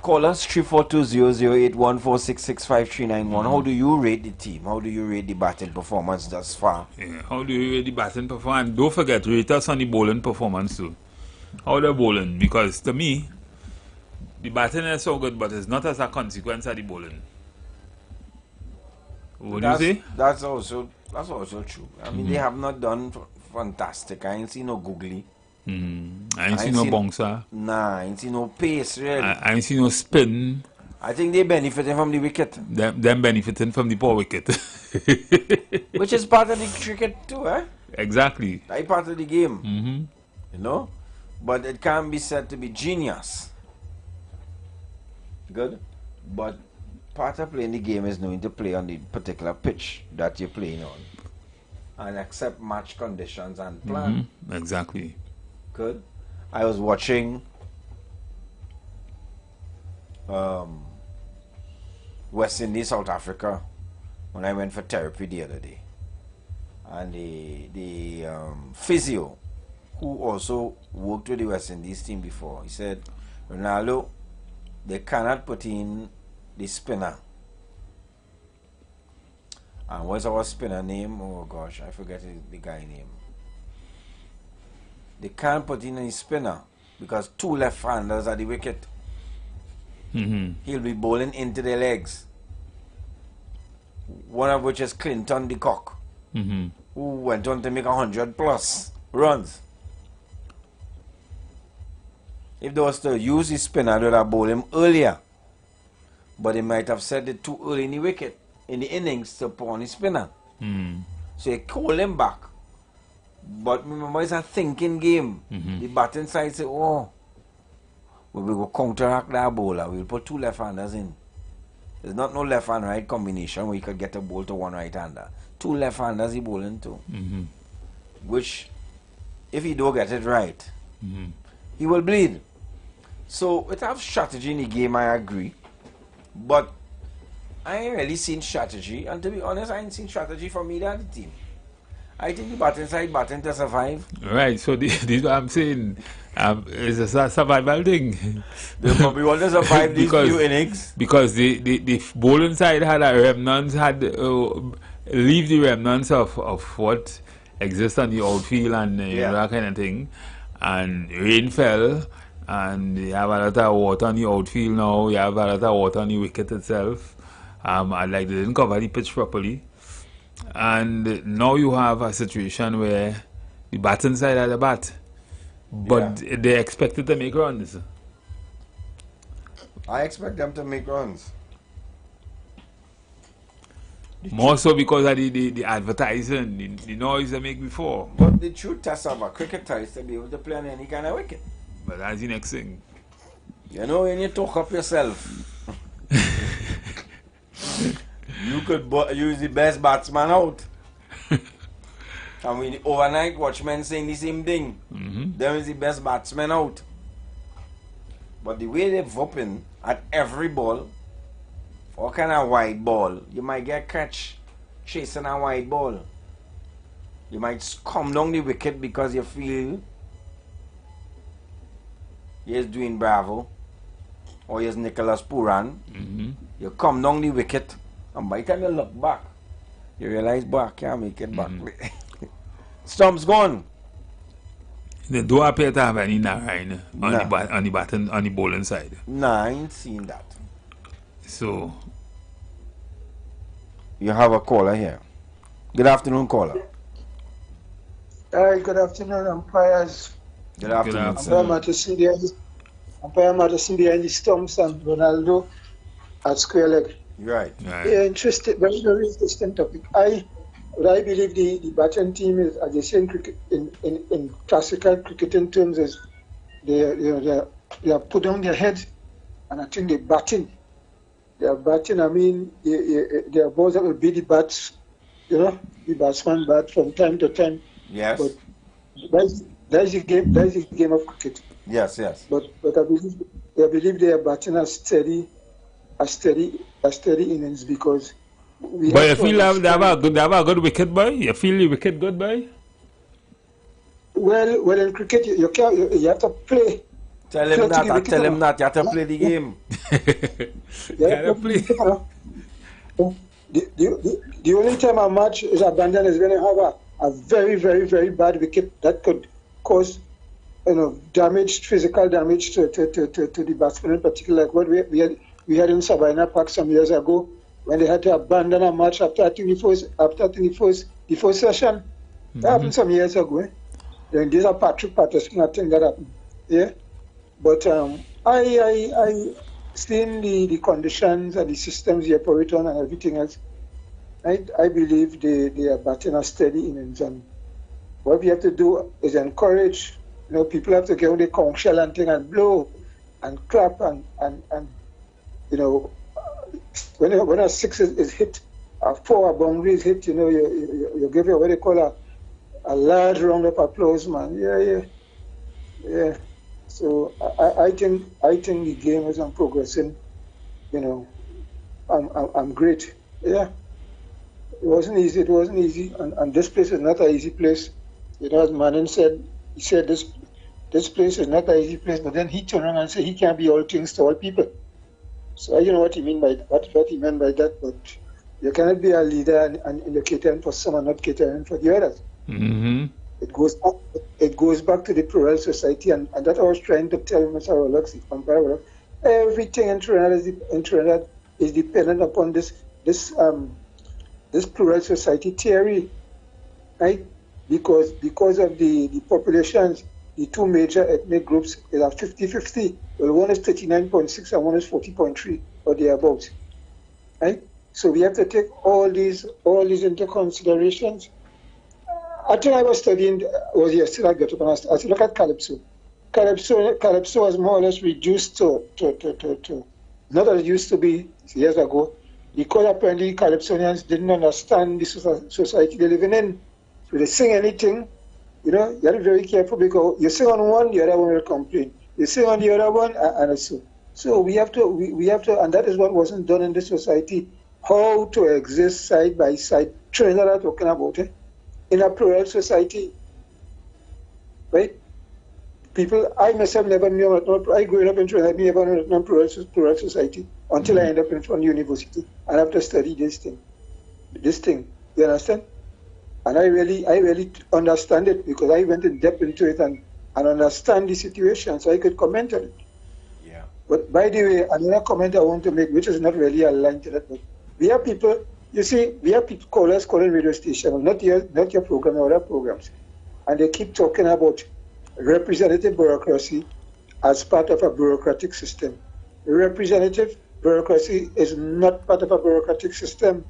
call us 342-008-14665-391. How do you rate the team? How do you rate the batting performance thus far? Yeah, how do you rate the batting performance? Don't forget, rate us on the bowling performance too. How they're bowling? Because to me, the batting is so good, but it's not as a consequence of the bowling. What do you say? That's also true. I mean, they have not done fantastic. I ain't seen no googly. I ain't seen no bouncer. Nah, I ain't seen no pace, really. I ain't seen no spin. I think they benefiting from the wicket. Them benefiting from the poor wicket. Which is part of the cricket too, eh? Exactly. That's part of the game. You know? But it can't be said to be genius. Good? But part of playing the game is knowing to play on the particular pitch that you're playing on. And accept match conditions and plan. Exactly. Good. I was watching West Indies, South Africa when I went for therapy the other day. And the physio, who also worked with the West Indies team before, he said, Ronaldo, they cannot put in the spinner. And what's our spinner name? Oh gosh, I forget the guy name. They can't put in any spinner because two left-handers at the wicket. He'll be bowling into their legs. One of which is Clinton de Kock, who went on to make 100+ runs. If they was to use his spinner, they would have bowled him earlier. But they might have set it too early in the wicket, in the innings, to put on his spinner. So they call him back. But remember, it's a thinking game. The batting side say, oh, we will go counteract that bowler. We'll put two left-handers in. There's not no left and right combination where you could get a ball to one right-hander. Two left-handers he bowling to. Which, if he don't get it right, he will bleed. So, it have strategy in the game, I agree. But I ain't really seen strategy. And to be honest, I ain't seen strategy from either of the team. I think the batting side batting to survive. Right, so this is what I'm saying. It's a survival thing. They probably want to survive these few innings. Because the bowling side had a remnants, leave the remnants of what exists on the outfield and that kind of thing. And rain fell, and you have a lot of water on the outfield now. You have a lot of water on the wicket itself. And like they didn't cover the pitch properly. And now you have a situation where the batting side had a bat, but they expected to make runs. I expect them to make runs. More so because of the advertising, the noise they make before. But the true test of a cricketer is to be able to play on any kind of wicket. But that's the next thing. You know, when you talk up yourself, you could use the best batsman out. And we overnight watchmen saying the same thing. Them is the best batsman out. But the way they're whooping at every ball, what kind of wide ball, you might get catch chasing a wide ball. You might come down the wicket because you feel you're doing Bravo or you're Nicholas Puran. You come down the wicket, and by the time you look back, you realize, boy, I can't make it back. Stump's gone. They don't appear to have any Narayan on the bowling side. Nah, I ain't seen that. So you have a caller here. Good afternoon, caller. Good afternoon, umpires. Good afternoon. Umpire Matterson behind the stumps and Ronaldo at square leg. Right. Yeah, very interesting topic. What I believe the batting team is, as they say in cricket, in classical cricketing terms, is they are put down their head, and I think they're batting. They are batting. I mean, their balls that will be the bats, the batsman bat from time to time. Yes. But that's the game. That's the game of cricket. Yes, yes. But I believe they are batting a steady innings because. But you feel they have a good wicket, boy? You feel the wicket good, boy? Well, in cricket, you have to play. Tell him that. You have to play the game. You have to play. The only time a match is abandoned is when you have a very, very, very bad wicket that could cause damage, physical damage to the batsman in particular, like what we had in Sabina Park some years ago, when they had to abandon a match after the first session. That happened some years ago. Then these are Patrick Patterson, I think that happened. Yeah. But I seeing the conditions and the systems they operate on and everything else, I believe they are batting a steady innings. And what we have to do is encourage, people have to get on the conch shell and thing and blow and clap and when a six is hit, a four boundary is hit, you give what they call a large round of applause, man. Yeah. So I think the game is progressing. I'm great. Yeah. It wasn't easy, and this place is not an easy place. As Manin said, he said this place is not an easy place, but then he turned around and said he can't be all things to all people. So I don't know what he meant by that, but you cannot be a leader and you're catering for some and not catering for the others. It goes back to the plural society, and that I was trying to tell Mr. Rolex, everything in Trinidad is dependent upon this plural society theory, right? Because of the populations, the two major ethnic groups are 50-50. Well, one is 39.6 and one is 40.3 or thereabouts, right? So we have to take all these into considerations. I think I was studying, yesterday I got up and I said, look at Calypso. Calypso was more or less reduced to not as it used to be years ago, because apparently Calypsonians didn't understand the society they're living in. So they sing anything, you have to be very careful, because you sing on one, the other one will complain. You sing on the other one, and so we have to, and that is what wasn't done in this society, how to exist side by side. Trinidad are talking about it. In a plural society, right? People, I myself never knew, I grew up in Trinidad, I never knew about plural society until I ended up in front university and have to study this thing, you understand? And I really understand it because I went in depth into it and understand the situation, so I could comment on it. Yeah. But by the way, another comment I want to make, which is not really aligned to that, but we have people, callers calling radio station, not your program or other programs, and they keep talking about representative bureaucracy as part of a bureaucratic system. Representative bureaucracy is not part of a bureaucratic system.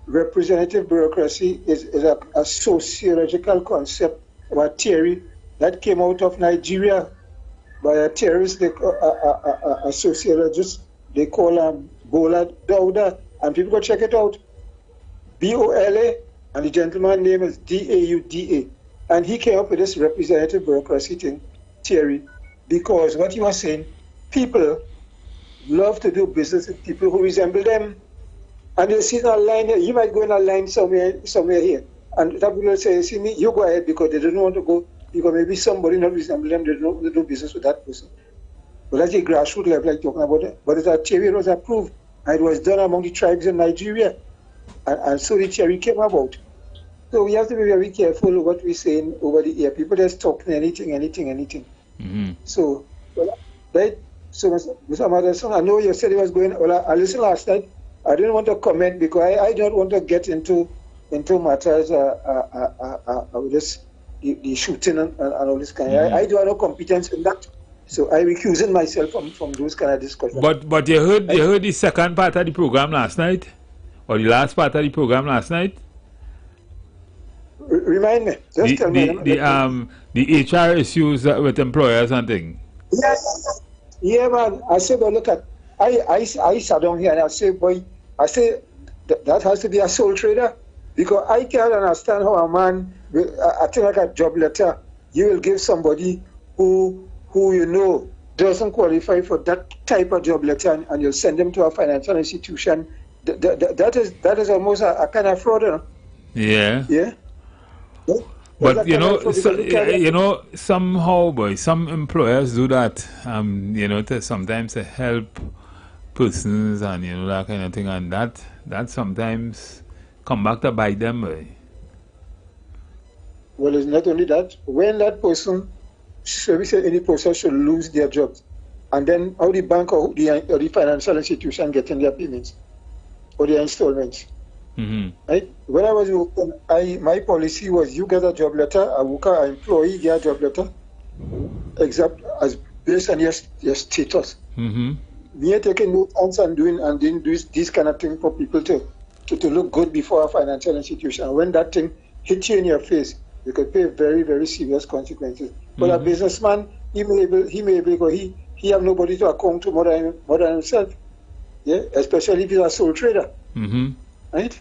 Representative bureaucracy is a sociological concept or a theory that came out of Nigeria by a theorist, a sociologist, they call Bola Dauda, and people go check it out. BOLA, and the gentleman's name is Dauda, and he came up with this representative bureaucracy theory, because what he was saying, people love to do business with people who resemble them. And you see in a line here, you might go in a line somewhere here, and that people will say, see me, you go ahead, because they don't want to go, because maybe somebody not resemble them, they don't want to do business with that person. But that's a grassroots level like talking about it. But it's a theory was approved, and it was done among the tribes in Nigeria. And so the theory came about. So we have to be very careful of what we're saying over the air. People just talking anything. Mm-hmm. So, right? So, Mr. Madison, I know you said it was going. Well, I listened last night. I didn't want to comment because I don't want to get into matters of this the shooting and all this kind. Mm-hmm. I don't have no competence in that. So I'm recusing myself from those kind of discussions. But you heard the second part of the program last night, or the last part of the program last night. Remind me. Just tell me. The HR issues with employers and things. Yes. Yeah, man. I said, well, look at. I sat down here and I said, boy, that has to be a sole trader, because I can't understand how a man, I think like a job letter, you will give somebody who you know doesn't qualify for that type of job letter, and you'll send them to a financial institution. That is almost a kind of fraud, you know? Yeah. Yeah. But somehow, boy, some employers do that, to sometimes to help persons and that kind of thing, and that sometimes come back to bite them, boy. Well, it's not only that. When that person, shall we say, any person should lose their jobs, and then how the bank or the financial institution getting their payments or their installments. Mm-hmm. Right? When I was working, my policy was you get a job letter, a worker, an employee get a job letter, except as based on your status. Mm-hmm. We are taking no chance and doing this kind of thing for people to look good before a financial institution. When that thing hits you in your face, you could pay very, very serious consequences. But a businessman, he may be because he have nobody to account to more than himself. Yeah, especially if he's a sole trader. Mm-hmm. Right?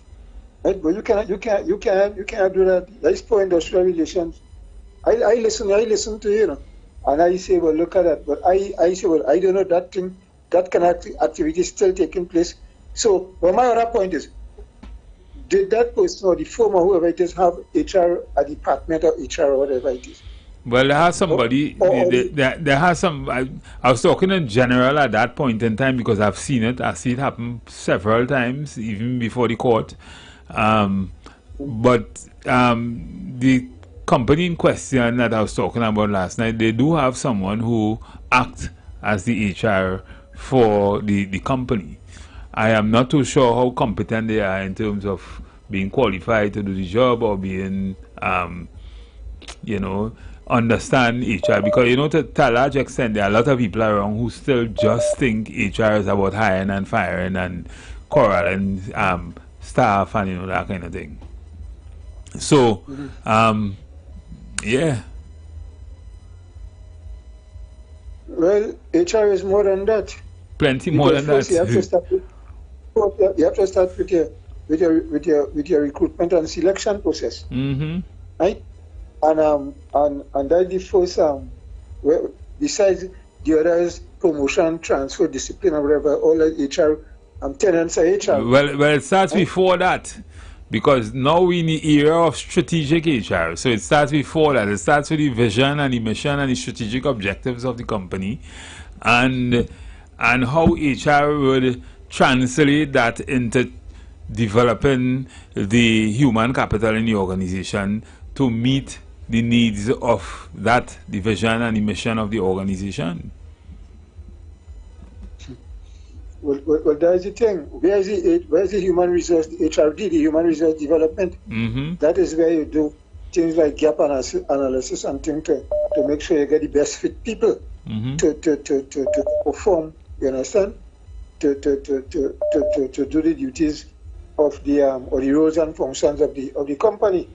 But you cannot do that. That's for industrial relations. I listen to you, and I say, well, look at that. But I say, well, I don't know that thing, that kind of activity is still taking place. So, well, my other point is, did that person or the firm or whoever it is have HR, a department of HR or whatever it is? Well, there has somebody, there has some, I was talking in general at that point in time because I've seen it. I see it happen several times, even before the court. But the company in question that I was talking about last night, they do have someone who acts as the HR for the company. I am not too sure how competent they are in terms of being qualified to do the job or being, understand HR, because to a large extent there are a lot of people around who still just think HR is about hiring and firing and corralling staff and that kind of thing. So yeah. Well, HR is more than that. Plenty more than that. You have to start with your recruitment and selection process. Mm-hmm. Right? And that's the first besides the others, promotion, transfer, discipline, or whatever, all that HR tenants are HR. Well, it starts before that, because now we're in the era of strategic HR. So it starts before that. It starts with the vision and the mission and the strategic objectives of the company, and how HR would translate that into developing the human capital in the organization to meet the needs of that division and the mission of the organization. Well, that's the thing. Where's the human resource, HRD, the human resource development? Mm-hmm. That is where you do things like gap analysis and things to make sure you get the best fit people to perform. You understand? To do the duties of the or the roles and functions of the company,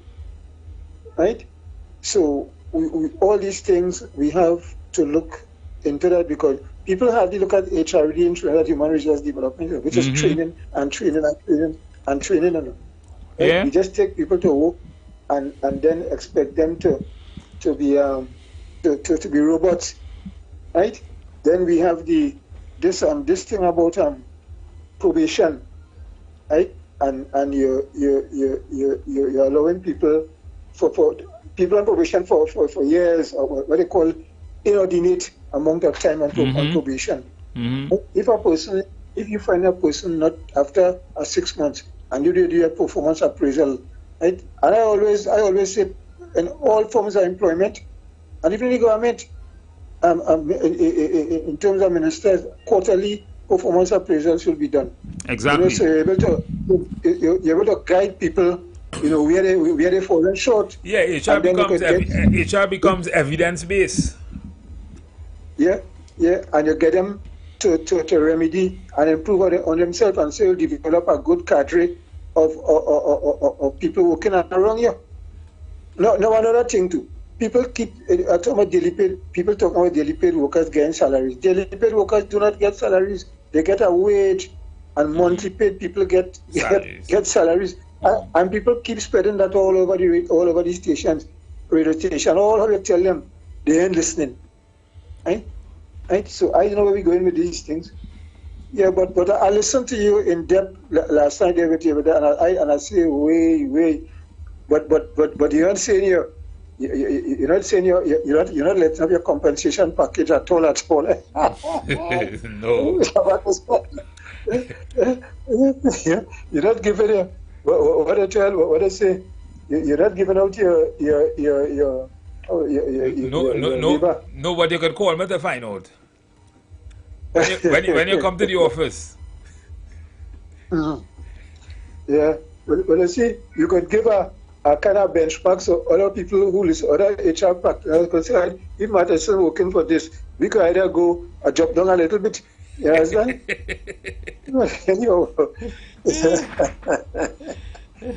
right? So we all these things we have to look into that, because people hardly look at HRD and human resource development, which is training and training and training and training. Right? Yeah. We just take people to work and then expect them to be robots, right? Then we have this thing about probation, right? And you're allowing people for people on probation for years, or what they call inordinate amount of time on probation. If you find a person not after 6 months and you do a performance appraisal, right? And I always say, in all forms of employment, and even in the government, in terms of ministers, quarterly performance appraisal should be done. Exactly. So you're able to guide people, where they fallen short. Yeah, HR becomes evidence based. Yeah, and you get them to remedy and improve on themselves, and so you develop a good cadre of people working around you. No, another thing too. People keep talking about daily paid. People talking about daily paid workers getting salaries. Daily paid workers do not get salaries. They get a wage, and monthly paid people get salaries. And people keep spreading that all over the stations, radio station. All of you tell them they ain't listening, right? So I don't know where we're going with these things. Yeah, but I listened to you in depth last night, David, and I say way. But you're not saying you're not letting up your compensation package at all. No. You're not giving it. What I say? You're not giving out your No, but you could call me to find out when you come to the office. Yeah, well, you see, you could give a kind of benchmark so other people who listen, other HR practitioners could say, if my person working for this, we could either go a job down a little bit. You understand? Anyhow.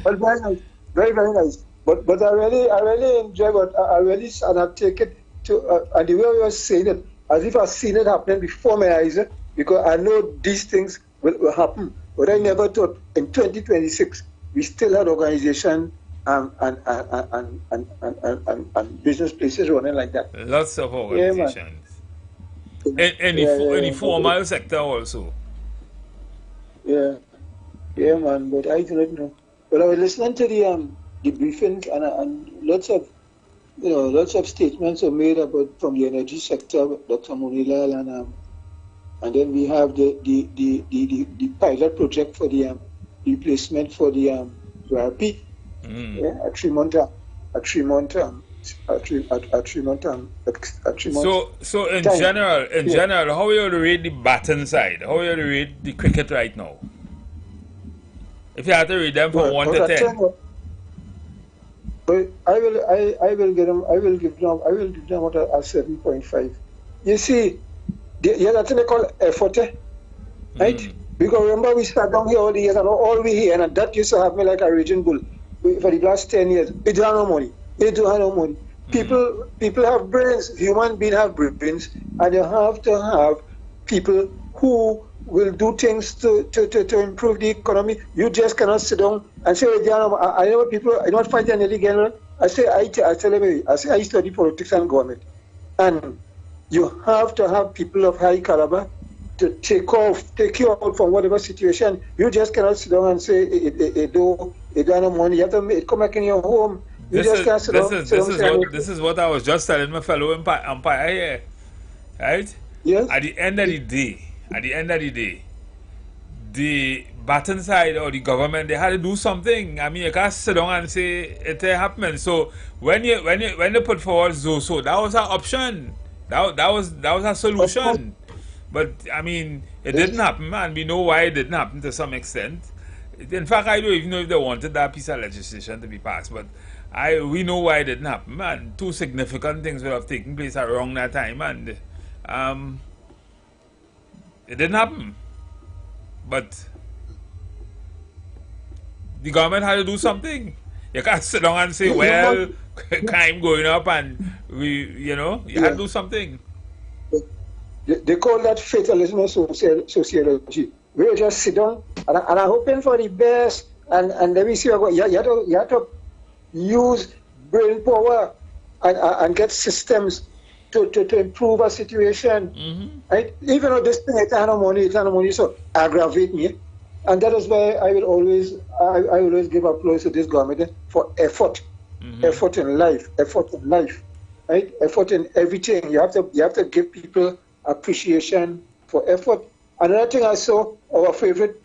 But very nice, very nice. But I really enjoy what I really and I take it to and the way you were saying it, as if I've seen it happening before my eyes, because I know these things will happen. But I never thought in 2026 we still had organization and business places running like that. Lots of organizations. In the formal sector also. Yeah, man. But I do not know. But I was listening to the briefing and lots of statements are made about from the energy sector, Dr. Munilal, and then we have the pilot project for the replacement for the URP at Tremont. So in general, how you rate the baton side? How you rate the cricket right now? If you had to rate them from 1 to 10. But I will give them a 7.5. You see, that's what they call effort, right? Because remember we sat down here all the years and all we hear, and that used to have me like a raging bull for the last 10 years. It don't have no money. People have brains. Human beings have brains, and you have to have people who will do things to improve the economy. You just cannot sit down and say, I know people, I don't fight any again. I study politics and government. And you have to have people of high caliber to take you out from whatever situation. You just cannot sit down and say, it don't have money. You have to come back in your home. This is what I was just telling my fellow umpire here. Right? Yes. At the end of the day, the baton side or the government, they had to do something. I mean, you can't sit down and say it happened. So when they put forward Zoso, that was an option. That was a solution. But I mean, it didn't happen, and we know why it didn't happen to some extent. In fact, I don't even know if they wanted that piece of legislation to be passed, but we know why it didn't happen, man. Two significant things would have taken place around that time, and it didn't happen. But the government had to do something. You can't sit down and say, well, crime going up, and you had to do something. They call that fatalism sociology. We just sit down and I'm hoping for the best, And let me see, you have to use brain power and get systems to improve a situation. Right? Even though this thing, it's no money, so aggravate me. And that is why I will always give applause to this government for effort. Effort in life, right? Effort in everything. You have to give people appreciation for effort. Another thing I saw, our favorite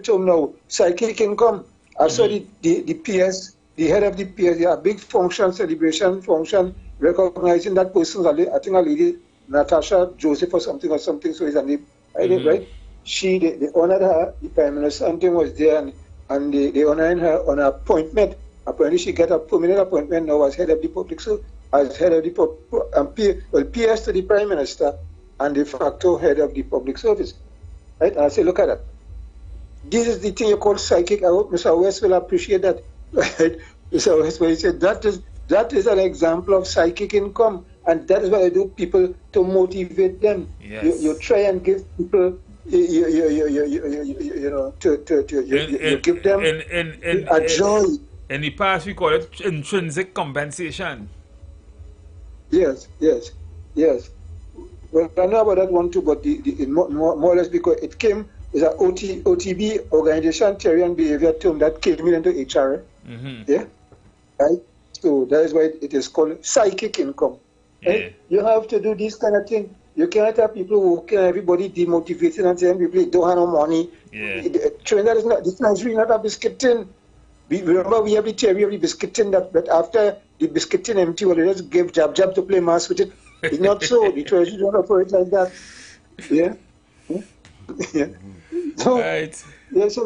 term now, psychic income. I saw the PS, the head of the PS, a big celebration function, recognizing that person. I think a lady, Natasha Joseph or something, so is her name, right? They honored her, the Prime Minister, something was there, and they honored her on her appointment. Apparently, she got a permanent appointment now as head of the public, so as head of the PS to the Prime Minister and de facto head of the public service. Right? And I say, look at that. This is the thing you call psychic. I hope Mr. West will appreciate that. Right? Mr. West, when he said that is an example of psychic income, and that is what I do people to motivate them. Yes. You try and give people. You give them a joy. In the past, we call it intrinsic compensation. Yes. Well, I know about that one too, but more or less because it came as an OTB, Organization Theory and Behavior term that came into HR. Yeah, right. So that is why it is called psychic income. Right? You have to do this kind of thing. You cannot have people who can everybody demotivated and saying people don't have no money. Trinidad is not. This is really not a biscuit tin. Remember, we have the theory of the biscuit tin that after the biscuit tin empty, well, they just give jab to play mass with it. It's not so. The treasury don't operate like that. Yeah. So, right. So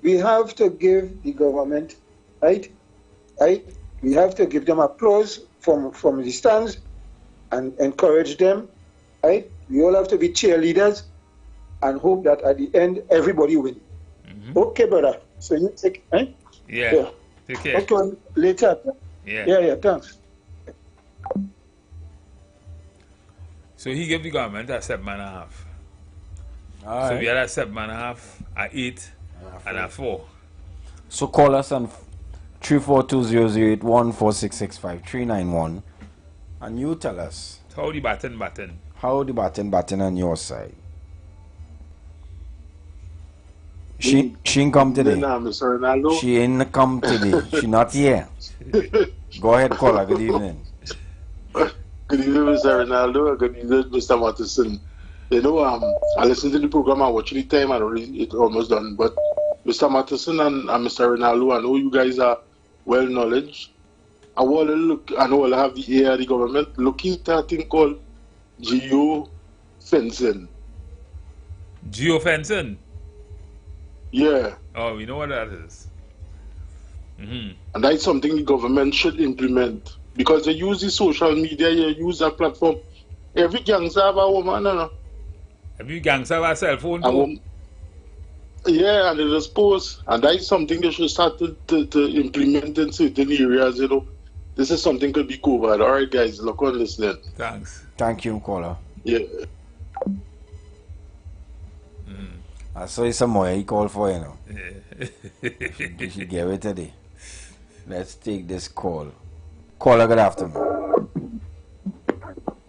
we have to give the government, right. We have to give them applause from the stands and encourage them, right. We all have to be cheerleaders and hope that at the end everybody wins. Okay, brother. So you take, right? Yeah. Take care. Okay, later. Yeah, thanks. So he gave the government a 7.5. All so right. we had a 7.5, a 8, and a 4. So call us on 342-008-14665-391 and you tell us how the batten. How the batten on your side. She ain't come today. Mr. Ronaldo. She ain't come today. She not here. Go ahead, caller. Good evening. Good evening, Mr. Ronaldo. Good evening, Mr. Matheson. You know, I listened to the program. I watched the time and it's almost done. But Mr. Matheson and Mr. Ronaldo, I know you guys are well knowledge. I want to look. I know I'll have the ear of the government looking at a thing called geofencing. Geofencing. Yeah. Oh, we know what that is. And that's something the government should implement because they use the social media, you use that platform. Every gangster have a woman, no? Every gangster have a cell phone too. Yeah, and they just post. And that's something they should start to implement in certain areas, you know. This is something could be covered. All right, guys, look on listening. Thanks. Thank you, caller. Yeah. I saw you somewhere. He called for you know. You should get it today. Let's take this call. Caller, good afternoon.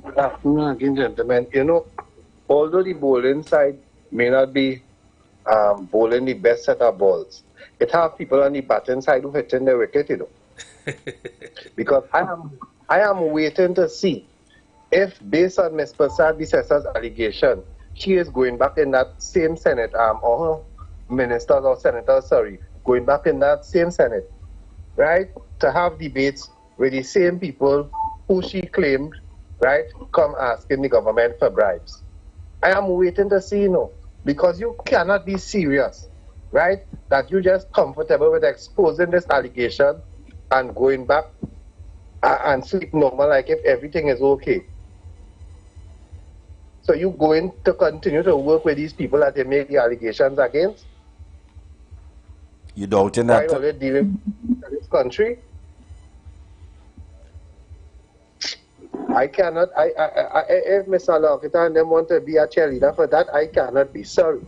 Good afternoon again, gentlemen. You know, although the bowling side may not be bowling the best set of balls, it have people on the batting side who hit in the wicket, you know. Because I am waiting to see if, based on Ms. Prasad Bisessa's allegation, she is going back in that same Senate, or ministers or senators, going back in that same Senate, right, to have debates with the same people who she claimed, right, come asking the government for bribes. I am waiting to see, you know, because you cannot be serious, right, that you're just comfortable with exposing this allegation and going back and sleep normal like if everything is okay. So you going to continue to work with these people that they make the allegations against? You doubting that? While we're dealing with this country? I cannot, if Mr. Lockett and them want to be a cheerleader for that, I cannot be sorry.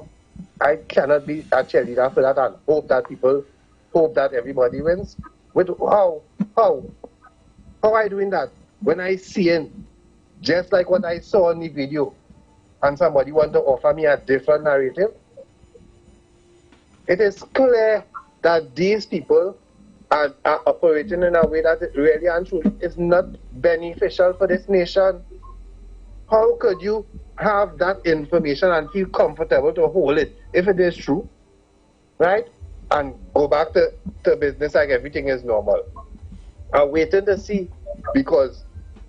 I cannot be a cheerleader for that and hope that everybody wins. With how I doing that? When I seeing just like what I saw in the video, and somebody want to offer me a different narrative, it is clear that these people are operating in a way that it really and truly is not beneficial for this nation. How could you have that information and feel comfortable to hold it if it is true, right? And go back to business like everything is normal. I'm waiting to see, because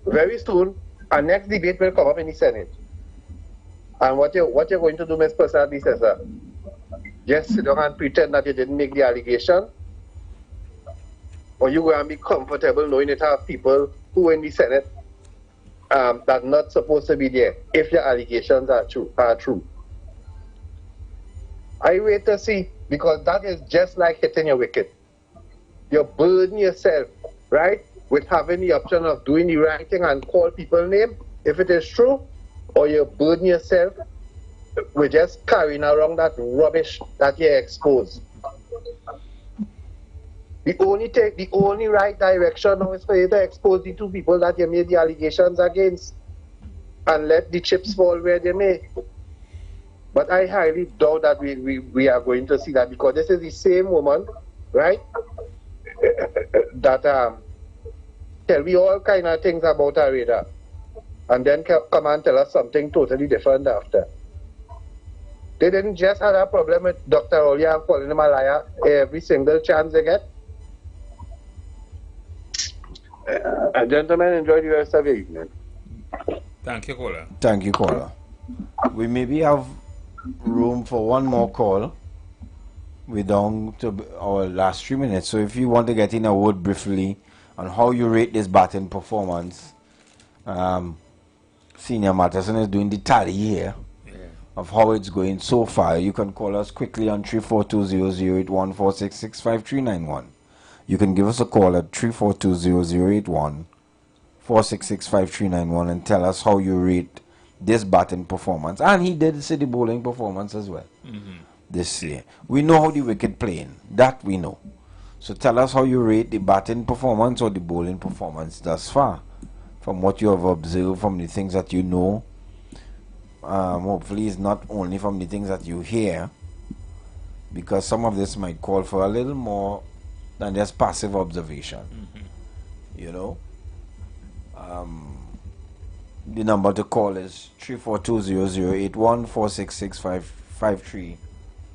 very soon our next debate will come up in the Senate. And what you're going to do, Ms. Persad, says, just sit down and pretend that you didn't make the allegation, or you going to be comfortable knowing it have people who in the Senate that are not supposed to be there if your allegations are true. I wait to see, because that is just like hitting your wicket. You burden yourself, right, with having the option of doing the right thing and call people's name if it is true, or you burden yourself with just carrying around that rubbish that you expose. The only right direction now is for you to expose the two people that you made the allegations against and let the chips fall where they may. But I highly doubt that we are going to see that, because this is the same woman, right, that tell me all kind of things about her radar, and then come and tell us something totally different after. They didn't just have a problem with Dr. Olia and calling him a liar every single chance they get. Gentlemen, enjoy the rest of your evening. Thank you, caller. Thank you, caller. We maybe have room for one more call. We're down to our last 3 minutes. So if you want to get in a word briefly on how you rate this batting performance, Senior Matterson is doing the tally here of how it's going so far. You can call us quickly on 342-0081 466-5391. You can give us a call at 342-0081 466-5391 and tell us how you rate this batting performance. And he did say the bowling performance as well this year. We know how the wicket playing. That we know. So tell us how you rate the batting performance or the bowling performance thus far, from what you have observed, from the things that you know. Hopefully it's not only from the things that you hear, because some of this might call for a little more than just passive observation. You know, the number to call is 342-0081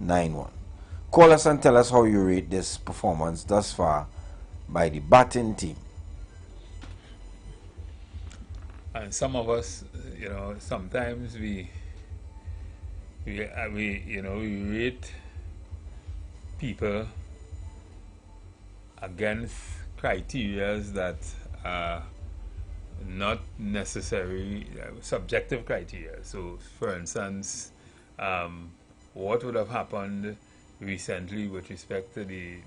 466-5391. Call us and tell us how you rate this performance thus far by the batting team. And some of us, you know, sometimes we rate people against criterias that are not necessary, subjective criteria. So, for instance, what would have happened recently with respect to the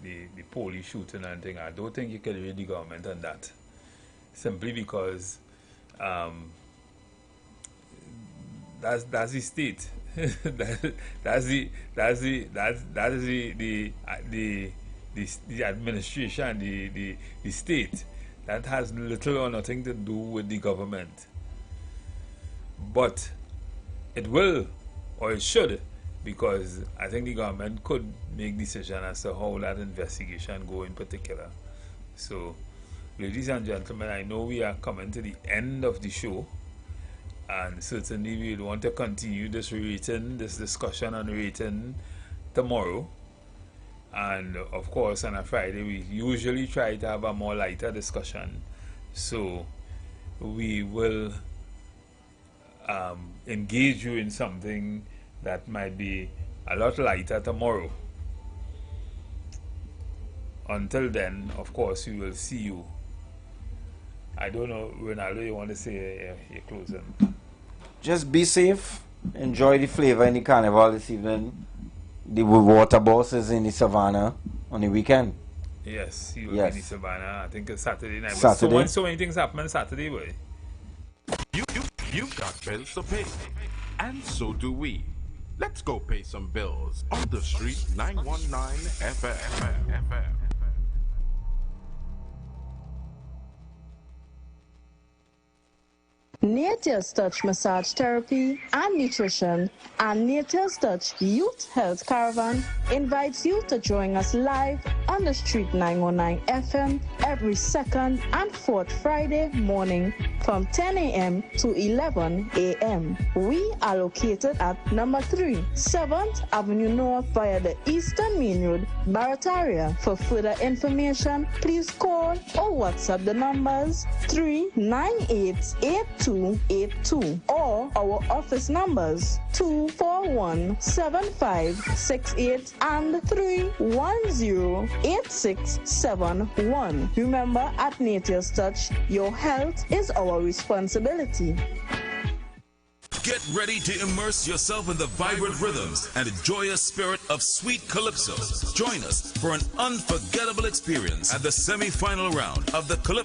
police shooting and thing? I don't think you can read the government on that, simply because that's the state. that's the administration, the state. That has little or nothing to do with the government. But it will, or it should, because I think the government could make decision as to how that investigation go in particular. So, ladies and gentlemen, I know we are coming to the end of the show, and certainly we want to continue this discussion on rating tomorrow. And of course, on a Friday, we usually try to have a more lighter discussion. So we will engage you in something that might be a lot lighter tomorrow. Until then, of course, we will see you. I don't know, Ronaldo, you want to say your closing? Just be safe. Enjoy the flavor in the carnival this evening. The water boss is in the savannah on the weekend. Yes, he will be in the savannah. I think it's Saturday night. Saturday. But so many things happen on Saturday, boy. You've got bills to pay, and so do we. Let's go pay some bills on the street 919 FM. Nature's Touch Massage Therapy and Nutrition and Nature's Touch Youth Health Caravan invites you to join us live on the Street 919 FM every second and fourth Friday morning from 10 a.m. to 11 a.m. We are located at number 3, 7th Avenue North via the Eastern Main Road, Barataria. For further information, please call or WhatsApp the numbers 3988282 or our office numbers 241-7568 and 310-8671. Remember, at Nature's Touch, your health is our responsibility. Get ready to immerse yourself in the vibrant rhythms and the joyous spirit of sweet calypso. Join us for an unforgettable experience at the semi-final round of the Calypso